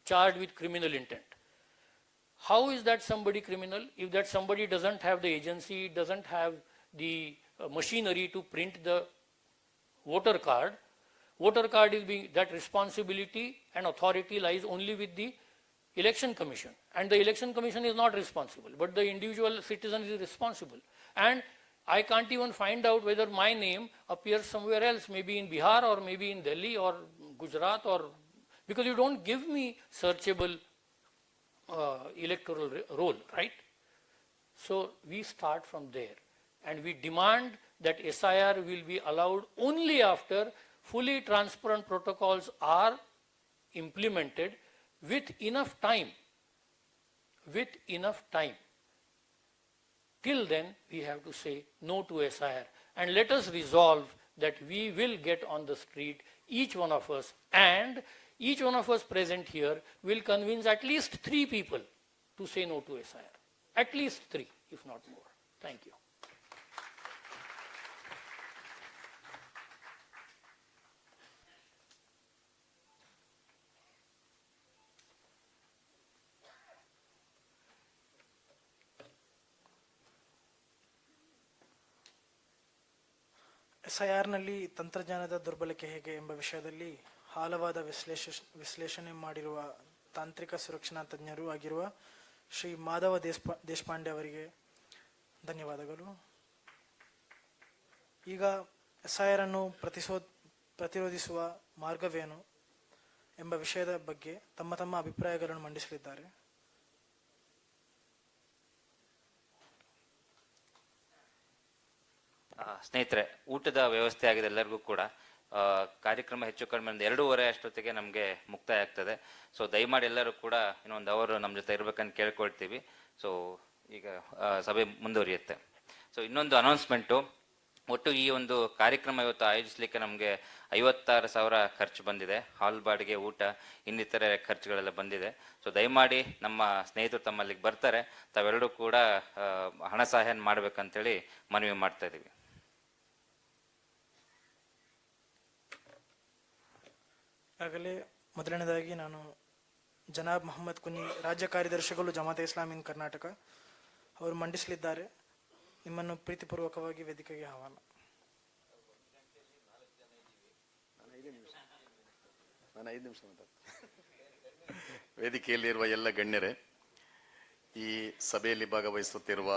charged with criminal intent. How is that somebody criminal? If that somebody doesn't have the agency, doesn't have the machinery to print the voter card is being, that responsibility and authority lies only with the Election Commission. And the Election Commission is not responsible, but the individual citizen is responsible. And I can't even find out whether my name appears somewhere else, maybe in Bihar or maybe in Delhi or Gujarat, or because you don't give me searchable electoral roll, right? So we start from there, and we demand that SIR will be allowed only after fully transparent protocols are implemented with enough time. Till then, we have to say no to SIR, and let us resolve that we will get on the street, each one of us, and each one of us present here will convince at least 3 people to say no to SIR. At least 3, if not more. Thank you. SIRನಲ್ಲಿ ತಂತ್ರಜ್ಞಾನದ ದುರ್ಬಳಕೆ ಹೇಗೆ ಎಂಬ ವಿಷಯದಲ್ಲಿ ಆಳವಾದ ವಿಶ್ಲೇಷಣೆ ಮಾಡಿರುವ ತಾಂತ್ರಿಕ ಸುರಕ್ಷಣಾ ತಜ್ಞರು ಆಗಿರುವ ಶ್ರೀ ಮಾಧವ ದೇಶಪಾಂಡೆ ಅವರಿಗೆ ಧನ್ಯವಾದಗಳು. ಈಗ SIR ಅನ್ನು ಪ್ರತಿರೋಧಿಸುವ ಮಾರ್ಗವೇನು ಎಂಬ ವಿಷಯದ ಬಗ್ಗೆ ತಮ್ಮ ಅಭಿಪ್ರಾಯಗಳನ್ನು ಮಂಡಿಸಲಿದ್ದಾರೆ. ಸ್ನೇಹಿತರೆ, ಊಟದ ವ್ಯವಸ್ಥೆ ಆಗಿದೆ ಎಲ್ಲರಿಗೂ ಕೂಡ. ಕಾರ್ಯಕ್ರಮ ಹೆಚ್ಚು ಕಡಿಮೆ 2:30 ಅಷ್ಟೊತ್ತಿಗೆ ನಮಗೆ ಮುಕ್ತಾಯ ಆಗ್ತದೆ. ಸೊ ದಯಮಾಡಿ ಎಲ್ಲರೂ ಕೂಡ ಇನ್ನೊಂದು ಅವರು ನಮ್ಮ ಜೊತೆ ಇರ್ಬೇಕಂತ ಕೇಳ್ಕೊಳ್ತೀವಿ. ಸೊ ಈಗ ಸಭೆ ಮುಂದುವರಿಯುತ್ತೆ. ಸೊ ಇನ್ನೊಂದು ಅನೌನ್ಸ್ಮೆಂಟು, ಒಟ್ಟು ಈ ಒಂದು ಕಾರ್ಯಕ್ರಮ ಇವತ್ತು ಆಯೋಜಿಸಲಿಕ್ಕೆ ನಮಗೆ 56,000 ಖರ್ಚು ಬಂದಿದೆ. ಹಾಲ್ ಬಾಡಿಗೆ, ಊಟ, ಇನ್ನಿತರೆ ಖರ್ಚುಗಳೆಲ್ಲ ಬಂದಿದೆ. ಸೊ ದಯಮಾಡಿ ನಮ್ಮ ಸ್ನೇಹಿತರು ತಮ್ಮಲ್ಲಿಗೆ ಬರ್ತಾರೆ, ತಾವೆರಡೂ ಕೂಡ ಹಣ ಸಹಾಯ ಮಾಡ್ಬೇಕಂತೇಳಿ ಮನವಿ ಮಾಡ್ತಾ ಇದ್ದೀವಿ. ಆಗಲೇ ಮೊದಲನೇದಾಗಿ ನಾನು ಜನಾಬ್ ಮೊಹಮ್ಮದ್ ಕುನಿ, ರಾಜ್ಯ ಕಾರ್ಯದರ್ಶಿಗಳು ಜಮಾತೆ ಇಸ್ಲಾಮಿ ಇನ್ ಕರ್ನಾಟಕ, ಅವರು ಮಂಡಿಸಲಿದ್ದಾರೆ. ನಿಮ್ಮನ್ನು ಪ್ರೀತಿಪೂರ್ವಕವಾಗಿ ವೇದಿಕೆಗೆ ಆಹ್ವಾನ. ನಾನು 5 ನಿಮಿಷ ವೇದಿಕೆಯಲ್ಲಿರುವ ಎಲ್ಲ ಗಣ್ಯರೇ, ಈ ಸಭೆಯಲ್ಲಿ ಭಾಗವಹಿಸುತ್ತಿರುವ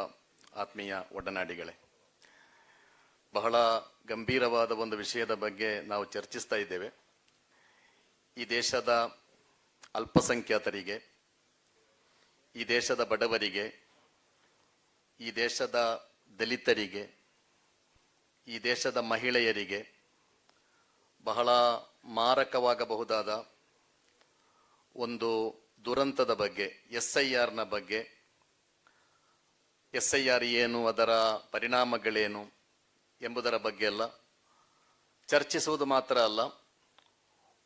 ಆತ್ಮೀಯ ಒಡನಾಡಿಗಳೇ, ಬಹಳ ಗಂಭೀರವಾದ ಒಂದು ವಿಷಯದ ಬಗ್ಗೆ ನಾವು ಚರ್ಚಿಸ್ತಾ ಇದ್ದೇವೆ. ಈ ದೇಶದ ಅಲ್ಪಸಂಖ್ಯಾತರಿಗೆ, ಈ ದೇಶದ ಬಡವರಿಗೆ, ಈ ದೇಶದ ದಲಿತರಿಗೆ, ಈ ದೇಶದ ಮಹಿಳೆಯರಿಗೆ ಬಹಳ ಮಾರಕವಾಗಬಹುದಾದ ಒಂದು ದುರಂತದ ಬಗ್ಗೆ, SIRನ ಬಗ್ಗೆ, SIR ಏನು, ಅದರ ಪರಿಣಾಮಗಳೇನು ಎಂಬುದರ ಬಗ್ಗೆ ಎಲ್ಲ ಚರ್ಚಿಸುವುದು ಮಾತ್ರ ಅಲ್ಲ,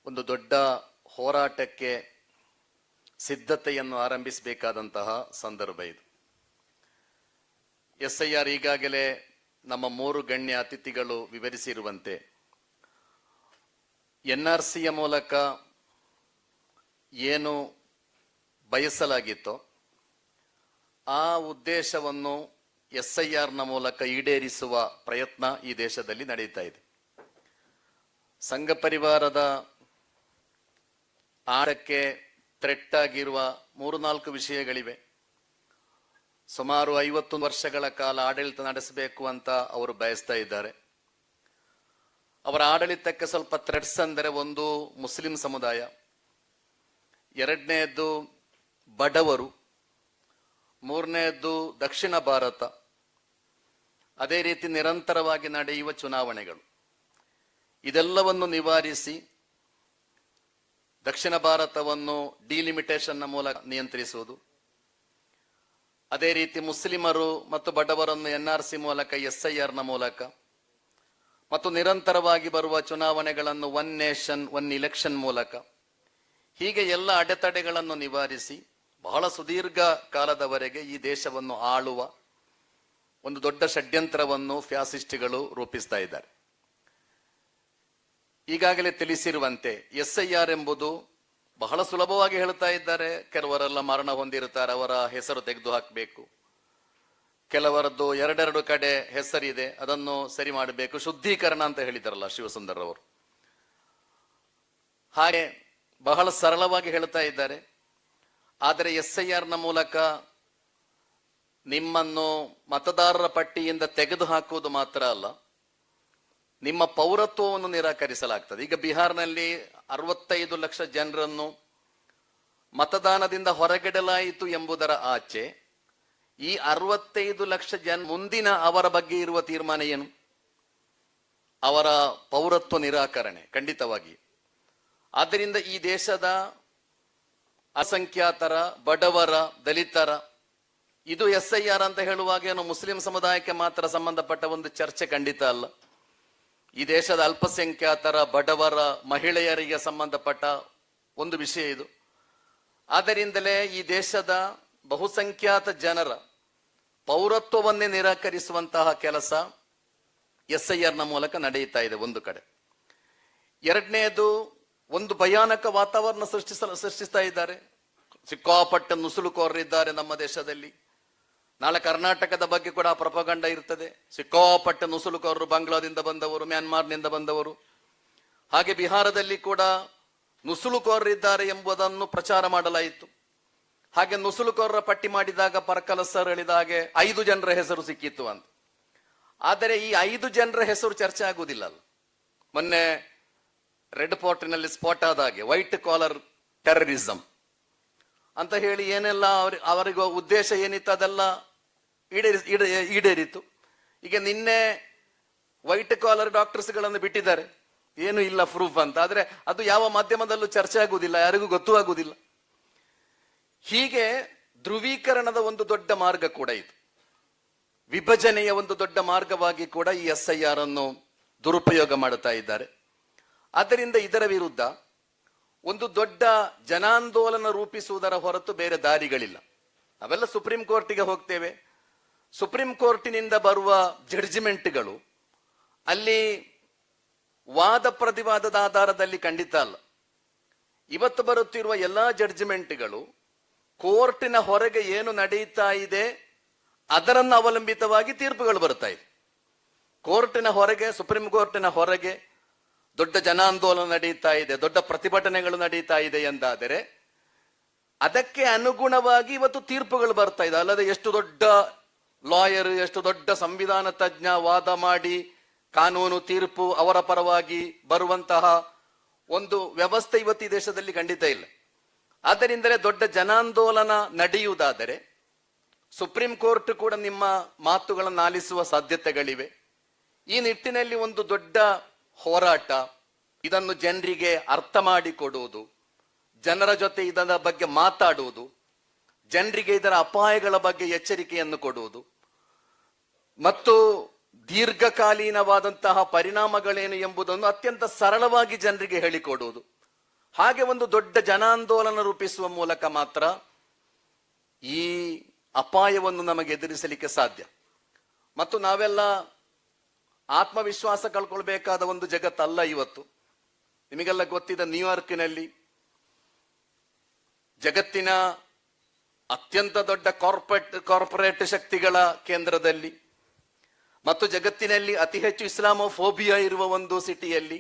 ಒಂದು ದೊಡ್ಡ ಹೋರಾಟಕ್ಕೆ ಸಿದ್ಧತೆಯನ್ನು ಆರಂಭಿಸಬೇಕಾದಂತಹ ಸಂದರ್ಭ ಇದು. SIR ಈಗಾಗಲೇ ನಮ್ಮ 3 ಗಣ್ಯ ಅತಿಥಿಗಳು ವಿವರಿಸಿರುವಂತೆ NRCಯ ಮೂಲಕ ಏನು ಬಯಸಲಾಗಿತ್ತೋ ಆ ಉದ್ದೇಶವನ್ನು SIRನ ಮೂಲಕ ಈಡೇರಿಸುವ ಪ್ರಯತ್ನ ಈ ದೇಶದಲ್ಲಿ ನಡೀತಾ ಇದೆ. ಸಂಘ ಪರಿವಾರದ ಆಡಕ್ಕೆ ಥ್ರೆಟ್ ಆಗಿರುವ 3-4 ವಿಷಯಗಳಿವೆ. ಸುಮಾರು 50 ವರ್ಷಗಳ ಕಾಲ ಆಡಳಿತ ನಡೆಸಬೇಕು ಅಂತ ಅವರು ಬಯಸ್ತಾ ಇದ್ದಾರೆ. ಅವರ ಆಡಳಿತಕ್ಕೆ ಸ್ವಲ್ಪ ಥ್ರೆಟ್ಸ್ ಅಂದರೆ, ಒಂದು ಮುಸ್ಲಿಂ ಸಮುದಾಯ, ಎರಡನೆಯದ್ದು ಬಡವರು, ಮೂರನೆಯದ್ದು ದಕ್ಷಿಣ ಭಾರತ, ಅದೇ ರೀತಿ ನಿರಂತರವಾಗಿ ನಡೆಯುವ ಚುನಾವಣೆಗಳು. ಇದೆಲ್ಲವನ್ನು ನಿವಾರಿಸಿ ದಕ್ಷಿಣ ಭಾರತವನ್ನು ಡಿಲಿಮಿಟೇಷನ್ನ ಮೂಲಕ ನಿಯಂತ್ರಿಸುವುದು, ಅದೇ ರೀತಿ ಮುಸ್ಲಿಮರು ಮತ್ತು ಬಡವರನ್ನು NRC ಮೂಲಕ, SIRನ ಮೂಲಕ, ಮತ್ತು ನಿರಂತರವಾಗಿ ಬರುವ ಚುನಾವಣೆಗಳನ್ನು 1 ನೇಷನ್ 1 ಇಲೆಕ್ಷನ್ ಮೂಲಕ, ಹೀಗೆ ಎಲ್ಲ ಅಡೆತಡೆಗಳನ್ನು ನಿವಾರಿಸಿ ಬಹಳ ಸುದೀರ್ಘ ಕಾಲದವರೆಗೆ ಈ ದೇಶವನ್ನು ಆಳುವ ಒಂದು ದೊಡ್ಡ ಷಡ್ಯಂತ್ರವನ್ನು ಫ್ಯಾಸಿಸ್ಟ್ಗಳು ರೂಪಿಸ್ತಾ ಇದ್ದಾರೆ. ಈಗಾಗಲೇ ತಿಳಿಸಿರುವಂತೆ SIR ಎಂಬುದು ಬಹಳ ಸುಲಭವಾಗಿ ಹೇಳ್ತಾ ಇದ್ದಾರೆ. ಕೆಲವರೆಲ್ಲ ಮರಣ ಹೊಂದಿರುತ್ತಾರೆ, ಅವರ ಹೆಸರು ತೆಗೆದು ಹಾಕಬೇಕು. ಕೆಲವರದ್ದು 2 ಕಡೆ ಹೆಸರಿದೆ, ಅದನ್ನು ಸರಿ ಮಾಡಬೇಕು, ಶುದ್ಧೀಕರಣ ಅಂತ ಹೇಳಿದಾರಲ್ಲ ಶಿವಸುಂದರ್ ಅವರು. ಹಾಗೆ ಬಹಳ ಸರಳವಾಗಿ ಹೇಳ್ತಾ ಇದ್ದಾರೆ. ಆದರೆ SIRನ ಮೂಲಕ ನಿಮ್ಮನ್ನು ಮತದಾರರ ಪಟ್ಟಿಯಿಂದ ತೆಗೆದು ಹಾಕುವುದು ಮಾತ್ರ ಅಲ್ಲ, ನಿಮ್ಮ ಪೌರತ್ವವನ್ನು ನಿರಾಕರಿಸಲಾಗ್ತದೆ. ಈಗ ಬಿಹಾರ್ನಲ್ಲಿ 65 ಲಕ್ಷ ಜನರನ್ನು ಮತದಾನದಿಂದ ಹೊರಗಿಡಲಾಯಿತು ಎಂಬುದರ ಆಚೆ ಈ 65 ಲಕ್ಷ ಜನ ಮುಂದಿನ ಅವರ ಬಗ್ಗೆ ಇರುವ ತೀರ್ಮಾನ ಏನು? ಅವರ ಪೌರತ್ವ ನಿರಾಕರಣೆ ಖಂಡಿತವಾಗಿ. ಆದ್ದರಿಂದ ಈ ದೇಶದ ಅಸಂಖ್ಯಾತರ, ಬಡವರ, ದಲಿತರ, ಇದು SIR ಅಂತ ಹೇಳುವಾಗ ಏನು ಮುಸ್ಲಿಂ ಸಮುದಾಯಕ್ಕೆ ಮಾತ್ರ ಸಂಬಂಧಪಟ್ಟ ಒಂದು ಚರ್ಚೆ ಖಂಡಿತ ಅಲ್ಲ. ಈ ದೇಶದ ಅಲ್ಪಸಂಖ್ಯಾತರ, ಬಡವರ, ಮಹಿಳೆಯರಿಗೆ ಸಂಬಂಧಪಟ್ಟ ಒಂದು ವಿಷಯ ಇದು. ಆದ್ದರಿಂದಲೇ ಈ ದೇಶದ ಬಹುಸಂಖ್ಯಾತ ಜನರ ಪೌರತ್ವವನ್ನೇ ನಿರಾಕರಿಸುವಂತಹ ಕೆಲಸ SIRನ ಮೂಲಕ ನಡೆಯುತ್ತಾ ಇದೆ ಒಂದು ಕಡೆ. ಎರಡನೆಯದು, ಒಂದು ಭಯಾನಕ ವಾತಾವರಣ ಸೃಷ್ಟಿಸ್ತಾ ಇದ್ದಾರೆ. ಸಿಕ್ಕಾಪಟ್ಟ ನುಸುಳುಕೋರರಿದ್ದಾರೆ ನಮ್ಮ ದೇಶದಲ್ಲಿ. ನಾಳೆ ಕರ್ನಾಟಕದ ಬಗ್ಗೆ ಕೂಡ ಪ್ರಪಗಂಡ ಇರ್ತದೆ. ಸಿಕ್ಕಾಪಟ್ಟ ನುಸುಳುಕೋರರು ಬಾಂಗ್ಲಾದಿಂದ ಬಂದವರು, ಮ್ಯಾನ್ಮಾರ್ನಿಂದ ಬಂದವರು. ಹಾಗೆ ಬಿಹಾರದಲ್ಲಿ ಕೂಡ ನುಸುಳುಕೋರರಿದ್ದಾರೆ ಎಂಬುದನ್ನು ಪ್ರಚಾರ ಮಾಡಲಾಯಿತು. ಹಾಗೆ ನುಸುಳುಕೋರರ ಪಟ್ಟಿ ಮಾಡಿದಾಗ ಪರಕಲ ಸರ್ ಹೇಳಿದ ಹಾಗೆ 5 ಜನರ ಹೆಸರು ಸಿಕ್ಕಿತ್ತು ಅಂತ. ಆದರೆ ಈ 5 ಜನರ ಹೆಸರು ಚರ್ಚೆ ಆಗುವುದಿಲ್ಲ. ಮೊನ್ನೆ ರೆಡ್ ಫೋರ್ಟ್ನಲ್ಲಿ ಸ್ಪಾಟ್ ಆದ ಹಾಗೆ ವೈಟ್ ಕಾಲರ್ ಟೆರರಿಸಂ ಅಂತ ಹೇಳಿ ಏನೆಲ್ಲ ಅವರಿಗೂ ಉದ್ದೇಶ ಏನಿತ್ತು ಅದೆಲ್ಲ ಈಡೇರಿತು. ಈಗ ನಿನ್ನೆ ವೈಟ್ ಕಾಲರ್ ಡಾಕ್ಟರ್ಸ್ಗಳನ್ನು ಬಿಟ್ಟಿದ್ದಾರೆ, ಏನು ಇಲ್ಲ ಪ್ರೂಫ್ ಅಂತ. ಆದ್ರೆ ಅದು ಯಾವ ಮಾಧ್ಯಮದಲ್ಲೂ ಚರ್ಚೆ ಆಗುವುದಿಲ್ಲ, ಯಾರಿಗೂ ಗೊತ್ತೂ ಆಗುವುದಿಲ್ಲ. ಹೀಗೆ ಧ್ರುವೀಕರಣದ ಒಂದು ದೊಡ್ಡ ಮಾರ್ಗ ಕೂಡ ಇದು, ವಿಭಜನೆಯ ಒಂದು ದೊಡ್ಡ ಮಾರ್ಗವಾಗಿ ಕೂಡ ಈ SIR ಅನ್ನು ದುರುಪಯೋಗ ಮಾಡುತ್ತಾ ಇದ್ದಾರೆ. ಆದ್ದರಿಂದ ಇದರ ವಿರುದ್ಧ ಒಂದು ದೊಡ್ಡ ಜನಾಂದೋಲನ ರೂಪಿಸುವುದರ ಹೊರತು ಬೇರೆ ದಾರಿಗಳಿಲ್ಲ. ನಾವೆಲ್ಲ ಸುಪ್ರೀಂ ಕೋರ್ಟಿಗೆ ಹೋಗ್ತೇವೆ. ಸುಪ್ರೀಂ ಕೋರ್ಟಿನಿಂದ ಬರುವ ಜಡ್ಜ್ಮೆಂಟ್ಗಳು ಅಲ್ಲಿ ವಾದ ಪ್ರತಿವಾದದ ಆಧಾರದಲ್ಲಿ ಖಂಡಿತ ಅಲ್ಲ. ಇವತ್ತು ಬರುತ್ತಿರುವ ಎಲ್ಲಾ ಜಡ್ಜ್ಮೆಂಟ್ಗಳು ಕೋರ್ಟಿನ ಹೊರಗೆ ಏನು ನಡೆಯುತ್ತಾ ಇದೆ ಅದರನ್ನು ಅವಲಂಬಿತವಾಗಿ ತೀರ್ಪುಗಳು ಬರ್ತಾ ಇದೆ. ಕೋರ್ಟಿನ ಹೊರಗೆ, ಸುಪ್ರೀಂ ಕೋರ್ಟಿನ ಹೊರಗೆ ದೊಡ್ಡ ಜನಾಂದೋಲನ ನಡೀತಾ ಇದೆ, ದೊಡ್ಡ ಪ್ರತಿಭಟನೆಗಳು ನಡೀತಾ ಇದೆ ಎಂದಾದರೆ ಅದಕ್ಕೆ ಅನುಗುಣವಾಗಿ ಇವತ್ತು ತೀರ್ಪುಗಳು ಬರ್ತಾ ಇದೆ. ಅಲ್ಲದೆ ಎಷ್ಟು ದೊಡ್ಡ ಲಾಯರ್, ಎಷ್ಟು ದೊಡ್ಡ ಸಂವಿಧಾನ ತಜ್ಞ ವಾದ ಮಾಡಿ ಕಾನೂನು ತೀರ್ಪು ಅವರ ಪರವಾಗಿ ಬರುವಂತಹ ಒಂದು ವ್ಯವಸ್ಥೆ ಇವತ್ತು ಈ ದೇಶದಲ್ಲಿ ಖಂಡಿತ ಇಲ್ಲ. ಆದ್ದರಿಂದಲೇ ದೊಡ್ಡ ಜನಾಂದೋಲನ ನಡೆಯುವುದಾದರೆ ಸುಪ್ರೀಂ ಕೋರ್ಟ್ ಕೂಡ ನಿಮ್ಮ ಮಾತುಗಳನ್ನು ಆಲಿಸುವ ಸಾಧ್ಯತೆಗಳಿವೆ. ಈ ನಿಟ್ಟಿನಲ್ಲಿ ಒಂದು ದೊಡ್ಡ ಹೋರಾಟ, ಇದನ್ನು ಜನರಿಗೆ ಅರ್ಥ ಮಾಡಿಕೊಡುವುದು, ಜನರ ಜೊತೆ ಇದರ ಬಗ್ಗೆ ಮಾತಾಡುವುದು, ಜನರಿಗೆ ಇದರ ಅಪಾಯಗಳ ಬಗ್ಗೆ ಎಚ್ಚರಿಕೆಯನ್ನು ಕೊಡುವುದು ಮತ್ತು ದೀರ್ಘಕಾಲೀನವಾದಂತಹ ಪರಿಣಾಮಗಳೇನು ಎಂಬುದನ್ನು ಅತ್ಯಂತ ಸರಳವಾಗಿ ಜನರಿಗೆ ಹೇಳಿಕೊಡುವುದು, ಹಾಗೆ ಒಂದು ದೊಡ್ಡ ಜನಾಂದೋಲನ ರೂಪಿಸುವ ಮೂಲಕ ಮಾತ್ರ ಈ ಅಪಾಯವನ್ನು ನಮಗೆ ಎದುರಿಸಲಿಕ್ಕೆ ಸಾಧ್ಯ. ಮತ್ತು ನಾವೆಲ್ಲ ಆತ್ಮವಿಶ್ವಾಸ ಕಳ್ಕೊಳ್ಬೇಕಾದ ಒಂದು ಜಗತ್ತಲ್ಲ ಇವತ್ತು. ನಿಮಗೆಲ್ಲ ಗೊತ್ತಿದೆ, ನ್ಯೂಯಾರ್ಕಿನಲ್ಲಿ ಜಗತ್ತಿನ ಅತ್ಯಂತ ದೊಡ್ಡ ಕಾರ್ಪೊರೇಟ್ ಶಕ್ತಿಗಳ ಕೇಂದ್ರದಲ್ಲಿ ಮತ್ತು ಜಗತ್ತಿನಲ್ಲಿ ಅತಿ ಹೆಚ್ಚು ಇಸ್ಲಾಮೋಫೋಬಿಯಾ ಇರುವ ಒಂದು ಸಿಟಿಯಲ್ಲಿ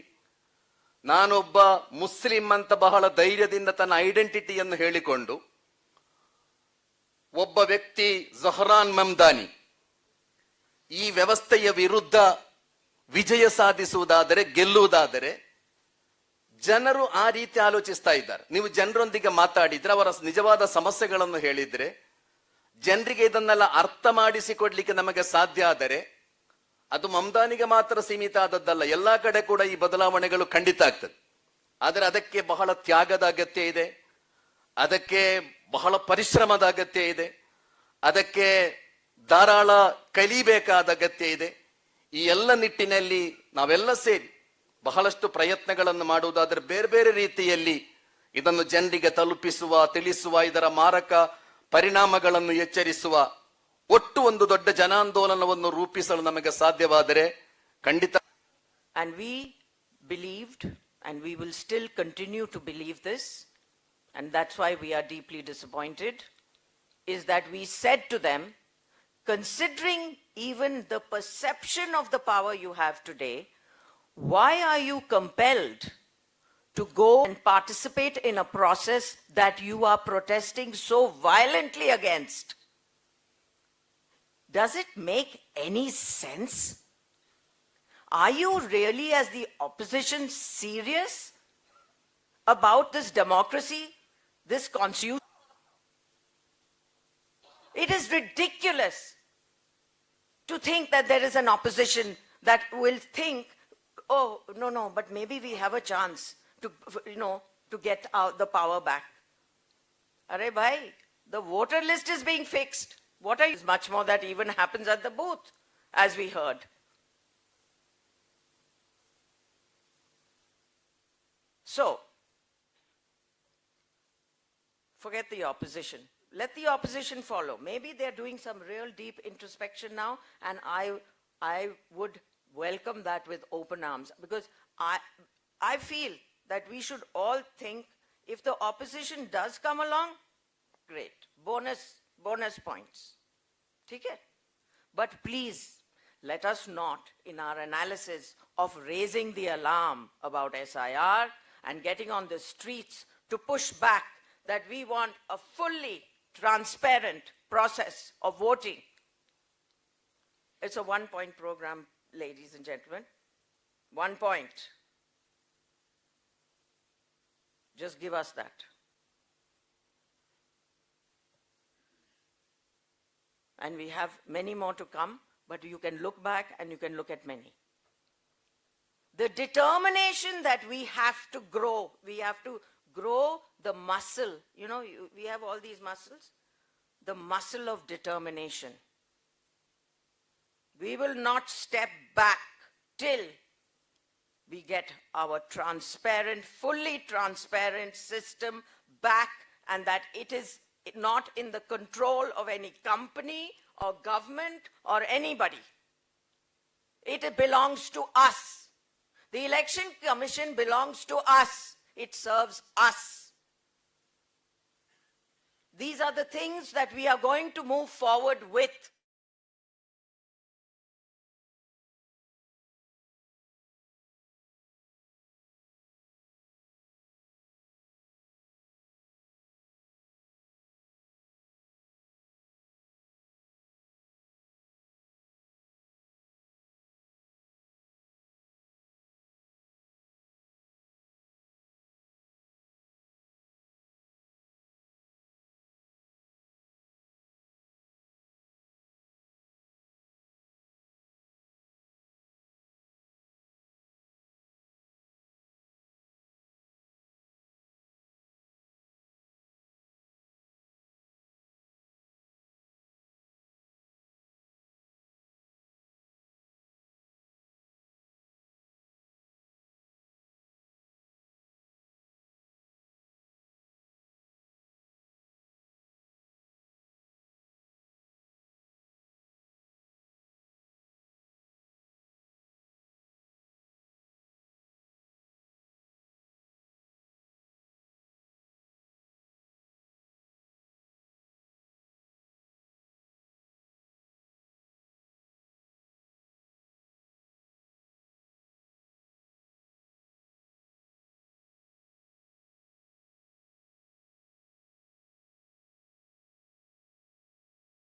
ನಾನೊಬ್ಬ ಮುಸ್ಲಿಂ ಅಂತ ಬಹಳ ಧೈರ್ಯದಿಂದ ತನ್ನ ಐಡೆಂಟಿಟಿಯನ್ನು ಹೇಳಿಕೊಂಡು ಒಬ್ಬ ವ್ಯಕ್ತಿ ಜಹರಾನ್ ಮಮ್ದಾನಿ ಈ ವ್ಯವಸ್ಥೆಯ ವಿರುದ್ಧ ವಿಜಯ ಸಾಧಿಸುವುದಾದರೆ, ಗೆಲ್ಲುವುದಾದರೆ ಜನರು ಆ ರೀತಿ ಆಲೋಚಿಸ್ತಾ ಇದ್ದಾರೆ. ನೀವು ಜನರೊಂದಿಗೆ ಮಾತಾಡಿದ್ರೆ, ಅವರ ನಿಜವಾದ ಸಮಸ್ಯೆಗಳನ್ನು ಹೇಳಿದ್ರೆ, ಜನರಿಗೆ ಇದನ್ನೆಲ್ಲ ಅರ್ಥ ಮಾಡಿಸಿಕೊಡ್ಲಿಕ್ಕೆ ನಮಗೆ ಸಾಧ್ಯ ಆದರೆ ಅದು ಮಮ್ದಾನಿಗೆ ಮಾತ್ರ ಸೀಮಿತ ಆದದ್ದಲ್ಲ, ಎಲ್ಲಾ ಕಡೆ ಕೂಡ ಈ ಬದಲಾವಣೆಗಳು ಖಂಡಿತ ಆಗ್ತದೆ. ಆದರೆ ಅದಕ್ಕೆ ಬಹಳ ತ್ಯಾಗದ ಅಗತ್ಯ ಇದೆ, ಅದಕ್ಕೆ ಬಹಳ ಪರಿಶ್ರಮದ ಅಗತ್ಯ ಇದೆ, ಅದಕ್ಕೆ ಧಾರಾಳ ಕಲಿಬೇಕಾದ ಅಗತ್ಯ ಇದೆ. ಈ ಎಲ್ಲ ನಿಟ್ಟಿನಲ್ಲಿ ನಾವೆಲ್ಲ ಸೇರಿ ಬಹಳಷ್ಟು ಪ್ರಯತ್ನಗಳನ್ನು ಮಾಡುವುದಾದರೆ ಬೇರೆ ಬೇರೆ ರೀತಿಯಲ್ಲಿ ಇದನ್ನು ಜನರಿಗೆ ತಲುಪಿಸುವ, ತಿಳಿಸುವ, ಇದರ ಮಾರಕ ಪರಿಣಾಮಗಳನ್ನು ಎಚ್ಚರಿಸುವ ಒಟ್ಟು ಒಂದು ದೊಡ್ಡ ಜನಾಂದೋಲನವನ್ನು ರೂಪಿಸಲು ನಮಗೆ ಸಾಧ್ಯವಾದರೆ ಖಂಡಿತ. And we believed, and we will still continue to believe this, and that's why we are deeply disappointed, is that we said to them, considering even the perception of the power you have today, why are you compelled to go and participate in a process that you are protesting so violently against? Does it make any sense? Are you really, as the opposition, serious about this democracy, this constitution? It is ridiculous to think that there is an opposition that will think, oh, no, but maybe we have a chance to get the power back. Arey bhai, the voter list is being fixed. What is much more that even happens at the booth, as we heard. So, forget the opposition. Let the opposition follow. Maybe they're doing some real deep introspection now, and I would welcome that with open arms, because I feel that we should all think, if the opposition does come along, great, bonus points. Okay? But please, let us not, in our analysis of raising the alarm about SIR and getting on the streets to push back that we want a fully transparent process of voting. It's a one-point program, ladies and gentlemen. 1 point. Just give us that. And we have many more to come, but you can look back and you can look at many. The determination that we have to grow the muscle. You know, we have all these muscles. The muscle of determination. We will not step back till we get our transparent, fully transparent system back, and that it is not in the control of any company or government or anybody. It belongs to us. The Election Commission belongs to us. It serves us. These are the things that we are going to move forward with.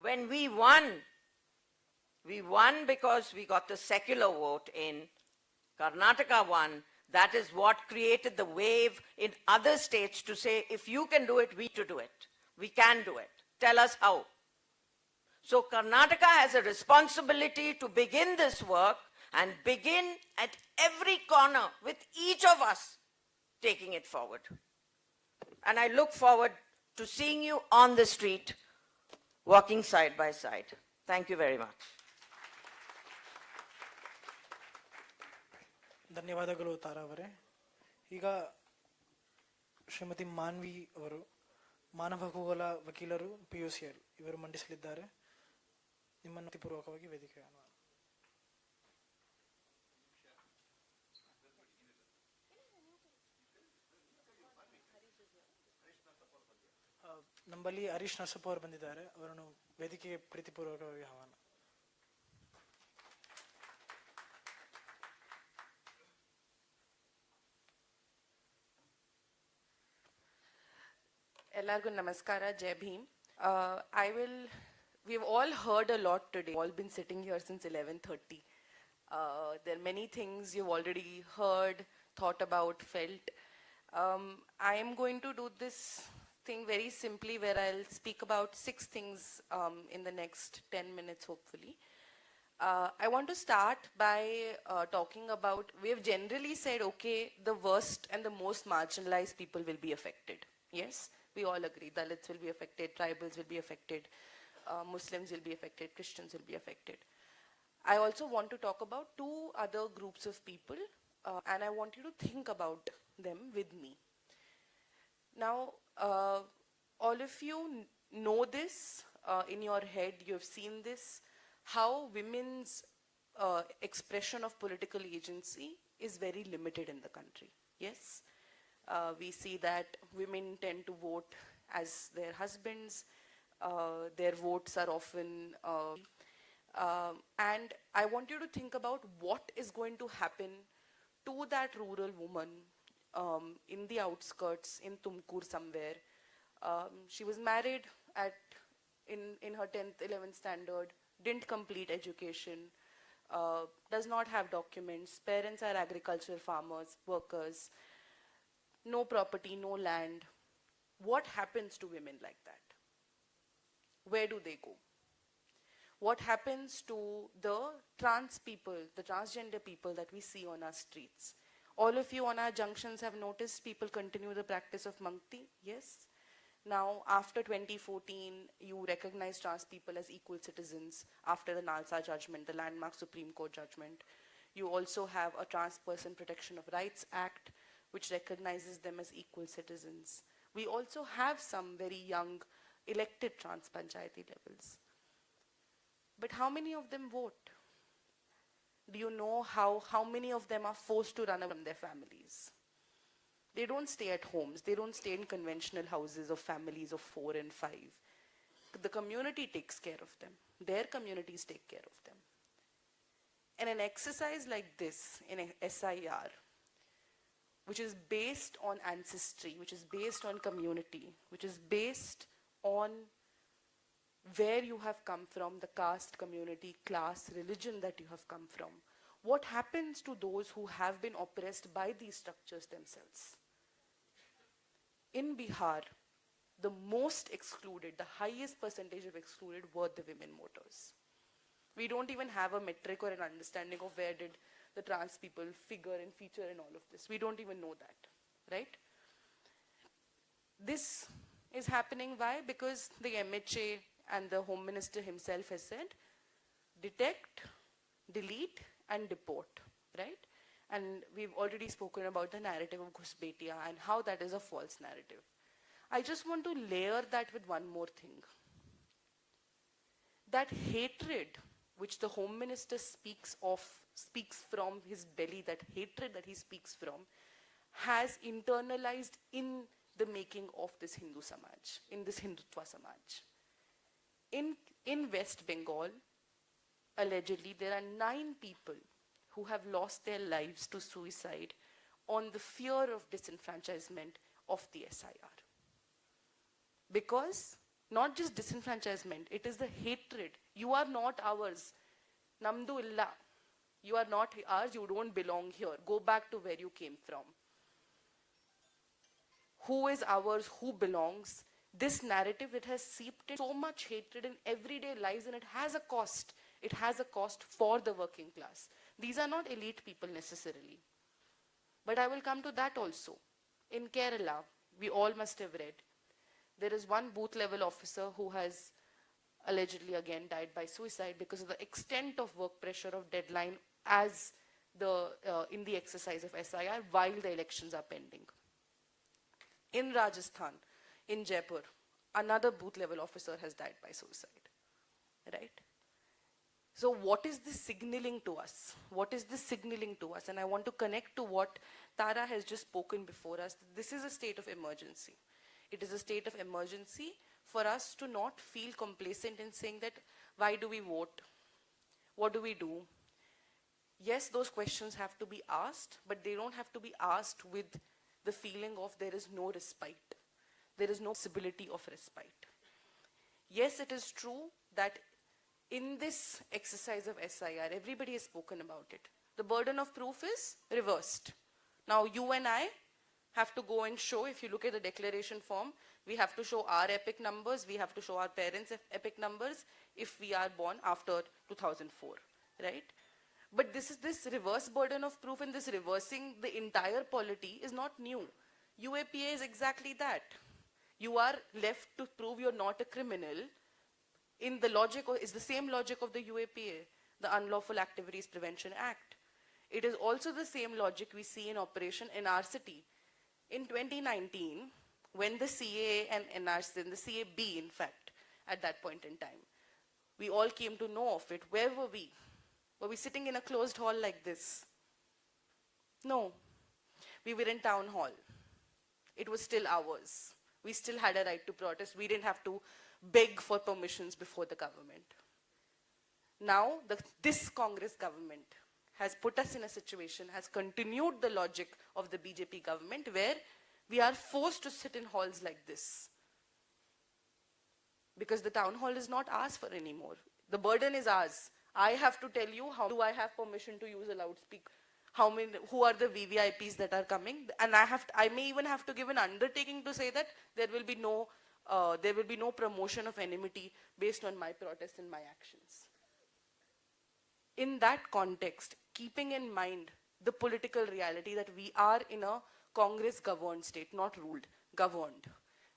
When we won because we got the secular vote in. Karnataka won. That is what created the wave in other states to say, if you can do it, we to do it. We can do it. Tell us how. So Karnataka has a responsibility to begin this work and begin at every corner with each of us taking it forward. And I look forward to seeing you on the street, walking side by side. Thank you very much. ಧನ್ಯವಾದಗಳು ತಾರಾ ಅವರೇ. ಈಗ ಶ್ರೀಮತಿ ಮಾನ್ವಿ ಅವರು ಮಾನವ ಹಕ್ಕುಗಳ ವಕೀಲರು PUCL ಇವರು ಮಂಡಿಸಲಿದ್ದಾರೆ. ನಿಮ್ಮನ್ನು ಪೂರ್ವಕವಾಗಿ ವೇದಿಕೆ ನಮ್ಮಲ್ಲಿ ಹರೀಶ್ ನರಸಪ್ಪ ಅವರು ಬಂದಿದ್ದಾರೆ. ಅವರನ್ನು ವೇದಿಕೆಗೆ ಪ್ರೀತಿಪೂರ್ವಕವಾಗಿ ಆಹ್ವಾನ. Ellargu namaskara, Jai Bhim. We've all heard a lot today. All been sitting here since 11:30. There are many things you've already heard, thought about, felt. I am going to do this thing very simply where I'll speak about 6 things in the next 10 minutes, hopefully. I want to start by talking about, we have generally said, okay, the worst and the most marginalized people will be affected. Yes? We all agree. Dalits will be affected, tribals will be affected, Muslims will be affected, Christians will be affected. I also want to talk about 2 other groups of people, and I want you to think about them with me. Now, all of you know this in your head, you have seen this, how women's expression of political agency is very limited in the country. Yes? We see that women tend to vote as their husbands. Their votes are often... and I want you to think about what is going to happen to that rural woman in the outskirts, in Tumkur somewhere. She was married in her 10th, 11th standard, didn't complete education, does not have documents, parents are agricultural farmers, workers, no property, no land. What happens to women like that? Where do they go? What happens to the trans people, the transgender people that we see on our streets? All of you on our junctions have noticed people continue the practice of Mangti, yes? Now, after 2014, you recognize trans people as equal citizens after the Nalsa judgment, the landmark Supreme Court judgment. You also have a Trans Person Protection of Rights Act, which recognizes them as equal citizens. We also have some very young elected trans panchayati levels. But how many of them vote? Do you know how many of them are forced to run away from their families? They don't stay at homes. They don't stay in conventional houses of families of 4 and 5. The community takes care of them. Their communities take care of them. And an exercise like this, in a SIR, which is based on ancestry, which is based on community, which is based on where you have come from, the caste, community, class, religion that you have come from. What happens to those who have been oppressed by these structures themselves? In Bihar, the most excluded, the highest percentage of excluded were the women voters. We don't even have a metric or an understanding of where did the trans people figure and feature in all of this. We don't even know that, right? This is happening, why? Because the MHA and the Home Minister himself has said, detect, delete, and deport, right? And we've already spoken about the narrative of Ghusbetia and how that is a false narrative. I just want to layer that with one more thing. That hatred which the Home Minister speaks from his belly, that hatred that he speaks from, has internalized in the making of this Hindu Samaj, in this Hindutva Samaj. In West Bengal, allegedly, there are 9 people who have lost their lives to suicide on the fear of disenfranchisement of the SIR. Because Not just disenfranchisement, it is the hatred. You are not ours. Namdu illa. You are not ours, you don't belong here. Go back to where you came from. Who is ours, who belongs? This narrative, it has seeped in so much hatred in everyday lives, and it has a cost. It has a cost for the working class. These are not elite people necessarily. But I will come to that also. In Kerala, we all must have read, there is one booth level officer who has allegedly again died by suicide because of the extent of work pressure of deadline as in the exercise of SIR while the elections are pending. In Rajasthan, in Jaipur, another booth level officer has died by suicide, right? So what is this signaling to us? What is this signaling to us? And I want to connect to what Tara has just spoken before us. This is a state of emergency. It is a state of emergency for us to not feel complacent in saying that, why do we vote? What do we do? Yes, those questions have to be asked, but they don't have to be asked with the feeling of there is no respite. There is no possibility of respite. Yes, it is true that in this exercise of SIR, everybody has spoken about it. The burden of proof is reversed. Now, you and I have to go and show, if you look at the declaration form, we have to show our epic numbers, we have to show our parents' epic numbers if we are born after 2004, right? But this reverse burden of proof and this reversing the entire polity is not new. UAPA is exactly that. You are left to prove you're not a criminal. In the logic, is the same logic of the UAPA, the Unlawful Activities Prevention Act. It is also the same logic we see in operation in our city. In 2019, when the CAA and NRC, and the CAB in fact, at that point in time, we all came to know of it. Where were we? Were we sitting in a closed hall like this? No. We were in town hall. It was still ours. We still had a right to protest. We didn't have to beg for permissions before the government. Now, this Congress government has put us in a situation, has continued the logic of the BJP government where we are forced to sit in halls like this. Because the town hall is not ours for anymore. The burden is ours. I have to tell you, how do I have permission to use a loudspeaker? Who are the VVIPs that are coming? And I may even have to give an undertaking to say that there will be no promotion of enmity based on my protest and my actions. In that context, keeping in mind the political reality that we are in a Congress-governed state, not ruled, governed.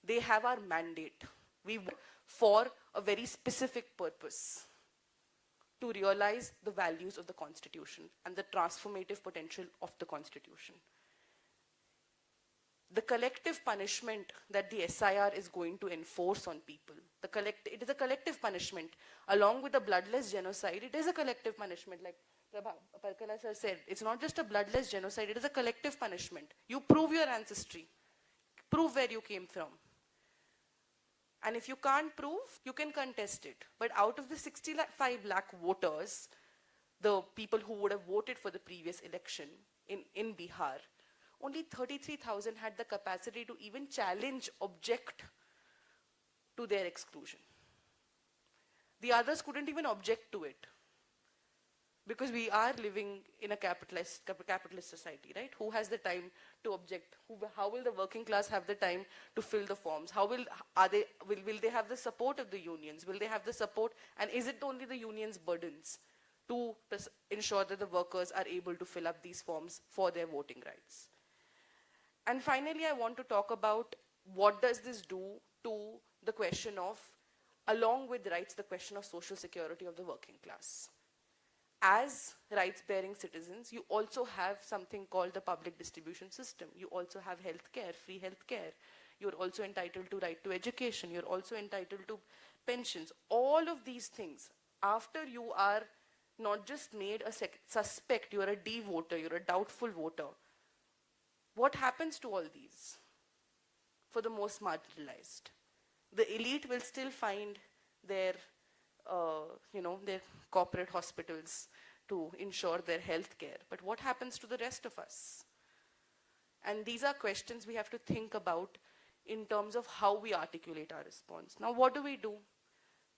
They have our mandate. We work for a very specific purpose, to realize the values of the Constitution and the transformative potential of the Constitution. The collective punishment that the SIR is going to enforce on people, it is a collective punishment. Along with the bloodless genocide, it is a collective punishment. Like Parkala sir said, it's not just a bloodless genocide, it is a collective punishment. You prove your ancestry, prove where you came from. And if you can't prove, you can contest it. But out of the 65 lakh voters, the people who would have voted for the previous election in Bihar, only 33,000 had the capacity to even challenge, object to their exclusion. The others couldn't even object to it. Because we are living in a capitalist society, right? Who has the time to object? How will the working class have the time to fill the forms? Will they have the support of the unions? Will they have the support? And is it only the unions' burdens to ensure that the workers are able to fill up these forms for their voting rights? And finally, I want to talk about what does this do to the question of, along with rights, the question of social security of the working class. As rights-bearing citizens, you also have something called the public distribution system. You also have healthcare, free healthcare. You're also entitled to right to education. You're also entitled to pensions. All of these things, after you are not just made a suspect, you're a D voter, you're a doubtful voter. What happens to all these? For the most marginalized, the elite will still find their their corporate hospitals to ensure their health care. But what happens to the rest of us? And these are questions we have to think about in terms of how we articulate our response. Now, what do?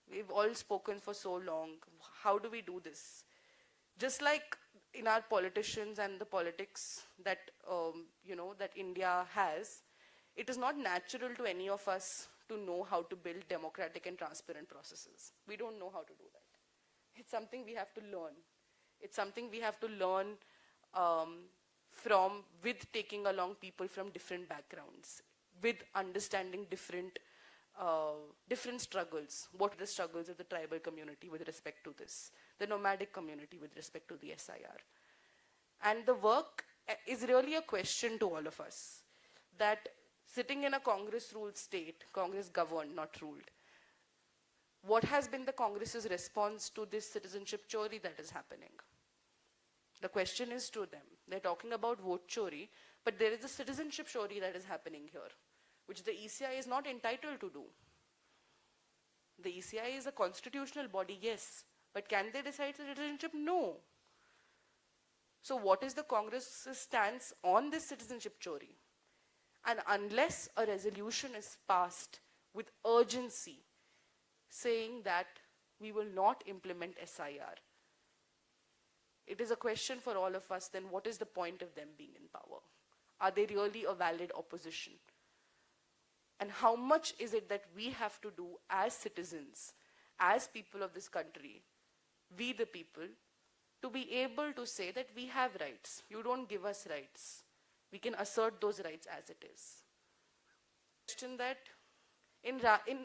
We've all spoken for so long. How do we do this? Just like in our politicians and the politics that, that India has, it is not natural to any of us to know how to build democratic and transparent processes. We don't know how to do that. It's something we have to learn. It's something we have to learn with taking along people from different backgrounds, with understanding different struggles. What are the struggles of the tribal community with respect to this? The nomadic community with respect to the SIR. And the work is really a question to all of us, that sitting in a Congress-ruled state, Congress-governed, not ruled, what has been the Congress's response to this citizenship chori that is happening? The question is to them. They're talking about vote chori, but there is a citizenship chori that is happening here, which the ECI is not entitled to do. The ECI is a constitutional body, yes, but can they decide citizenship? No. So what is the Congress's stance on this citizenship chori? And unless a resolution is passed with urgency saying that we will not implement SIR, it is a question for all of us, then what is the point of them being in power? Are they really a valid opposition? And how much is it that we have to do as citizens, as people of this country, we the people, to be able to say that we have rights. You don't give us rights. We can assert those rights as it is. Question that in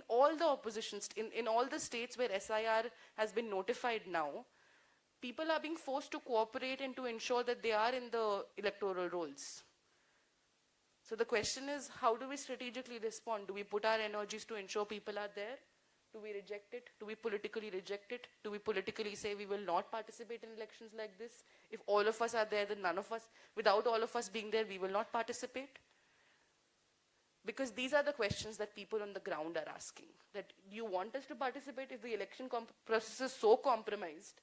all the oppositions, in all the states where SIR has been notified now, people are being forced to cooperate and to ensure that they are in the electoral rolls. So the question is, how do we strategically respond? Do we put our energies to ensure people are there? Do we reject it? Do we politically reject it? Do we politically say we will not participate in elections like this? If all of us are there, then none of us, without all of us being there, we will not participate? Because these are the questions that people on the ground are asking. That, do you want us to participate if the election process is so compromised?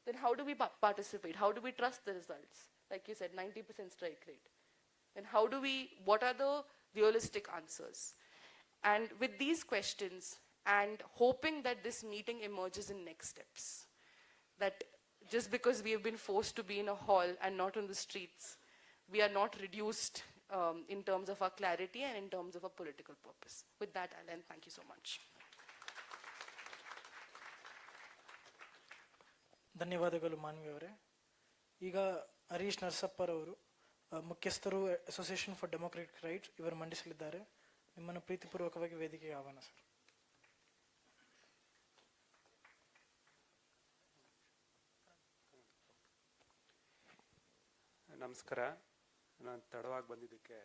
Then how do we participate? How do we trust the results? Like you said, 90% strike rate. And what are the realistic answers? And with these questions, and hoping that this meeting emerges in next steps, that just because we have been forced to be in a hall and not on the streets, we are not reduced in terms of our clarity and in terms of our political purpose. With that, I'll end. Thank you so much. ಧನ್ಯವಾದಗಳು ಮಾನ್ವಿ ಅವರೇ. ಈಗ ಹರೀಶ್ ನರಸಪ್ಪರವರು ಮುಖ್ಯಸ್ಥರು association for democratic rights ಇವರು ಮಂಡಿಸಲಿದ್ದಾರೆ. ನಿಮ್ಮನ್ನು ಪ್ರೀತಿಪೂರ್ವಕವಾಗಿ ವೇದಿಕೆಗೆ ಆಹ್ವಾನ sir. ನಮಸ್ಕಾರ. ನಾನು ತಡವಾಗಿ ಬಂದಿದ್ದಕ್ಕೆ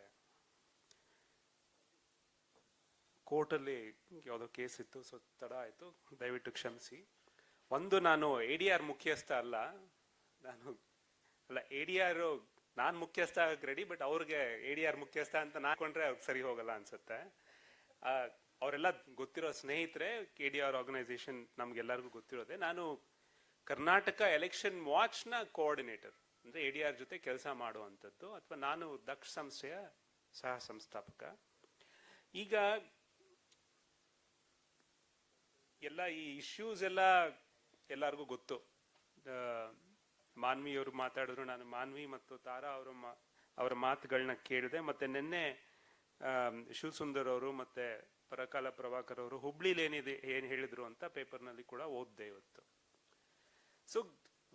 ಕೋರ್ಟಲ್ಲಿ ಯಾವುದೋ ಕೇಸ್ ಇತ್ತು, ಸೊ ತಡ ಆಯಿತು, ದಯವಿಟ್ಟು ಕ್ಷಮಿಸಿ. ನಾನು ADR ಮುಖ್ಯಸ್ಥ ಅಲ್ಲ, ADR ನಾನು ಮುಖ್ಯಸ್ಥ ಆಗಕ್ಕೆ ರೆಡಿ, ಬಟ್ ಅವ್ರಿಗೆ ADR ಮುಖ್ಯಸ್ಥ ಅಂತ ನಾಕೊಂಡ್ರೆ ಅವ್ರಿಗೆ ಸರಿ ಹೋಗಲ್ಲ ಅನ್ಸುತ್ತೆ. ಅವರೆಲ್ಲ ಗೊತ್ತಿರೋ ಸ್ನೇಹಿತರೆ, ADR ಆರ್ಗನೈಸೇಷನ್ ನಮ್ಗೆಲ್ಲರಿಗೂ ಗೊತ್ತಿರೋದೆ. ನಾನು ಕರ್ನಾಟಕ ಎಲೆಕ್ಷನ್ ವಾಚ್ನ ಕೋಆರ್ಡಿನೇಟರ್, ಅಂದ್ರೆ ADR ಜೊತೆ ಕೆಲಸ ಮಾಡುವಂಥದ್ದು, ಅಥವಾ ನಾನು ದಕ್ಷ ಸಂಸ್ಥೆಯ ಸಹ ಸಂಸ್ಥಾಪಕ. ಈಗ ಎಲ್ಲ ಈ ಇಶ್ಯೂಸ್ ಎಲ್ಲರಿಗೂ ಗೊತ್ತು. ಮಾನ್ವಿ ಅವರು ಮಾತಾಡಿದ್ರು, ನಾನು ಮಾನ್ವಿ ಮತ್ತು ತಾರಾ ಅವರ ಮಾತುಗಳನ್ನ ಕೇಳಿದೆ. ಮತ್ತೆ ನಿನ್ನೆ ಶಿವಸುಂದರ್ ಅವರು ಮತ್ತೆ ಪರಕಾಲ ಪ್ರಭಾಕರ್ ಅವರು ಹುಬ್ಳಿಲಿ ಏನ್ ಹೇಳಿದ್ರು ಅಂತ ಪೇಪರ್ನಲ್ಲಿ ಕೂಡ ಓದ್ದೆ ಇವತ್ತು. ಸೊ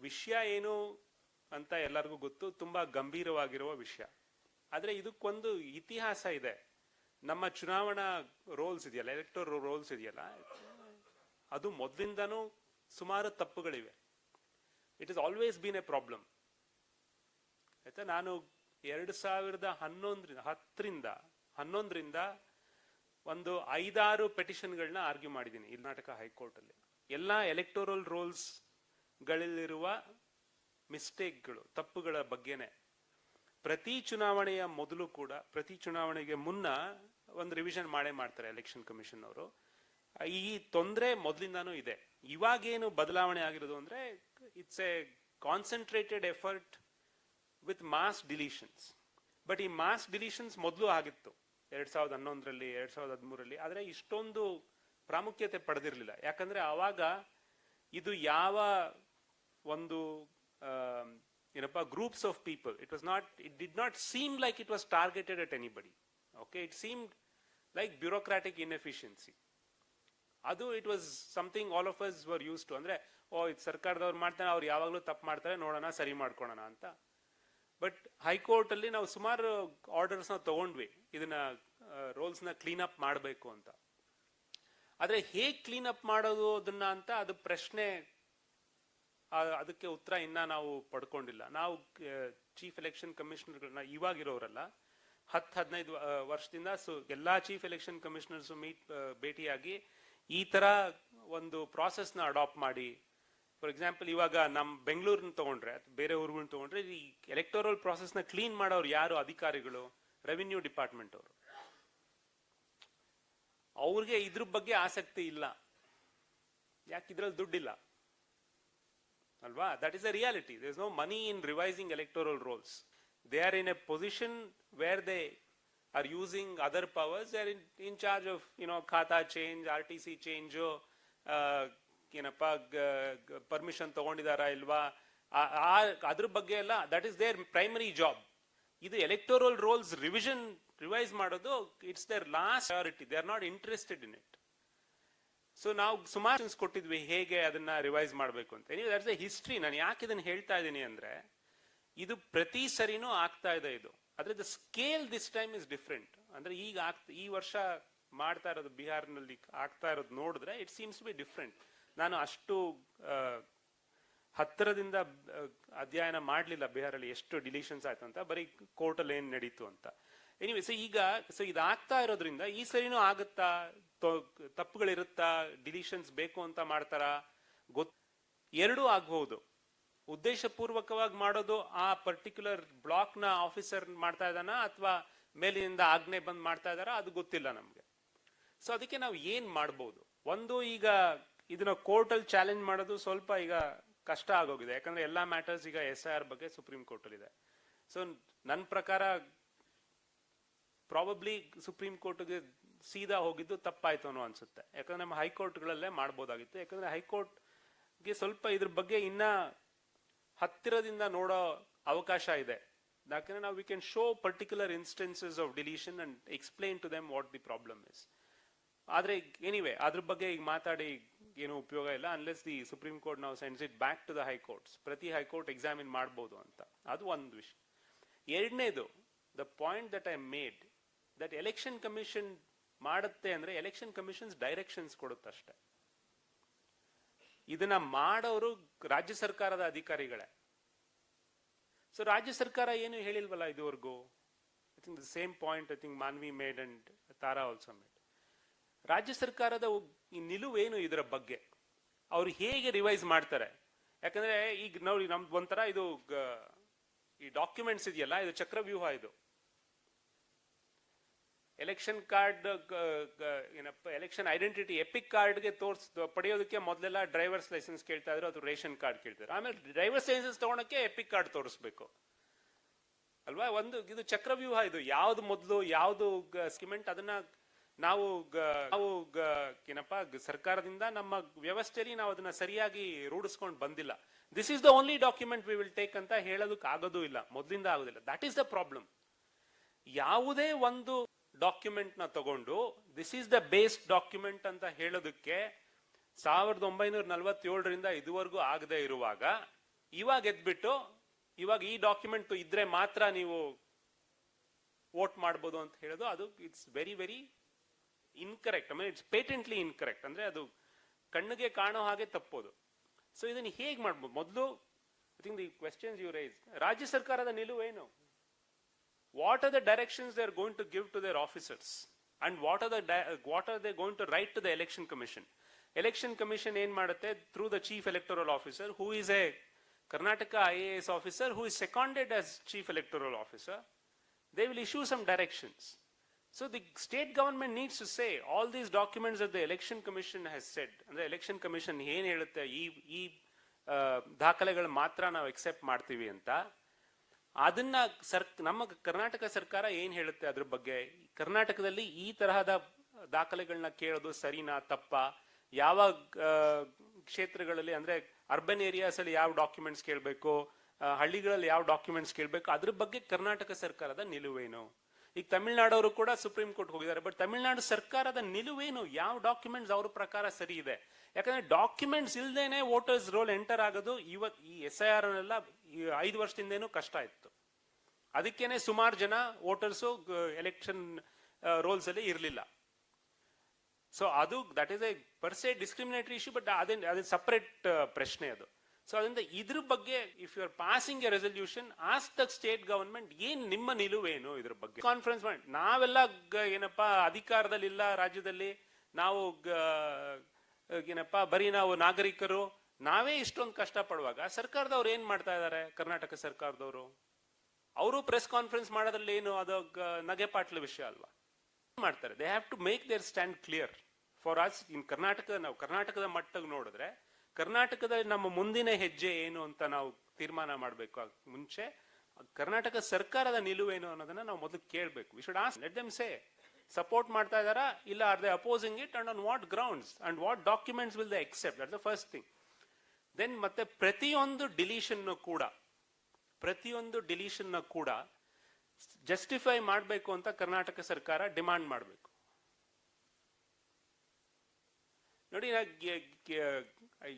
ವಿಷಯ ಏನು ಅಂತ ಎಲ್ಲರಿಗೂ ಗೊತ್ತು, ತುಂಬಾ ಗಂಭೀರವಾಗಿರುವ ವಿಷಯ. ಆದ್ರೆ ಇದಕ್ಕೊಂದು ಇತಿಹಾಸ ಇದೆ. ನಮ್ಮ ಚುನಾವಣಾ ರೋಲ್ಸ್ ಇದೆಯಲ್ಲ, ಎಲೆಕ್ಟೋರಲ್ ರೋಲ್ಸ್ ಇದೆಯಲ್ಲ, ಅದು ಮೊದಲಿಂದನೂ ಸುಮಾರು ತಪ್ಪುಗಳಿವೆ. It is always been a problem. ಆಯ್ತಾ, ನಾನು 2011ರಿಂದ ಒಂದು 5-6 ಪೆಟಿಷನ್ಗಳನ್ನ ಆರ್ಗ್ಯೂ ಮಾಡಿದ್ದೀನಿ ಕರ್ನಾಟಕ ಹೈಕೋರ್ಟ್ ಅಲ್ಲಿ. ಎಲ್ಲ ಎಲೆಕ್ಟೋರಲ್ ರೋಲ್ಸ್ ಗಳಲ್ಲಿರುವ ಮಿಸ್ಟೇಕ್ಗಳು, ತಪ್ಪುಗಳ ಬಗ್ಗೆನೆ. ಪ್ರತಿ ಚುನಾವಣೆಯ ಮೊದಲು ಕೂಡ, ಪ್ರತಿ ಚುನಾವಣೆಗೆ ಮುನ್ನ ಒಂದು ರಿವಿಷನ್ ಮಾಡ್ತಾರೆ ಎಲೆಕ್ಷನ್ ಕಮಿಷನ್ ಅವರು. ಈ ತೊಂದರೆ ಮೊದಲಿಂದಾನು ಇದೆ. ಇವಾಗೇನು ಬದಲಾವಣೆ ಆಗಿರೋದು ಅಂದ್ರೆ, it's a concentrated effort with mass deletions. But ಈ ಮಾಸ್ ಡಿಲೀಷನ್ಸ್ ಮೊದಲು ಆಗಿತ್ತು. 2011ರಲ್ಲಿ 2013ರಲ್ಲಿ, ಆದರೆ ಇಷ್ಟೊಂದು ಪ್ರಾಮುಖ್ಯತೆ ಪಡೆದಿರಲಿಲ್ಲ. ಯಾಕಂದ್ರೆ ಆವಾಗ ಇದು ಯಾವ ಒಂದು ಏನಪ್ಪ groups of people, it did not seem like it was targeted at anybody. Okay, it seemed like bureaucratic inefficiency. ಅದು it was something all of us were used to. ಅಂದ್ರೆ ಇದು ಸರ್ಕಾರದವ್ರು ಮಾಡ್ತಾರೆ, ಅವ್ರು ಯಾವಾಗಲೂ ತಪ್ಪು ಮಾಡ್ತಾರೆ, ನೋಡೋಣ ಸರಿ ಮಾಡ್ಕೊಳೋಣ ಅಂತ. ಬಟ್ ಹೈಕೋರ್ಟ್ ಅಲ್ಲಿ ನಾವು ಸುಮಾರು ಆರ್ಡರ್ಸ್ ನ ತಗೊಂಡ್ವಿ, ಇದನ್ನ ರೋಲ್ಸ್ ನ ಕ್ಲೀನ್ ಅಪ್ ಮಾಡಬೇಕು ಅಂತ. ಆದ್ರೆ ಹೇಗ್ ಕ್ಲೀನ್ ಅಪ್ ಮಾಡೋದು ಅದನ್ನ ಅಂತ ಅದು ಪ್ರಶ್ನೆ, ಅದಕ್ಕೆ ಉತ್ತರ ಇನ್ನ ನಾವು ಪಡ್ಕೊಂಡಿಲ್ಲ. ನಾವು ಚೀಫ್ ಎಲೆಕ್ಷನ್ ಕಮಿಷನರ್ಗಳನ್ನ ಇವಾಗಿರೋರಲ್ಲ, 10-15 ವರ್ಷದಿಂದ ಎಲ್ಲಾ ಚೀಫ್ ಎಲೆಕ್ಷನ್ ಕಮಿಷನರ್ಸ್ ಭೇಟಿಯಾಗಿ ಈ ತರ ಒಂದು ಪ್ರಾಸೆಸ್ ನ ಅಡಾಪ್ಟ್ ಮಾಡಿ, ಫಾರ್ ಎಕ್ಸಾಂಪಲ್ ಇವಾಗ ನಮ್ ಬೆಂಗಳೂರನ್ನ ತಗೊಂಡ್ರೆ, ಬೇರೆ ಊರುಗಳನ್ನ ತಗೊಂಡ್ರೆ, ಈ ಎಲೆಕ್ಟೋರಲ್ ಪ್ರಾಸೆಸ್ ನ ಕ್ಲೀನ್ ಮಾಡೋರು ಯಾರು? ಅಧಿಕಾರಿಗಳು, ರೆವಿನ್ಯೂ ಡಿಪಾರ್ಟ್ಮೆಂಟ್ ಅವರು. ಅವ್ರಿಗೆ ಇದ್ರ ಬಗ್ಗೆ ಆಸಕ್ತಿ ಇಲ್ಲ. ಯಾಕೆ? ಇದ್ರಲ್ಲಿ ದುಡ್ಡಿಲ್ಲ ಅಲ್ವಾ? That is a reality. There is no money in revising electoral rolls. They are in a position where they are using other powers. They are in charge of, khata change, RTC change, permission ತಗೊಂಡಿದಾರಾ ಇಲ್ವಾ, ಅದ್ರ ಬಗ್ಗೆ ಎಲ್ಲ, that is their primary job. ಇದು electoral rolls revise ಮಾಡೋದು, it's their last priority. They are not interested in it. So ನಾವು ಸುಮಾರು ಕೊಟ್ಟಿದ್ವಿ ಹೇಗೆ ಅದನ್ನ ರಿವೈಸ್ ಮಾಡಬೇಕು ಅಂತ. That's the history. ನಾನು ಯಾಕೆ ಇದನ್ನ ಹೇಳ್ತಾ ಇದ್ದೀನಿ ಅಂದ್ರೆ, ಇದು ಪ್ರತಿ ಸರಿನೂ ಆಗ್ತಾ ಇದೆ ಇದು. ಆದ್ರೆ the scale this time is different. ಅಂದ್ರೆ ಈಗ ಈ ವರ್ಷ ಮಾಡ್ತಾ ಇರೋದು ಬಿಹಾರ್ನಲ್ಲಿ ಆಗ್ತಾ ಇರೋದು ನೋಡಿದ್ರೆ ಇಟ್ ಸೀಮ್ಸ್ ಬಿ ಡಿಫ್ರೆಂಟ್. ನಾನು ಅಷ್ಟು ಹತ್ತಿರದಿಂದ ಅಧ್ಯಯನ ಮಾಡ್ಲಿಲ್ಲ ಬಿಹಾರಲ್ಲಿ ಎಷ್ಟು ಡಿಲೀಷನ್ಸ್ ಆಯ್ತು ಅಂತ, ಬರೀ ಕೋರ್ಟಲ್ಲಿ ಏನ್ ನಡೀತು ಅಂತ. ಎನಿವೆ, ಸೊ ಇದಾಗ್ತಾ ಇರೋದ್ರಿಂದ ಈ ಸರಿನೂ ಆಗುತ್ತಾ, ತಪ್ಪುಗಳಿರುತ್ತಾ, ಡಿಲೀಷನ್ಸ್ ಬೇಕು ಅಂತ ಮಾಡ್ತಾರಾ, ಎರಡೂ ಆಗ್ಬಹುದು. ಉದ್ದೇಶಪೂರ್ವಕವಾಗಿ ಮಾಡೋದು ಆ ಪರ್ಟಿಕ್ಯುಲರ್ ಬ್ಲಾಕ್ ನ ಆಫೀಸರ್ ಮಾಡ್ತಾ ಇದ್ದಾನ, ಅಥವಾ ಮೇಲಿನಿಂದ ಆಜ್ಞೆ ಬಂದ್ ಮಾಡ್ತಾ ಇದಾರ, ಅದು ಗೊತ್ತಿಲ್ಲ ನಮ್ಗೆ. ಸೊ ಅದಕ್ಕೆ ನಾವು ಏನ್ ಮಾಡ್ಬೋದು? ಒಂದು, ಈಗ ಇದನ್ನ ಕೋರ್ಟ್ ಅಲ್ಲಿ ಚಾಲೆಂಜ್ ಮಾಡೋದು ಸ್ವಲ್ಪ ಈಗ ಕಷ್ಟ ಆಗೋಗಿದೆ. ಯಾಕಂದ್ರೆ ಎಲ್ಲಾ ಮ್ಯಾಟರ್ಸ್ ಈಗ SIR ಬಗ್ಗೆ ಸುಪ್ರೀಂ ಕೋರ್ಟ್ ಅಲ್ಲಿ ಇದೆ. ಸೊ ನನ್ನ ಪ್ರಕಾರ ಪ್ರಾಬಬ್ಲಿ ಸುಪ್ರೀಂ ಕೋರ್ಟ್ಗೆ ಸೀದಾ ಹೋಗಿದ್ದು ತಪ್ಪಾಯ್ತು ಅನ್ನೋ ಅನ್ಸುತ್ತೆ. ಯಾಕಂದ್ರೆ ನಮ್ಮ ಹೈಕೋರ್ಟ್ಗಳಲ್ಲೇ ಮಾಡ್ಬೋದಾಗಿತ್ತು. ಯಾಕಂದ್ರೆ ಹೈಕೋರ್ಟ್ಗೆ ಸ್ವಲ್ಪ ಇದ್ರ ಬಗ್ಗೆ ಇನ್ನ ಹತ್ತಿರದಿಂದ ನೋಡೋ ಅವಕಾಶ ಇದೆ. ಯಾಕಂದ್ರೆ ನಾವು we can show particular instances of deletion and explain to them what the problem is. ಆದ್ರೆ ಎನಿವೆ, ಅದ್ರ ಬಗ್ಗೆ ಈಗ ಮಾತಾಡಿ ಏನು ಉಪಯೋಗ ಇಲ್ಲ, ಅನ್ಲೆಸ್ ದಿ ಸುಪ್ರೀಂ ಕೋರ್ಟ್ ನಾವು sends it back to the high courts. ಪ್ರತಿ ಹೈಕೋರ್ಟ್ ಎಕ್ಸಾಮಿನ್ ಮಾಡ್ಬೋದು ಅಂತ. ಅದು ಒಂದು ವಿಷಯ. ಎರಡನೇದು, the point that I made, that election commission ಮಾಡುತ್ತೆ ಅಂದ್ರೆ ಎಲೆಕ್ಷನ್ ಕಮಿಷನ್ಸ್ ಡೈರೆಕ್ಷನ್ಸ್ ಕೊಡುತ್ತಷ್ಟೆ. ಇದನ್ನ ಮಾಡೋರು ರಾಜ್ಯ ಸರ್ಕಾರದ ಅಧಿಕಾರಿಗಳೇ. ಸೊ ರಾಜ್ಯ ಸರ್ಕಾರ ಏನು ಹೇಳಿಲ್ವಲ್ಲ ಇದುವರೆಗೂ. I think the same point I think Manvi made and Tara also made. ರಾಜ್ಯ ಸರ್ಕಾರದ ನಿಲುವೇನು ಇದರ ಬಗ್ಗೆ, ಅವ್ರು ಹೇಗೆ ರಿವೈಸ್ ಮಾಡ್ತಾರೆ? ಯಾಕಂದ್ರೆ ಈಗ ನೋಡಿ, ನಮ್ದು ಒಂಥರ ಇದು ಈ ಡಾಕ್ಯುಮೆಂಟ್ಸ್ ಇದೆಯಲ್ಲ, ಇದು ಚಕ್ರವ್ಯೂಹ. ಇದು ಎಲೆಕ್ಷನ್ ಕಾರ್ಡ್, ಏನಪ್ಪ, ಎಲೆಕ್ಷನ್ ಐಡೆಂಟಿಟಿ ಎಪಿಕ್ ಕಾರ್ಡ್ಗೆ ಪಡೆಯೋದಕ್ಕೆ ಮೊದಲೆಲ್ಲ ಡ್ರೈವರ್ಸ್ ಲೈಸೆನ್ಸ್ ಕೇಳ್ತಾ ಇದ್ರು, ಅದು ರೇಷನ್ ಕಾರ್ಡ್ ಕೇಳ್ತಾರೆ. ಆಮೇಲೆ ಡ್ರೈವರ್ಸ್ ಲೈಸೆನ್ಸ್ ತಗೊಳಕ್ಕೆ ಎಪಿಕ್ ಕಾರ್ಡ್ ತೋರಿಸ್ಬೇಕು ಅಲ್ವಾ? ಇದು ಚಕ್ರವ್ಯೂಹ. ಇದು ಯಾವ್ದು ಮೊದಲು, ಯಾವ್ದು ಸ್ಕಿಮೆಂಟ್, ಅದನ್ನ ನಾವು ಏನಪ್ಪ ಸರ್ಕಾರದಿಂದ ನಮ್ಮ ವ್ಯವಸ್ಥೆಯಲ್ಲಿ ನಾವು ಅದನ್ನ ಸರಿಯಾಗಿ ರೂಢಿಸ್ಕೊಂಡು ಬಂದಿಲ್ಲ. This is the only document we will take ಅಂತ ಹೇಳೋದಕ್ಕೆ ಆಗೋದು ಇಲ್ಲ, ಮೊದಲಿಂದ ಆಗೋದಿಲ್ಲ. That is the problem. ಯಾವುದೇ ಒಂದು ಡಾಕ್ಯುಮೆಂಟ್ ನ ತಗೊಂಡು this is the base document ಅಂತ ಹೇಳೋದಕ್ಕೆ 1947ರಿಂದ ಇದುವರೆಗೂ ಆಗದೆ ಇರುವಾಗ, ಇವಾಗ ಎದ್ಬಿಟ್ಟು ಇವಾಗ ಈ ಡಾಕ್ಯುಮೆಂಟ್ ಇದ್ರೆ ಮಾತ್ರ ನೀವು ವೋಟ್ ಮಾಡ್ಬೋದು ಅಂತ ಹೇಳೋದು, ಅದು it's very very incorrect. I mean it's patently incorrect. ಅಂದ್ರೆ ಅದು ಕಣ್ಣಿಗೆ ಕಾಣೋ ಹಾಗೆ ತಪ್ಪೋದು. ಸೊ ಇದನ್ನ ಹೇಗೆ ಮಾಡ್ಬೋದು? ಮೊದಲು I think the questions you raise, ರಾಜ್ಯ ಸರ್ಕಾರದ ನಿಲುವೇನು? What are the directions they are going to give to their officers, and what are they going to write to the election commission? Election commission ಏನ್ ಮಾಡುತ್ತೆ, through the chief electoral officer, who is a Karnataka IAS officer, who is seconded as chief electoral officer, they will issue some directions. So the state government needs to say all these documents that the election commission has said, and the election commission ಏನ್ ಹೇಳುತ್ತೆ, ಈ ದಾಖಲೆಗಳು ಮಾತ್ರ ನಾವು accept ಮಾಡ್ತೀವಿ ಅಂತ, ಅದನ್ನ ನಮ್ಮ ಕರ್ನಾಟಕ ಸರ್ಕಾರ ಏನ್ ಹೇಳುತ್ತೆ ಅದ್ರ ಬಗ್ಗೆ, ಕರ್ನಾಟಕದಲ್ಲಿ ಈ ತರಹದ ದಾಖಲೆಗಳನ್ನ ಕೇಳೋದು ಸರಿನಾ ತಪ್ಪ, ಯಾವ ಕ್ಷೇತ್ರಗಳಲ್ಲಿ ಅಂದ್ರೆ ಅರ್ಬನ್ ಏರಿಯಾಸ್ ಅಲ್ಲಿ ಯಾವ ಡಾಕ್ಯುಮೆಂಟ್ಸ್ ಕೇಳಬೇಕು, ಹಳ್ಳಿಗಳಲ್ಲಿ ಯಾವ ಡಾಕ್ಯುಮೆಂಟ್ಸ್ ಕೇಳಬೇಕು, ಅದ್ರ ಬಗ್ಗೆ ಕರ್ನಾಟಕ ಸರ್ಕಾರದ ನಿಲುವೇನು. ಈಗ ತಮಿಳ್ನಾಡವರು ಕೂಡ ಸುಪ್ರೀಂ ಕೋರ್ಟ್ ಹೋಗಿದ್ದಾರೆ, ಬಟ್ ತಮಿಳ್ನಾಡು ಸರ್ಕಾರದ ನಿಲುವೇನು, ಯಾವ ಡಾಕ್ಯುಮೆಂಟ್ಸ್ ಅವ್ರ ಪ್ರಕಾರ ಸರಿ ಇದೆ. ಯಾಕಂದ್ರೆ ಡಾಕ್ಯುಮೆಂಟ್ಸ್ ಇಲ್ದೇನೆ ವೋಟರ್ಸ್ ರೋಲ್ ಎಂಟರ್ ಆಗೋದು ಈ SIR ಎಲ್ಲ 5 ವರ್ಷದಿಂದೇನು ಕಷ್ಟ ಇತ್ತು. ಅದಕ್ಕೇನೆ ಸುಮಾರು ಜನ ವೋಟರ್ಸು ಎಲೆಕ್ಷನ್ ರೋಲ್ಸ್ ಅಲ್ಲಿ ಇರಲಿಲ್ಲ. ಸೊ ಅದು that is a per se discriminatory issue, but ಅದೇ ಸಪರೇಟ್ ಪ್ರಶ್ನೆ ಅದು. ಸೊ ಅದರಿಂದ ಇದ್ರ ಬಗ್ಗೆ if you are passing a resolution, ask the state government ಏನ್ ನಿಮ್ಮ ನಿಲುವೇನು ಇದ್ರ ಬಗ್ಗೆ. ಕಾನ್ಫರೆನ್ಸ್ ಮಾಡಿ, ನಾವೆಲ್ಲ ಏನಪ್ಪಾ ಅಧಿಕಾರದಲ್ಲಿಲ್ಲ ರಾಜ್ಯದಲ್ಲಿ, ನಾವು ಏನಪ್ಪಾ ಬರೀ ನಾವು ನಾಗರಿಕರು, ನಾವೇ ಇಷ್ಟೊಂದು ಕಷ್ಟ ಪಡುವಾಗ ಸರ್ಕಾರದವ್ರು ಏನ್ ಮಾಡ್ತಾ ಇದ್ದಾರೆ, ಕರ್ನಾಟಕ ಸರ್ಕಾರದವರು ಅವರು ಪ್ರೆಸ್ ಕಾನ್ಫರೆನ್ಸ್ ಮಾಡೋದ್ರಲ್ಲಿ ಏನು ಅದು ನಗೆಪಾಟ್ಲ ವಿಷಯ ಅಲ್ವಾ ಮಾಡ್ತಾರೆ. They have to make their stand clear for us in Karnataka. ನಾವು ಕರ್ನಾಟಕದ ಮಟ್ಟಿಗೆ ನೋಡಿದ್ರೆ ಕರ್ನಾಟಕದ ನಮ್ಮ ಮುಂದಿನ ಹೆಜ್ಜೆ ಏನು ಅಂತ ನಾವು ತೀರ್ಮಾನ ಮಾಡಬೇಕು. ಮುಂಚೆ ಕರ್ನಾಟಕ ಸರ್ಕಾರದ ನಿಲುವೇನು ಅನ್ನೋದನ್ನ ನಾವು ಮೊದಲು ಕೇಳಬೇಕು. We should ask, let them say support ಮಾಡ್ತಾ ಇದಾರಾ ಇಲ್ಲ, are they opposing it and on what grounds and what documents will they accept. That's the first thing. Then ಮತ್ತೆ ಪ್ರತಿಯೊಂದು ಡಿಲೀಷನ್ ಕೂಡ ಜಸ್ಟಿಫೈ ಮಾಡಬೇಕು ಅಂತ ಕರ್ನಾಟಕ ಸರ್ಕಾರ ಡಿಮಾಂಡ್ ಮಾಡಬೇಕು. ನೋಡಿ,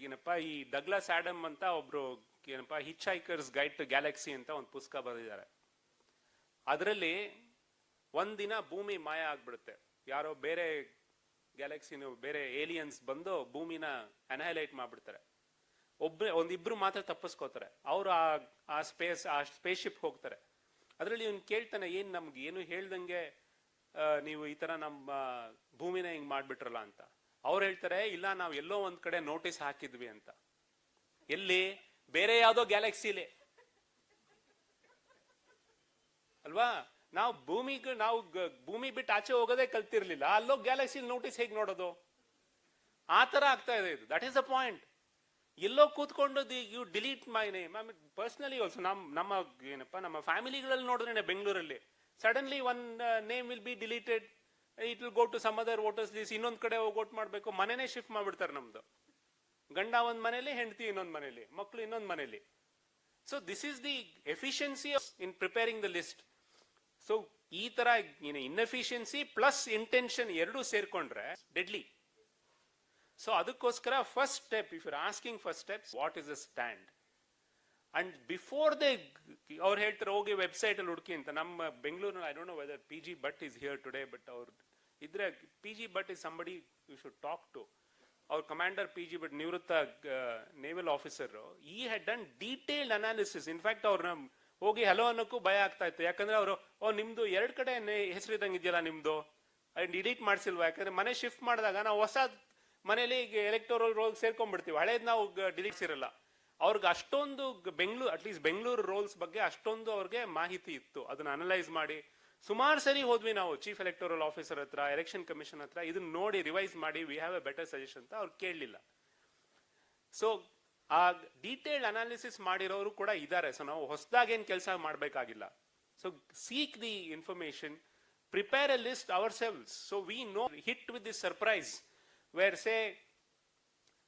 ಏನಪ್ಪಾ ಈ ಡಗ್ಲಾಸ್ ಆಡಮ್ ಅಂತ ಒಬ್ರು ಏನಪ್ಪಾ ಹಿಚ್ ಹೈಕರ್ಸ್ ಗೈಡ್ ಟು ಗ್ಯಾಲಕ್ಸಿ ಅಂತ ಒಂದು ಪುಸ್ತಕ ಬರೆದಿದ್ದಾರೆ. ಅದರಲ್ಲಿ ಒಂದಿನ ಭೂಮಿ ಮಾಯ ಆಗ್ಬಿಡುತ್ತೆ, ಯಾರೋ ಬೇರೆ ಗ್ಯಾಲಕ್ಸಿನ ಬೇರೆ ಏಲಿಯನ್ಸ್ ಬಂದು ಭೂಮಿನ ಅನಹೈಲೈಟ್ ಮಾಡ್ಬಿಡ್ತಾರೆ. ಒಂದಿಬ್ರು ಮಾತ್ರ ತಪ್ಪಿಸ್ಕೋತಾರೆ. ಅವರು ಆ ಸ್ಪೇಸ್ ಶಿಪ್ ಹೋಗ್ತಾರೆ. ಅದರಲ್ಲಿ ಇವ್ನು ಕೇಳ್ತಾನೆ, ಏನ್ ನಮ್ಗೆ ಏನು ಹೇಳ್ದಂಗೆ ನೀವು ಈ ತರ ನಮ್ಮ ಭೂಮಿನ ಹಿಂಗ್ ಮಾಡ್ಬಿಟ್ರಲ್ಲ ಅಂತ. ಅವ್ರು ಹೇಳ್ತಾರೆ, ಇಲ್ಲ ನಾವು ಎಲ್ಲೋ ಒಂದ್ ಕಡೆ ನೋಟಿಸ್ ಹಾಕಿದ್ವಿ ಅಂತ. ಎಲ್ಲಿ? ಬೇರೆ ಯಾವ್ದೋ ಗ್ಯಾಲಕ್ಸಿಲಿ ಅಲ್ವಾ. ನಾವು ಭೂಮಿ ಬಿಟ್ಟು ಆಚೆ ಹೋಗೋದೇ ಕಲ್ತಿರ್ಲಿಲ್ಲ, ಅಲ್ಲೋ ಗ್ಯಾಲಕ್ಸಿ ನೋಟಿಸ್ ಹೇಗ್ ನೋಡೋದು? ಆ ತರ ಆಗ್ತಾ ಇದೆ ಇದು. That is the point. ಎಲ್ಲೋ ಕೂತ್ಕೊಂಡು you delete my name. I mean personally also ನಮ್ಮ ಫ್ಯಾಮಿಲಿಗಳಲ್ಲಿ ನೋಡಿದ್ರೆ ಬೆಂಗಳೂರಲ್ಲಿ suddenly one name will be deleted, it will go to some other voters list. ಇನ್ನೊಂದ್ ಕಡೆ ಹೋಗಿ ವೋಟ್ ಮಾಡ್ಬೇಕು, ಮನೆನೇ ಶಿಫ್ಟ್ ಮಾಡ್ಬಿಡ್ತಾರೆ ನಮ್ದು. ಗಂಡ ಒಂದ್ ಮನೇಲಿ, ಹೆಂಡತಿ ಇನ್ನೊಂದ್ ಮನೇಲಿ, ಮಕ್ಕಳು ಇನ್ನೊಂದ್ ಮನೇಲಿ. So this is the efficiency in preparing the list. So ಈ ತರ ಇನ್ಎಫಿಷಿಯನ್ಸಿ ಪ್ಲಸ್ ಇಂಟೆನ್ಷನ್ ಎರಡೂ ಸೇರ್ಕೊಂಡ್ರೆ ಡೆಡ್ಲಿ. ಸೊ ಅದಕ್ಕೋಸ್ಕರ first step, if you are asking first steps, what is the stand? And before ಅವ್ರು ಹೇಳ್ತಾರೆ ಹೋಗಿ ವೆಬ್ಸೈಟ್ ಅಲ್ಲಿ ಹುಡುಕಿ ಅಂತ. ನಮ್ಮ ಬೆಂಗಳೂರಿನಲ್ಲಿ I don't know whether PG Bhatt is here today, but ಅವ್ರು ಇದ್ರೆ PG Bhatt is somebody you should talk to. ಅವ್ರ ಕಮಾಂಡರ್ PG Bhatt, ನಿವೃತ್ತ naval officer. He had done detailed analysis. In fact ಅವ್ರನ್ನ ಹೋಗಿ ಹಲೋ ಅನ್ನೋಕ್ಕೂ ಭಯ ಆಗ್ತಾ ಇತ್ತು. ಯಾಕಂದ್ರೆ ಅವರು ನಿಮ್ದು 2 ಕಡೆ ಹೆಸರಿದಂಗೆ ಇದೆಯಲ್ಲ ನಿಮ್ದು, ಡಿಲೀಟ್ ಮಾಡಿಸಿಲ್ವಾ? ಯಾಕಂದ್ರೆ ಮನೆ ಶಿಫ್ಟ್ ಮಾಡಿದಾಗ ನಾವು ಹೊಸ ಮನೇಲಿ ಎಲೆಕ್ಟೋರಲ್ ರೋಲ್ ಸೇರ್ಕೊಂಡ್ಬಿಡ್ತೀವಿ, ಹಳೇದ್ ನಾವು ಡಿಲೀಟ್ಸ್ ಇರಲ್ಲ. ಅವ್ರಿಗೆ ಅಷ್ಟೊಂದು ಅಟ್ಲೀಸ್ಟ್ ಬೆಂಗಳೂರು ರೋಲ್ಸ್ ಬಗ್ಗೆ ಅಷ್ಟೊಂದು ಅವ್ರಿಗೆ ಮಾಹಿತಿ ಇತ್ತು. ಅದನ್ನ ಅನಲೈಸ್ ಮಾಡಿ ಸುಮಾರು ಸರಿ ಹೋದ್ವಿ ನಾವು ಚೀಫ್ ಎಲೆಕ್ಟೋರಲ್ ಆಫೀಸರ್ ಹತ್ರ, ಎಲೆಕ್ಷನ್ ಕಮಿಷನ್ ಹತ್ರ, ಇದನ್ನ ನೋಡಿ ರಿವೈಸ್ ಮಾಡಿ we have A better suggestion ಅಂತ ಅವ್ರು ಕೇಳಲಿಲ್ಲ. ಸೊ ಆ ಡೀಟೇಲ್ಡ್ ಅನಾಲಿಸಿಸ್ ಮಾಡಿರೋರು ಕೂಡ ಇದ್ದಾರೆ. ಸೊ ನಾವು ಹೊಸದಾಗೇನ್ ಕೆಲಸ ಮಾಡಬೇಕಾಗಿಲ್ಲ. So seek the information, prepare a list our cells, so we no hit with this surprise where say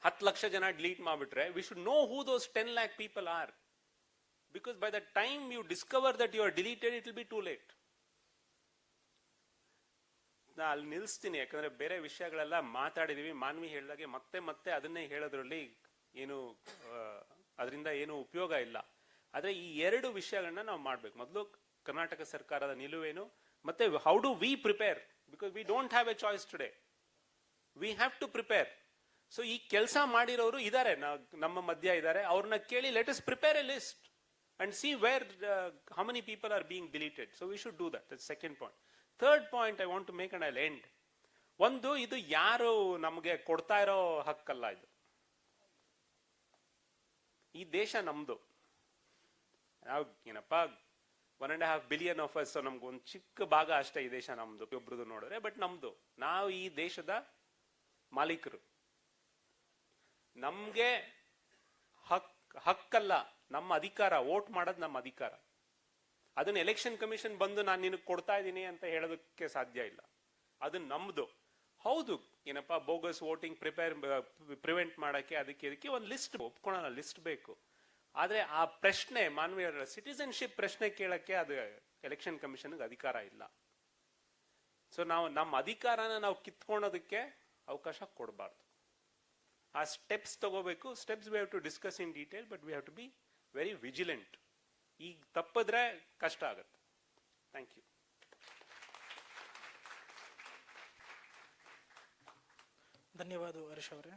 10 lakh ಜನ ಡಿಲೀಟ್ ಮಾಡ್ಬಿಟ್ರೆ, we should know who those 10 lakh people are. Because by the time you discover that you are deleted, it will be too late. ನಾ ಅಲ್ಲಿ ನಿಲ್ಲಿಸ್ತೀನಿ, ಯಾಕಂದ್ರೆ ಬೇರೆ ವಿಷಯಗಳೆಲ್ಲ ಮಾತಾಡಿದೀವಿ. ಮಾನ್ವಿ ಹೇಳಿದಾಗೆ ಮತ್ತೆ ಅದನ್ನೇ ಹೇಳೋದ್ರಲ್ಲಿ ಏನು ಅದರಿಂದ ಏನು ಉಪಯೋಗ ಇಲ್ಲ. ಆದ್ರೆ ಈ 2 ವಿಷಯಗಳನ್ನ ನಾವು ಮಾಡ್ಬೇಕು. ಮೊದಲು ಕರ್ನಾಟಕ ಸರ್ಕಾರದ ನಿಲುವೇನು, ಮತ್ತೆ how do we prepare, because we don't have a choice today, we have to prepare. So ಈ ಕೆಲಸ ಮಾಡಿರೋರು ಇದಾರೆ, ನಮ್ಮ ಮಧ್ಯ ಇದಾರೆ. ಅವ್ರನ್ನ ಕೇಳಿ let us prepare a list and see where how many people are being deleted. So we should do that. That's second point. Third point I want to make and I will end. ಒಂದು, ಇದು ಯಾರು ನಮಗೆ ಕೊಡ್ತಾ ಇರೋ ಹಕ್ಕಲ್ಲ. ಇದು ಈ ದೇಶ ನಮ್ದು. ನಾವು ಏನಪ್ಪಾ 1.5 billion ಆಫ್ ಅಸ್, ನಮ್ಗೆ ಒಂದು ಚಿಕ್ಕ ಭಾಗ ಅಷ್ಟೇ ಈ ದೇಶ ನಮ್ದು, ಒಬ್ರದ್ದು ನೋಡಿದ್ರೆ. ಬಟ್ ನಮ್ದು, ನಾವು ಈ ದೇಶದ ಮಾಲೀಕರು. ನಮ್ಗೆ ಹಕ್ಕಲ್ಲ, ನಮ್ಮ ಅಧಿಕಾರ. ವೋಟ್ ಮಾಡೋದು ನಮ್ಮ ಅಧಿಕಾರ. ಅದನ್ನ ಎಲೆಕ್ಷನ್ ಕಮಿಷನ್ ಬಂದು ನಾನು ನಿನಗೆ ಕೊಡ್ತಾ ಇದ್ದೀನಿ ಅಂತ ಹೇಳೋದಕ್ಕೆ ಸಾಧ್ಯ ಇಲ್ಲ. ಅದು ನಮ್ದು. ಹೌದು, ಏನಪ್ಪಾ ಬೋಗಸ್ ವೋಟಿಂಗ್ ಪ್ರಿವೆಂಟ್ ಮಾಡಕ್ಕೆ ಅದಕ್ಕೆ ಒಂದು ಲಿಸ್ಟ್ ಒಪ್ಕೊಳ್ಳೋಣ, ಲಿಸ್ಟ್ ಬೇಕು. ಆದ್ರೆ ಆ ಪ್ರಶ್ನೆ ಮಾನವೀಯ ಸಿಟಿಸನ್ಶಿಪ್ ಪ್ರಶ್ನೆ ಕೇಳಕ್ಕೆ ಅದು ಎಲೆಕ್ಷನ್ ಕಮಿಷನ್ಗೆ ಅಧಿಕಾರ ಇಲ್ಲ. ಸೊ ನಾವು ನಮ್ಮ ಅಧಿಕಾರನ ನಾವು ಕಿತ್ಕೊಳ್ಳೋದಕ್ಕೆ ಅವಕಾಶ ಕೊಡಬಾರ್ದು. ಆ ಸ್ಟೆಪ್ಸ್ ತಗೋಬೇಕು. Steps we have to discuss in detail, but we have to be very vigilant. ಈಗ ತಪ್ಪಿದ್ರೆ ಕಷ್ಟ ಆಗುತ್ತೆ. Thank you. ಧನ್ಯವಾದ ಹರೀಶ್ ಅವರೇ.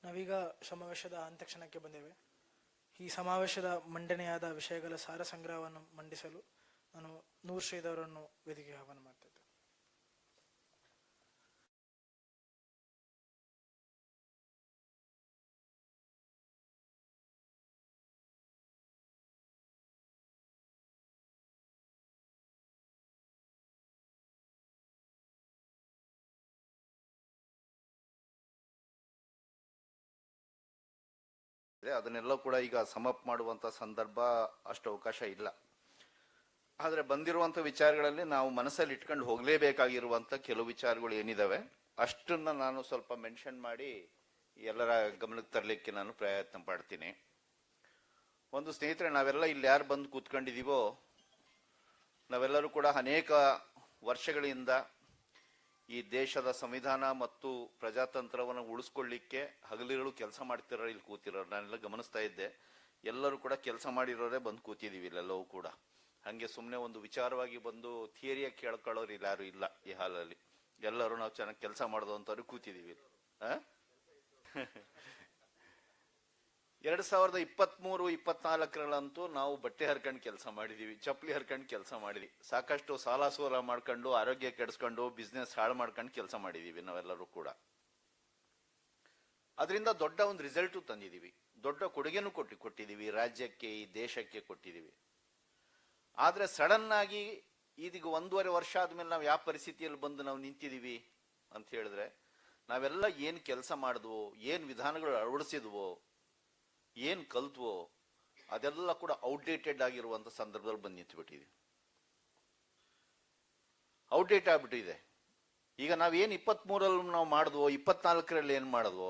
ನಾವೀಗ ಸಮಾವೇಶದ ಅಂತಕ್ಷಣಕ್ಕೆ ಬಂದೇವೆ. ಈ ಸಮಾವೇಶದ ಮಂಡನೆಯಾದ ವಿಷಯಗಳ ಸಾರ ಸಂಗ್ರಹವನ್ನು ಮಂಡಿಸಲು ನಾನು ನೂರ್ ಶ್ರೀಧರನ್ನು ವೇದಿಕೆಗೆ ಆಹ್ವಾನ ಮಾಡ್ತಿದ್ದೆ. ಅದನ್ನೆಲ್ಲ ಕೂಡ ಈಗ ಸಮಪ್ ಮಾಡುವಂತ ಸಂದರ್ಭ ಅಷ್ಟು ಅವಕಾಶ ಇಲ್ಲ. ಆದ್ರೆ ಬಂದಿರುವಂತ ವಿಚಾರಗಳಲ್ಲಿ ನಾವು ಮನಸ್ಸಲ್ಲಿ ಇಟ್ಕೊಂಡು ಹೋಗ್ಲೇಬೇಕಾಗಿರುವಂತ ಕೆಲವು ವಿಚಾರಗಳು ಏನಿದಾವೆ ಅಷ್ಟನ್ನ ನಾನು ಸ್ವಲ್ಪ ಮೆನ್ಷನ್ ಮಾಡಿ ಎಲ್ಲರ ಗಮನಕ್ಕೆ ತರಲಿಕ್ಕೆ ನಾನು ಪ್ರಯತ್ನ ಪಡ್ತೀನಿ. ಒಂದು ಸ್ನೇಹಿತರೆ, ನಾವೆಲ್ಲ ಇಲ್ಲಿ ಯಾರು ಬಂದು ಕೂತ್ಕೊಂಡಿದೀವೋ ನಾವೆಲ್ಲರೂ ಕೂಡ ಅನೇಕ ವರ್ಷಗಳಿಂದ ಈ ದೇಶದ ಸಂವಿಧಾನ ಮತ್ತು ಪ್ರಜಾತಂತ್ರವನ್ನು ಉಳಿಸ್ಕೊಳ್ಳಿಕ್ಕೆ ಹಗಲಿರುಳು ಕೆಲಸ ಮಾಡ್ತಿರೋ ಇಲ್ಲಿ ಕೂತಿರೋರು ನಾನೆಲ್ಲ ಗಮನಿಸ್ತಾ ಇದ್ದೆ. ಎಲ್ಲರೂ ಕೂಡ ಕೆಲಸ ಮಾಡಿರೋರೇ ಬಂದು ಕೂತಿದೀವಿ ಇಲ್ಲೆಲ್ಲವೂ ಕೂಡ. ಹಂಗೆ ಸುಮ್ಮನೆ ಒಂದು ವಿಚಾರವಾಗಿ ಬಂದು ಥಿಯರಿಯ ಕೇಳ್ಕೊಳ್ಳೋರು ಇಲ್ಲಿ ಯಾರು ಇಲ್ಲ ಈ ಹಾಲಲ್ಲಿ. ಎಲ್ಲರೂ ನಾವು ಚೆನ್ನಾಗಿ ಕೆಲಸ ಮಾಡೋದಂತವ್ರು ಕೂತಿದೀವಿ. 2023-24 ನಾವು ಬಟ್ಟೆ ಹರ್ಕೊಂಡು ಕೆಲಸ ಮಾಡಿದೀವಿ, ಚಪ್ಪಲಿ ಹರ್ಕೊಂಡು ಕೆಲಸ ಮಾಡಿದ್ವಿ, ಸಾಕಷ್ಟು ಸಾಲ ಸೋಲ ಮಾಡ್ಕೊಂಡು ಆರೋಗ್ಯ ಕೆಡಿಸ್ಕೊಂಡು ಬಿಸ್ನೆಸ್ ಹಾಳು ಮಾಡ್ಕೊಂಡು ಕೆಲಸ ಮಾಡಿದೀವಿ ನಾವೆಲ್ಲರೂ ಕೂಡ. ಅದರಿಂದ ದೊಡ್ಡ ಒಂದು ರಿಸಲ್ಟು ತಂದಿದೀವಿ, ದೊಡ್ಡ ಕೊಡುಗೆನೂ ಕೊಟ್ಟಿದೀವಿ, ರಾಜ್ಯಕ್ಕೆ ಈ ದೇಶಕ್ಕೆ ಕೊಟ್ಟಿದೀವಿ. ಆದ್ರೆ ಸಡನ್ ಆಗಿ ಇದೀಗ 1.5 ವರ್ಷ ಆದ್ಮೇಲೆ ನಾವು ಯಾವ ಪರಿಸ್ಥಿತಿಯಲ್ಲಿ ಬಂದು ನಾವು ನಿಂತಿದೀವಿ ಅಂತ ಹೇಳಿದ್ರೆ, ನಾವೆಲ್ಲ ಏನ್ ಕೆಲಸ ಮಾಡಿದ್ವೋ, ಏನ್ ವಿಧಾನಗಳು ಅಳವಡಿಸಿದ್ವೋ, ಏನ್ ಕಲ್ತ್ವೋ ಅದೆಲ್ಲ ಕೂಡ ಔಟ್ಡೇಟೆಡ್ ಆಗಿರುವಂತ ಸಂದರ್ಭದಲ್ಲಿ ಬಂದು ನಿಂತುಬಿಟ್ಟಿದೆ, ಔಟ್ಡೇಟ್ ಆಗ್ಬಿಟ್ಟಿದೆ. ಈಗ ನಾವೇನ್ 23ರಲ್ಲಿ ನಾವು ಮಾಡಿದ್ವೋ, 24ರಲ್ಲಿ ಏನ್ ಮಾಡಿದ್ವೋ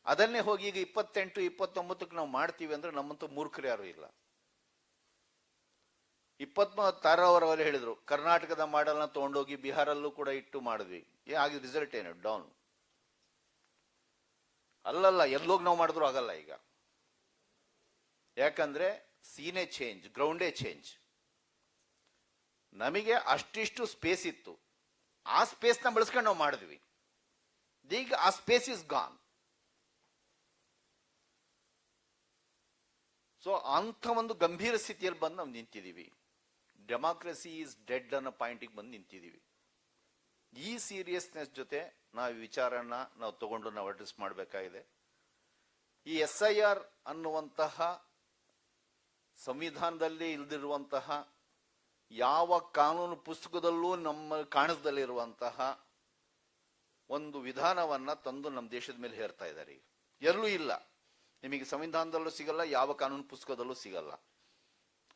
ಅದನ್ನೇ ಹೋಗಿ ಈಗ 28-29ಕ್ಕೆ ನಾವು ಮಾಡ್ತೀವಿ ಅಂದ್ರೆ ನಮ್ಮಂತೂ ಮೂರ್ಖರು ಯಾರು ಇಲ್ಲ. 23 ಅವರವರೇ ಹೇಳಿದ್ರು, ಕರ್ನಾಟಕದ ಮಾಡಲ್ನ ತಗೊಂಡೋಗಿ ಬಿಹಾರಲ್ಲೂ ಕೂಡ ಇಟ್ಟು ಮಾಡಿದ್ವಿ, ಆಗಿ ರಿಸಲ್ಟ್ ಏನು? ಡೌನ್. ಅಲ್ಲಲ್ಲ, ಎಲ್ಲೋಗಿ ನಾವು ಮಾಡಿದ್ರು ಆಗಲ್ಲ ಈಗ. ಯಾಕಂದ್ರೆ ಸೀನೇ ಚೇಂಜ್, ಗ್ರೌಂಡೇ ಚೇಂಜ್. ನಮಗೆ ಅಷ್ಟಿಷ್ಟು ಸ್ಪೇಸ್ ಇತ್ತು, ಆ ಸ್ಪೇಸ್ನ ಬಳಸ್ಕೊಂಡು ನಾವು ಮಾಡಿದ್ವಿ. ಈಗ ಆ ಸ್ಪೇಸ್ ಇಸ್ ಗಾನ್. ಸೊ ಅಂಥ ಒಂದು ಗಂಭೀರ ಸ್ಥಿತಿಯಲ್ಲಿ ಬಂದು ನಾವು ನಿಂತಿದ್ದೀವಿ. ಡೆಮಾಕ್ರಸಿ ಈಸ್ ಡೆಡ್ ಅನ್ನೋ ಪಾಯಿಂಟಿಗೆ ಬಂದು ನಿಂತಿದ್ದೀವಿ. ಈ ಸೀರಿಯಸ್ನೆಸ್ ಜೊತೆ ನಾವು ವಿಚಾರನ ನಾವು ತಗೊಂಡು ನಾವು ಅಡ್ರೆಸ್ ಮಾಡಬೇಕಾಗಿದೆ. ಈ SIR ಅನ್ನುವಂತಹ ಸಂವಿಧಾನದಲ್ಲಿ ಇಲ್ದಿರುವಂತಹ, ಯಾವ ಕಾನೂನು ಪುಸ್ತಕದಲ್ಲೂ ನಮ್ಮ ಕಾಣಿಸ್ದಲ್ಲಿರುವಂತಹ ಒಂದು ವಿಧಾನವನ್ನ ತಂದು ನಮ್ಮ ದೇಶದ ಮೇಲೆ ಹೇರ್ತಾ ಇದ್ದಾರೆ. ಎಲ್ಲೂ ಇಲ್ಲ, ನಿಮಗೆ ಸಂವಿಧಾನದಲ್ಲೂ ಸಿಗಲ್ಲ, ಯಾವ ಕಾನೂನು ಪುಸ್ತಕದಲ್ಲೂ ಸಿಗಲ್ಲ.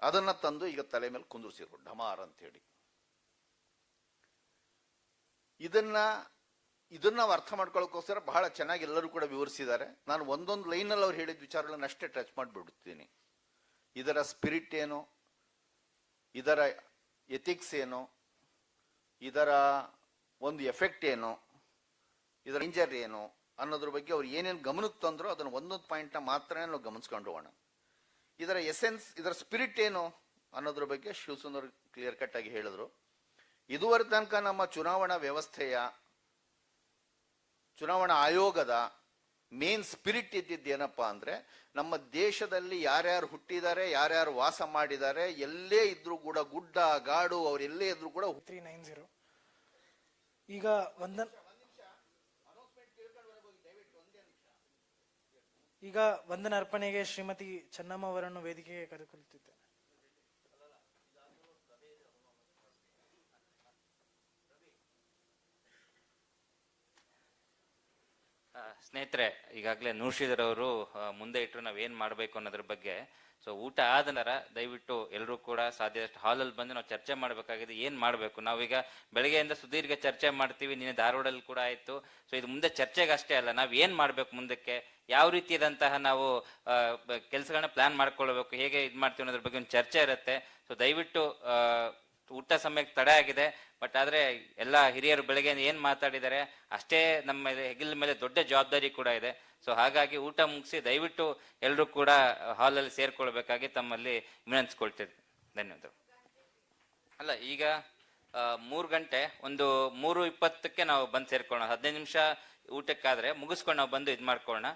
ಅದನ್ನ ತಂದು ಈಗ ತಲೆ ಮೇಲೆ ಕುಂದಿರ್ಸಿರು ಢಮಾರ್ ಅಂತ ಹೇಳಿ. ಇದನ್ನ ನಾವು ಅರ್ಥ ಮಾಡ್ಕೊಳ್ಳೋಕ್ಕೋಸ್ಕರ ಬಹಳ ಚೆನ್ನಾಗಿ ಎಲ್ಲರೂ ಕೂಡ ವಿವರಿಸಿದ್ದಾರೆ. ನಾನು ಒಂದೊಂದು ಲೈನಲ್ಲಿ ಅವ್ರು ಹೇಳಿದ ವಿಚಾರಗಳನ್ನ ಅಷ್ಟೇ ಟಚ್ ಮಾಡಿಬಿಡುತ್ತೀನಿ. ಇದರ ಸ್ಪಿರಿಟ್ ಏನು, ಇದರ ಎಥಿಕ್ಸ್ ಏನು, ಇದರ ಒಂದು ಎಫೆಕ್ಟ್ ಏನು, ಇದರ ಡೇಂಜರ್ ಏನು ಅನ್ನೋದ್ರ ಬಗ್ಗೆ ಅವ್ರು ಏನೇನು ಗಮನಕ್ಕೆ ತಂದ್ರು ಅದನ್ನು ಒಂದೊಂದು ಪಾಯಿಂಟ್ನ ಮಾತ್ರ ನಾವು ಗಮನಿಸ್ಕೊಂಡು ಹೋಗೋಣ. ಇದರ ಎಸೆನ್ಸ್, ಇದರ ಸ್ಪಿರಿಟ್ ಏನು ಅನ್ನೋದ್ರ ಬಗ್ಗೆ ಶಿವಸುಂದರ್ ಕ್ಲಿಯರ್ ಕಟ್ ಆಗಿ ಹೇಳಿದ್ರು. ಇದುವರೆಗೆ ತನಕ ನಮ್ಮ ಚುನಾವಣಾ ವ್ಯವಸ್ಥೆಯ, ಚುನಾವಣಾ ಆಯೋಗದ ಮೇನ್ ಸ್ಪಿರಿಟ್ ಇದ್ದಿದ್ದೇನಪ್ಪಾ ಅಂದ್ರೆ, ನಮ್ಮ ದೇಶದಲ್ಲಿ ಯಾರ್ಯಾರು ಹುಟ್ಟಿದ್ದಾರೆ, ಯಾರ್ಯಾರು ವಾಸ ಮಾಡಿದ್ದಾರೆ, ಎಲ್ಲೇ ಇದ್ರು ಕೂಡ ಗುಡ್ಡ ಗಾಡು ಅವ್ರು ಎಲ್ಲೇ ಇದ್ರು ಕೂಡ 390. ಈಗ ವಂದನ ಅರ್ಪಣೆಗೆ ಶ್ರೀಮತಿ ಚೆನ್ನಮ್ಮ ಅವರನ್ನು ವೇದಿಕೆಗೆ ಕರೆದುಕೊಳ್ಳುತ್ತಿದ್ದೇನೆ. ಸ್ನೇಹಿತರೆ, ಈಗಾಗಲೇ ನೂರ್ಶಿದರ್ ಅವರು ಮುಂದೆ ಇಟ್ಟರು ನಾವು ಏನು ಮಾಡಬೇಕು ಅನ್ನೋದ್ರ ಬಗ್ಗೆ. ಸೊ ಊಟ ಆದ ನಂತರ ದಯವಿಟ್ಟು ಎಲ್ಲರೂ ಕೂಡ ಸಾಧ್ಯದಷ್ಟು ಹಾಲಲ್ಲಿ ಬಂದು ನಾವು ಚರ್ಚೆ ಮಾಡಬೇಕಾಗಿದೆ. ಏನು ಮಾಡಬೇಕು, ನಾವೀಗ ಬೆಳಗ್ಗೆಯಿಂದ ಸುದೀರ್ಘ ಚರ್ಚೆ ಮಾಡ್ತೀವಿ, ನಿನ್ನೆ ಧಾರವಾಡಲ್ಲಿ ಕೂಡ ಆಯಿತು. ಸೊ ಇದು ಮುಂದೆ ಚರ್ಚೆಗೆ ಅಷ್ಟೇ ಅಲ್ಲ, ನಾವು ಏನು ಮಾಡಬೇಕು ಮುಂದಕ್ಕೆ, ಯಾವ ರೀತಿಯಾದಂತಹ ನಾವು ಕೆಲಸಗಳನ್ನ ಪ್ಲಾನ್ ಮಾಡ್ಕೊಳ್ಬೇಕು, ಹೇಗೆ ಇದು ಮಾಡ್ತೀವಿ ಅನ್ನೋದ್ರ ಬಗ್ಗೆ ಒಂದು ಚರ್ಚೆ ಇರುತ್ತೆ. ಸೊ ದಯವಿಟ್ಟು ಊಟ ಸಮಯಕ್ಕೆ ತಡೆ ಆಗಿದೆ, ಬಟ್ ಆದರೆ ಎಲ್ಲ ಹಿರಿಯರು ಬೆಳಗ್ಗೆ ಏನು ಮಾತಾಡಿದ್ದಾರೆ ಅಷ್ಟೇ ನಮ್ಮ ಹೆಗಲ ಮೇಲೆ ದೊಡ್ಡ ಜವಾಬ್ದಾರಿ ಕೂಡ ಇದೆ. ಸೊ ಹಾಗಾಗಿ ಊಟ ಮುಗಿಸಿ ದಯವಿಟ್ಟು ಎಲ್ಲರೂ ಕೂಡ ಹಾಲಲ್ಲಿ ಸೇರ್ಕೊಳ್ಬೇಕಾಗಿ ತಮ್ಮಲ್ಲಿ ವಿನಂತಿಸ್ಕೊಳ್ತಿದ್ದೆ. ಧನ್ಯವಾದ. ಅಲ್ಲ, ಈಗ 3 ಗಂಟೆ, ಒಂದು 3:20ಕ್ಕೆ ನಾವು ಬಂದು ಸೇರ್ಕೊಳ್ಳೋಣ. 15 ನಿಮಿಷ ಊಟಕ್ಕಾದ್ರೆ ಮುಗಿಸ್ಕೊಂಡು ನಾವು ಬಂದು ಇದು ಮಾಡ್ಕೊಳ್ಳೋಣ.